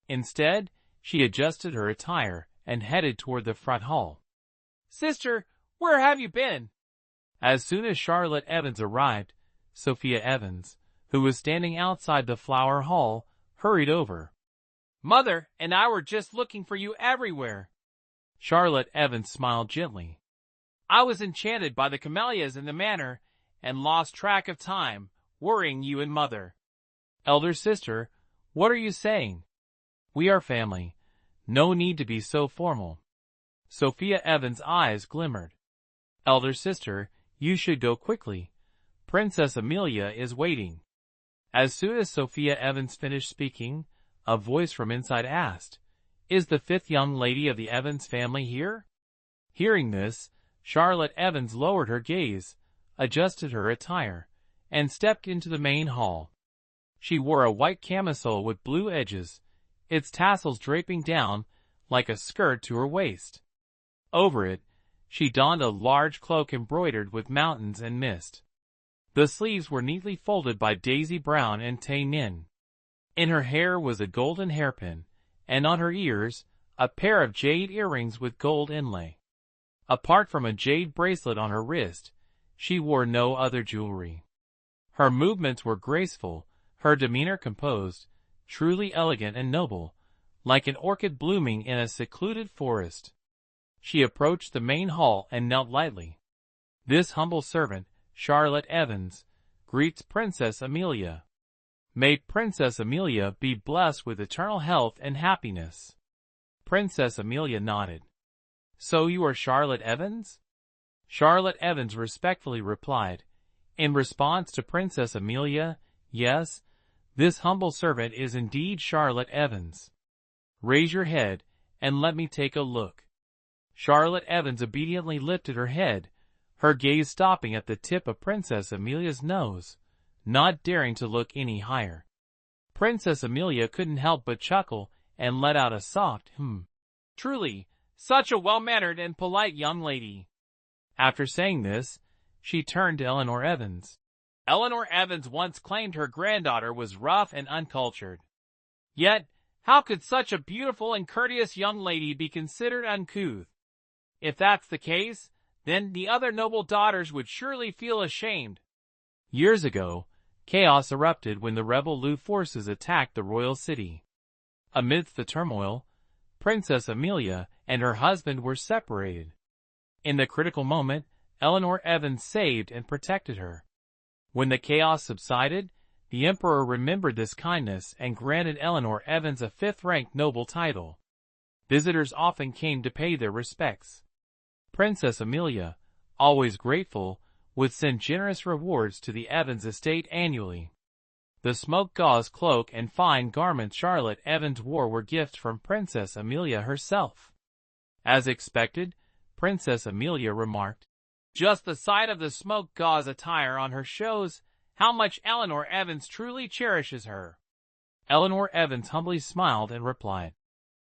Instead, she adjusted her attire and headed toward the front hall. "Sister, where have you been?" As soon as Charlotte Evans arrived, Sophia Evans, who was standing outside the flower hall, hurried over. "Mother and I were just looking for you everywhere." Charlotte Evans smiled gently. "I was enchanted by the camellias in the manor and lost track of time, worrying you and Mother." "Elder sister, what are you saying? We are family. No need to be so formal." Sophia Evans' eyes glimmered. "Elder sister, you should go quickly. Princess Amelia is waiting." As soon as Sophia Evans finished speaking, a voice from inside asked, "Is the 5th young lady of the Evans family here?" Hearing this, Charlotte Evans lowered her gaze, adjusted her attire, and stepped into the main hall. She wore a white camisole with blue edges, its tassels draping down like a skirt to her waist. Over it, she donned a large cloak embroidered with mountains and mist. The sleeves were neatly folded by Daisy Brown and Tay Nin. In her hair was a golden hairpin, and on her ears, a pair of jade earrings with gold inlay. Apart from a jade bracelet on her wrist, she wore no other jewelry. Her movements were graceful, her demeanor composed, truly elegant and noble, like an orchid blooming in a secluded forest. She approached the main hall and knelt lightly. "This humble servant, Charlotte Evans, greets Princess Amelia. May Princess Amelia be blessed with eternal health and happiness." Princess Amelia nodded. "So you are Charlotte Evans?" Charlotte Evans respectfully replied, in response to Princess Amelia, "Yes, this humble servant is indeed Charlotte Evans. Raise your head and let me take a look." Charlotte Evans obediently lifted her head, her gaze stopping at the tip of Princess Amelia's nose, not daring to look any higher. Princess Amelia couldn't help but chuckle and let out a soft "Truly, such a well-mannered and polite young lady." After saying this, she turned to Eleanor Evans. Eleanor Evans once claimed her granddaughter was rough and uncultured. Yet, how could such a beautiful and courteous young lady be considered uncouth? If that's the case, then the other noble daughters would surely feel ashamed. Years ago, chaos erupted when the rebel Lu forces attacked the royal city. Amidst the turmoil, Princess Amelia and her husband were separated. In the critical moment, Eleanor Evans saved and protected her. When the chaos subsided, the emperor remembered this kindness and granted Eleanor Evans a 5th-ranked noble title. Visitors often came to pay their respects. Princess Amelia, always grateful, would send generous rewards to the Evans estate annually. The smoke gauze cloak and fine garments Charlotte Evans wore were gifts from Princess Amelia herself. As expected, Princess Amelia remarked, "Just the sight of the smoke gauze attire on her shows how much Eleanor Evans truly cherishes her." Eleanor Evans humbly smiled and replied,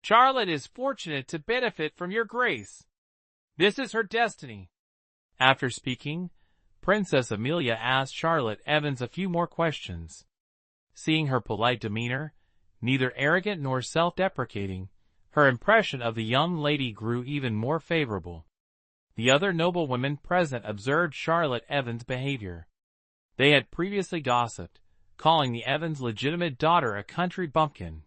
"Charlotte is fortunate to benefit from your grace. This is her destiny." After speaking, Princess Amelia asked Charlotte Evans a few more questions. Seeing her polite demeanor, neither arrogant nor self-deprecating, her impression of the young lady grew even more favorable. The other noblewomen present observed Charlotte Evans' behavior. They had previously gossiped, calling the Evans' legitimate daughter a country bumpkin.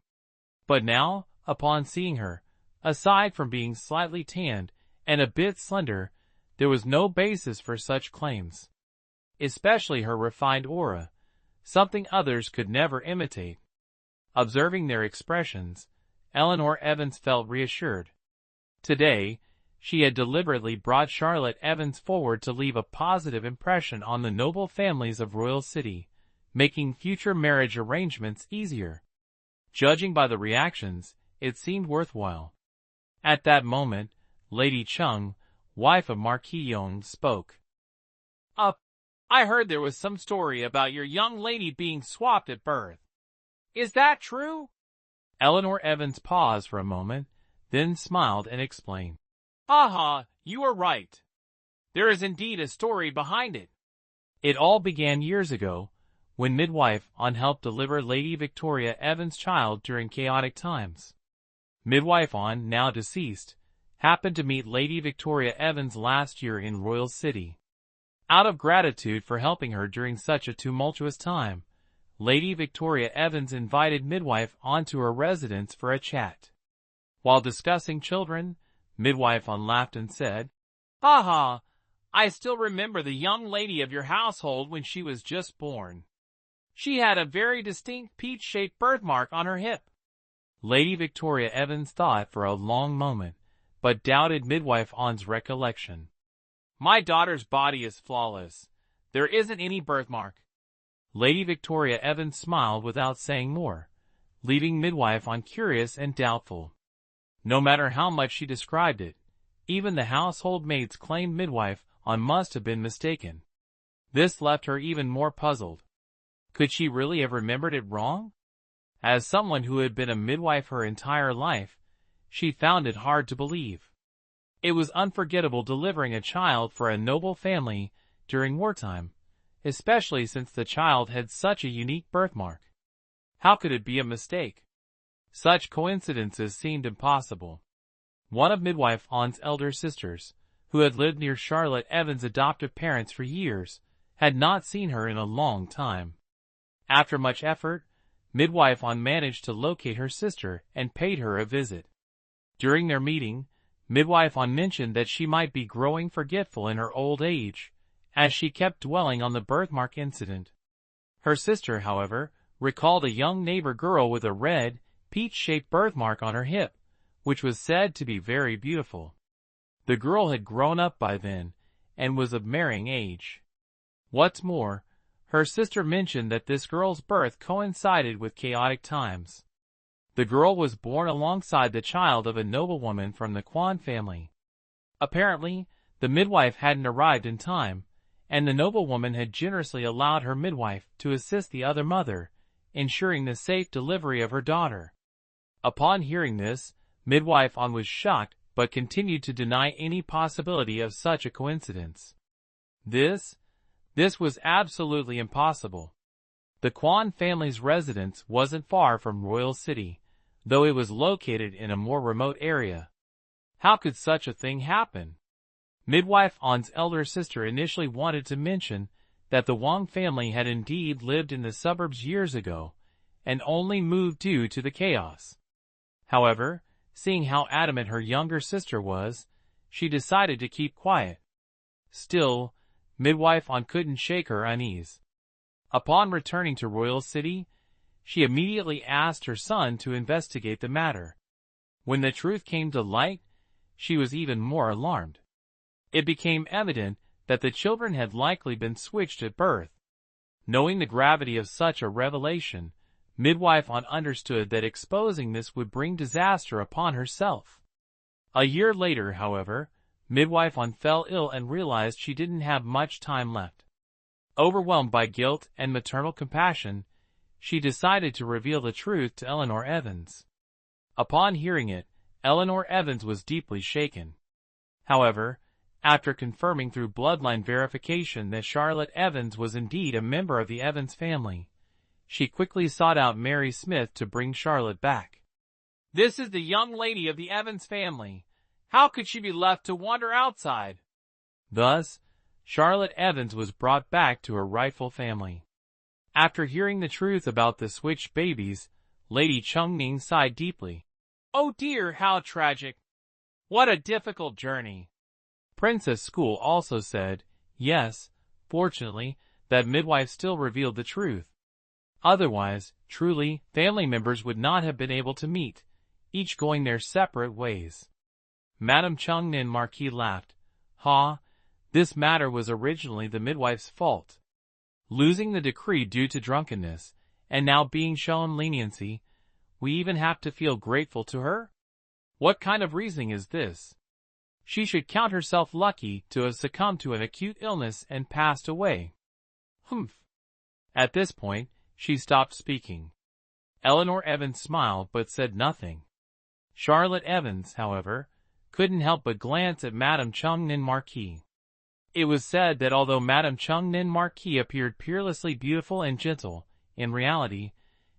But now, upon seeing her, Aside from being slightly tanned and a bit slender, there was no basis for such claims. Especially her refined aura, something others could never imitate. Observing their expressions, Eleanor Evans felt reassured. Today, she had deliberately brought Charlotte Evans forward to leave a positive impression on the noble families of Royal City, making future marriage arrangements easier. Judging by the reactions, it seemed worthwhile. At that moment, Lady Chung, wife of Marquis Yong, spoke. I heard there was some story about your young lady being swapped at birth. Is that true? Eleanor Evans paused for a moment, then smiled and explained. Aha, you are right. There is indeed a story behind it. It all began years ago, when midwife On helped deliver Lady Victoria Evans' child during chaotic times. Midwife On, now deceased, happened to meet Lady Victoria Evans last year in Royal City. Out of gratitude for helping her during such a tumultuous time, Lady Victoria Evans invited midwife On to her residence for a chat. While discussing children, midwife On laughed and said, "Haha, I still remember the young lady of your household when she was just born. She had a very distinct peach-shaped birthmark on her hip." Lady Victoria Evans thought for a long moment, but doubted midwife On's recollection. "My daughter's body is flawless. There isn't any birthmark." Lady Victoria Evans smiled without saying more, leaving midwife On curious and doubtful. No matter how much she described it, even the household maids claimed midwife On must have been mistaken. This left her even more puzzled. Could she really have remembered it wrong? As someone who had been a midwife her entire life, she found it hard to believe. It was unforgettable delivering a child for a noble family during wartime, especially since the child had such a unique birthmark. How could it be a mistake? Such coincidences seemed impossible. One of midwife On's elder sisters, who had lived near Charlotte Evans' adoptive parents for years, had not seen her in a long time. After much effort, midwife On managed to locate her sister and paid her a visit. During their meeting, midwife On mentioned that she might be growing forgetful in her old age, as she kept dwelling on the birthmark incident. Her sister, however, recalled a young neighbor girl with a red, peach-shaped birthmark on her hip, which was said to be very beautiful. The girl had grown up by then, and was of marrying age. What's more, her sister mentioned that this girl's birth coincided with chaotic times. The girl was born alongside the child of a noblewoman from the Quan family. Apparently, the midwife hadn't arrived in time, and the noblewoman had generously allowed her midwife to assist the other mother, ensuring the safe delivery of her daughter. Upon hearing this, midwife On was shocked but continued to deny any possibility of such a coincidence. This was absolutely impossible. The Quan family's residence wasn't far from Royal City, though it was located in a more remote area. How could such a thing happen? Midwife On's elder sister initially wanted to mention that the Wang family had indeed lived in the suburbs years ago, and only moved due to the chaos. However, seeing how adamant her younger sister was, she decided to keep quiet. Still, midwife On couldn't shake her unease. Upon returning to Royal City, she immediately asked her son to investigate the matter. When the truth came to light, she was even more alarmed. It became evident that the children had likely been switched at birth. Knowing the gravity of such a revelation, midwife On understood that exposing this would bring disaster upon herself. A year later, however, midwife On fell ill and realized she didn't have much time left. Overwhelmed by guilt and maternal compassion, she decided to reveal the truth to Eleanor Evans. Upon hearing it, Eleanor Evans was deeply shaken. However, after confirming through bloodline verification that Charlotte Evans was indeed a member of the Evans family, she quickly sought out Mary Smith to bring Charlotte back. "This is the young lady of the Evans family. How could she be left to wander outside?" Thus, Charlotte Evans was brought back to her rightful family. After hearing the truth about the switched babies, Lady Chung Ning sighed deeply. Oh dear, how tragic. What a difficult journey. Princess School also said, yes, fortunately, that midwife still revealed the truth. Otherwise, truly, family members would not have been able to meet, each going their separate ways. Madame Chungnin Marquis laughed. Ha, this matter was originally the midwife's fault. Losing the decree due to drunkenness, and now being shown leniency, we even have to feel grateful to her? What kind of reasoning is this? She should count herself lucky to have succumbed to an acute illness and passed away. Humph. At this point, she stopped speaking. Eleanor Evans smiled but said nothing. Charlotte Evans, however, couldn't help but glance at Madame Chungnin Marquis. It was said that although Madame Chungnin Marquis appeared peerlessly beautiful and gentle, in reality,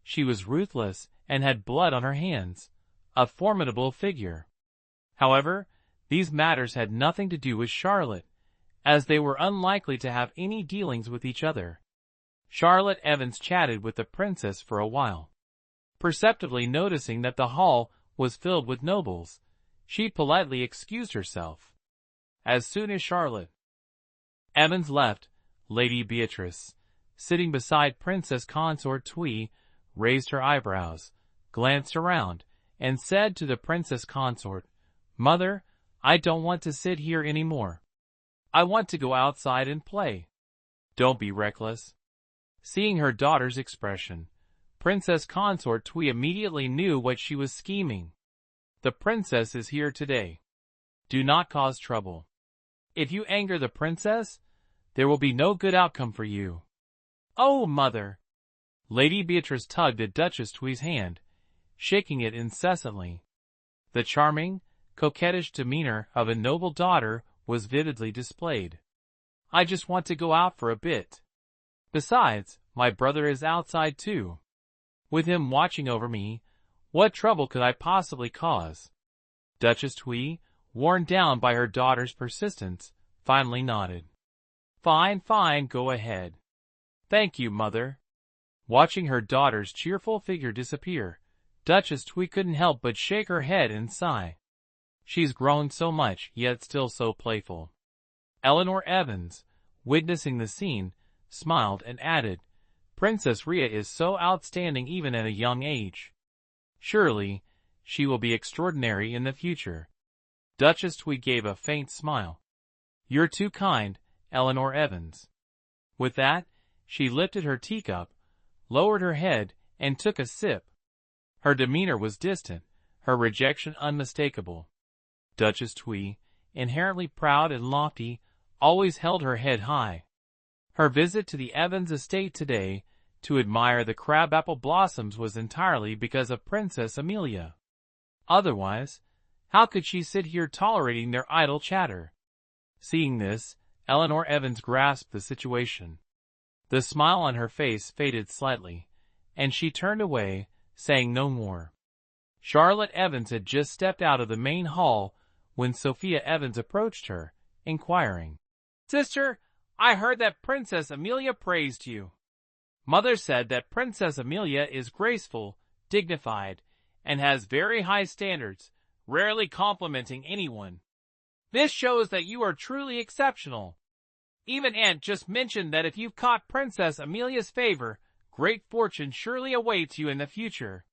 she was ruthless and had blood on her hands, a formidable figure. However, these matters had nothing to do with Charlotte, as they were unlikely to have any dealings with each other. Charlotte Evans chatted with the princess for a while. Perceptibly noticing that the hall was filled with nobles, she politely excused herself. As soon as Charlotte Evans left, Lady Beatrice, sitting beside Princess Consort Tui, raised her eyebrows, glanced around, and said to the Princess Consort, "Mother, I don't want to sit here anymore. I want to go outside and play." "Don't be reckless." Seeing her daughter's expression, Princess Consort Tui immediately knew what she was scheming. The princess is here today. Do not cause trouble. If you anger the princess, there will be no good outcome for you. "Oh, mother!" Lady Beatrice tugged at Duchess Tui's hand, shaking it incessantly. The charming, coquettish demeanor of a noble daughter was vividly displayed. "I just want to go out for a bit. Besides, my brother is outside too. With him watching over me, what trouble could I possibly cause?" Duchess Tui, worn down by her daughter's persistence, finally nodded. "Fine, fine, go ahead." "Thank you, mother." Watching her daughter's cheerful figure disappear, Duchess Tui couldn't help but shake her head and sigh. She's grown so much, yet still so playful. Eleanor Evans, witnessing the scene, smiled and added, "Princess Rhea is so outstanding even at a young age. Surely, she will be extraordinary in the future." Duchess Tui gave a faint smile. "You're too kind, Eleanor Evans." With that, she lifted her teacup, lowered her head, and took a sip. Her demeanor was distant, her rejection unmistakable. Duchess Tui, inherently proud and lofty, always held her head high. Her visit to the Evans estate today, to admire the crabapple blossoms, was entirely because of Princess Amelia. Otherwise, how could she sit here tolerating their idle chatter? Seeing this, Eleanor Evans grasped the situation. The smile on her face faded slightly, and she turned away, saying no more. Charlotte Evans had just stepped out of the main hall when Sophia Evans approached her, inquiring, "Sister, I heard that Princess Amelia praised you. Mother said that Princess Amelia is graceful, dignified, and has very high standards, rarely complimenting anyone. This shows that you are truly exceptional. Even Aunt just mentioned that if you've caught Princess Amelia's favor, great fortune surely awaits you in the future."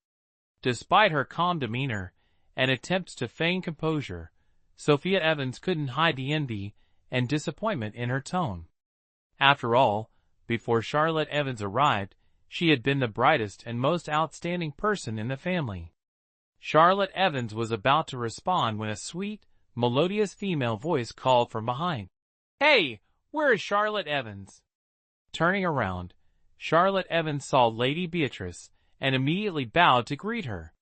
Despite her calm demeanor and attempts to feign composure, Sophia Evans couldn't hide the envy and disappointment in her tone. After all, before Charlotte Evans arrived, she had been the brightest and most outstanding person in the family. Charlotte Evans was about to respond when a sweet, melodious female voice called from behind, "Hey, where is Charlotte Evans?" Turning around, Charlotte Evans saw Lady Beatrice and immediately bowed to greet her.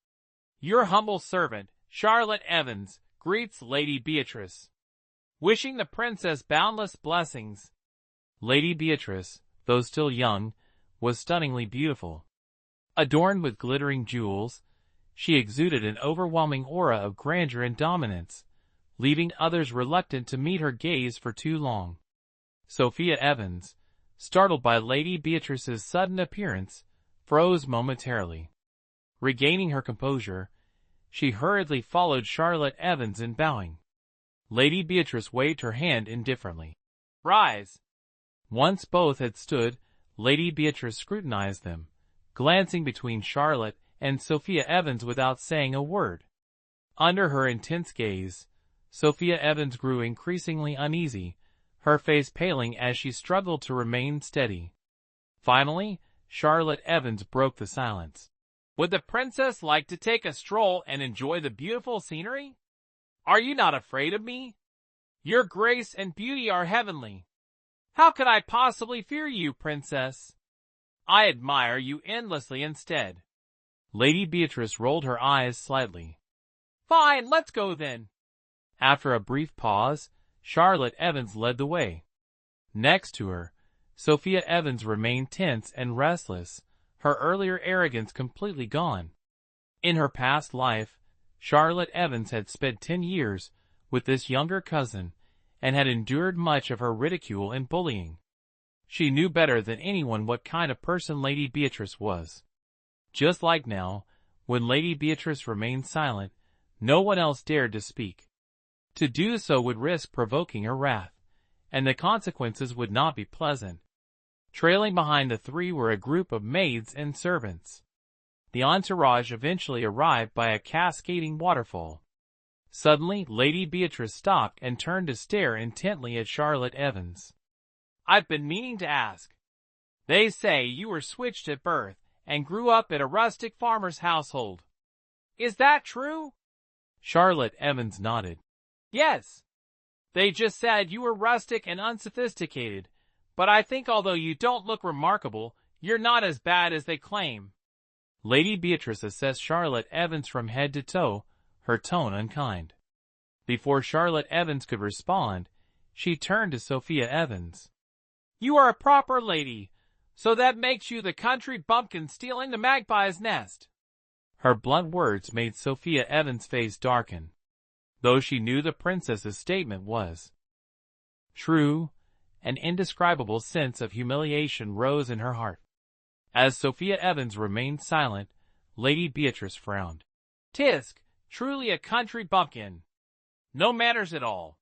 "Your humble servant, Charlotte Evans, greets Lady Beatrice. Wishing the princess boundless blessings." Lady Beatrice, though still young, was stunningly beautiful. Adorned with glittering jewels, she exuded an overwhelming aura of grandeur and dominance, leaving others reluctant to meet her gaze for too long. Sophia Evans, startled by Lady Beatrice's sudden appearance, froze momentarily. Regaining her composure, she hurriedly followed Charlotte Evans in bowing. Lady Beatrice waved her hand indifferently. "Rise." Once both had stood, Lady Beatrice scrutinized them, glancing between Charlotte and Sophia Evans without saying a word. Under her intense gaze, Sophia Evans grew increasingly uneasy, her face paling as she struggled to remain steady. Finally, Charlotte Evans broke the silence. "Would the princess like to take a stroll and enjoy the beautiful scenery? Are you not afraid of me? Your grace and beauty are heavenly. How could I possibly fear you, princess? I admire you endlessly instead." Lady Beatrice rolled her eyes slightly. "Fine, let's go then." After a brief pause, Charlotte Evans led the way. Next to her, Sophia Evans remained tense and restless, her earlier arrogance completely gone. In her past life, Charlotte Evans had spent 10 years with this younger cousin and had endured much of her ridicule and bullying. She knew better than anyone what kind of person Lady Beatrice was. Just like now, when Lady Beatrice remained silent, no one else dared to speak. To do so would risk provoking her wrath, and the consequences would not be pleasant. Trailing behind the three were a group of maids and servants. The entourage eventually arrived by a cascading waterfall. Suddenly, Lady Beatrice stopped and turned to stare intently at Charlotte Evans. "I've been meaning to ask. They say you were switched at birth and grew up in a rustic farmer's household. Is that true?" Charlotte Evans nodded. "Yes. They just said you were rustic and unsophisticated, but I think although you don't look remarkable, you're not as bad as they claim." Lady Beatrice assessed Charlotte Evans from head to toe, her tone unkind. Before Charlotte Evans could respond, she turned to Sophia Evans. "You are a proper lady, so that makes you the country bumpkin stealing the magpie's nest." Her blunt words made Sophia Evans' face darken. Though she knew the princess's statement was true, an indescribable sense of humiliation rose in her heart. As Sophia Evans remained silent, Lady Beatrice frowned. "Tisk, truly a country bumpkin. No manners at all.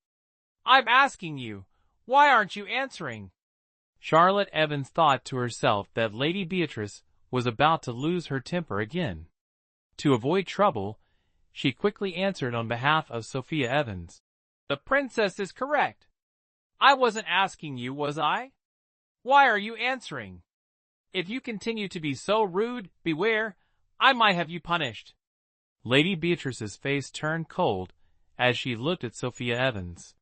I'm asking you, why aren't you answering?" Charlotte Evans thought to herself that Lady Beatrice was about to lose her temper again. To avoid trouble, she quickly answered on behalf of Sophia Evans. "The princess is correct. I wasn't asking you, was I? Why are you answering? If you continue to be so rude, beware, I might have you punished." Lady Beatrice's face turned cold as she looked at Sophia Evans.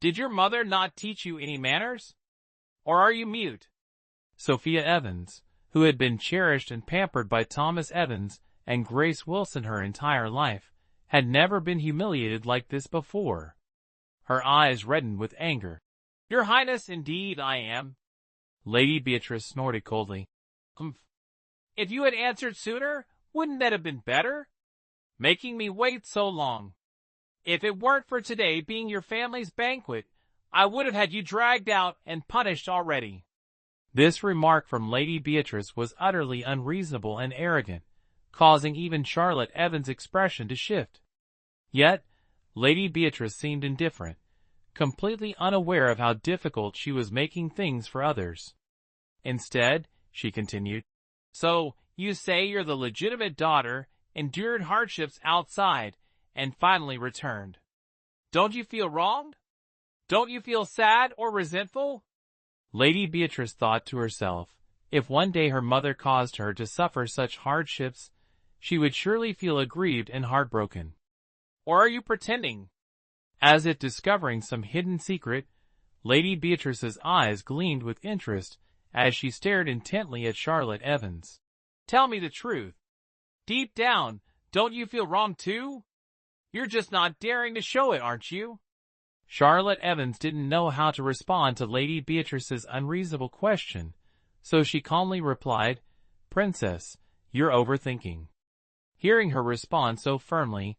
"Did your mother not teach you any manners? Or are you mute?" Sophia Evans, who had been cherished and pampered by Thomas Evans and Grace Wilson her entire life, had never been humiliated like this before. Her eyes reddened with anger. "Your Highness, indeed I am." Lady Beatrice snorted coldly. "Humph. If you had answered sooner, wouldn't that have been better? Making me wait so long. If it weren't for today being your family's banquet, I would have had you dragged out and punished already." This remark from Lady Beatrice was utterly unreasonable and arrogant, causing even Charlotte Evans' expression to shift. Yet, Lady Beatrice seemed indifferent, completely unaware of how difficult she was making things for others. Instead, she continued, "So, you say you're the legitimate daughter, endured hardships outside, and finally returned. Don't you feel wronged? Don't you feel sad or resentful?" Lady Beatrice thought to herself, if one day her mother caused her to suffer such hardships, she would surely feel aggrieved and heartbroken. "Or are you pretending?" As if discovering some hidden secret, Lady Beatrice's eyes gleamed with interest as she stared intently at Charlotte Evans. "Tell me the truth. Deep down, don't you feel wrong too? You're just not daring to show it, aren't you?" Charlotte Evans didn't know how to respond to Lady Beatrice's unreasonable question, so she calmly replied, "Princess, you're overthinking." Hearing her respond so firmly,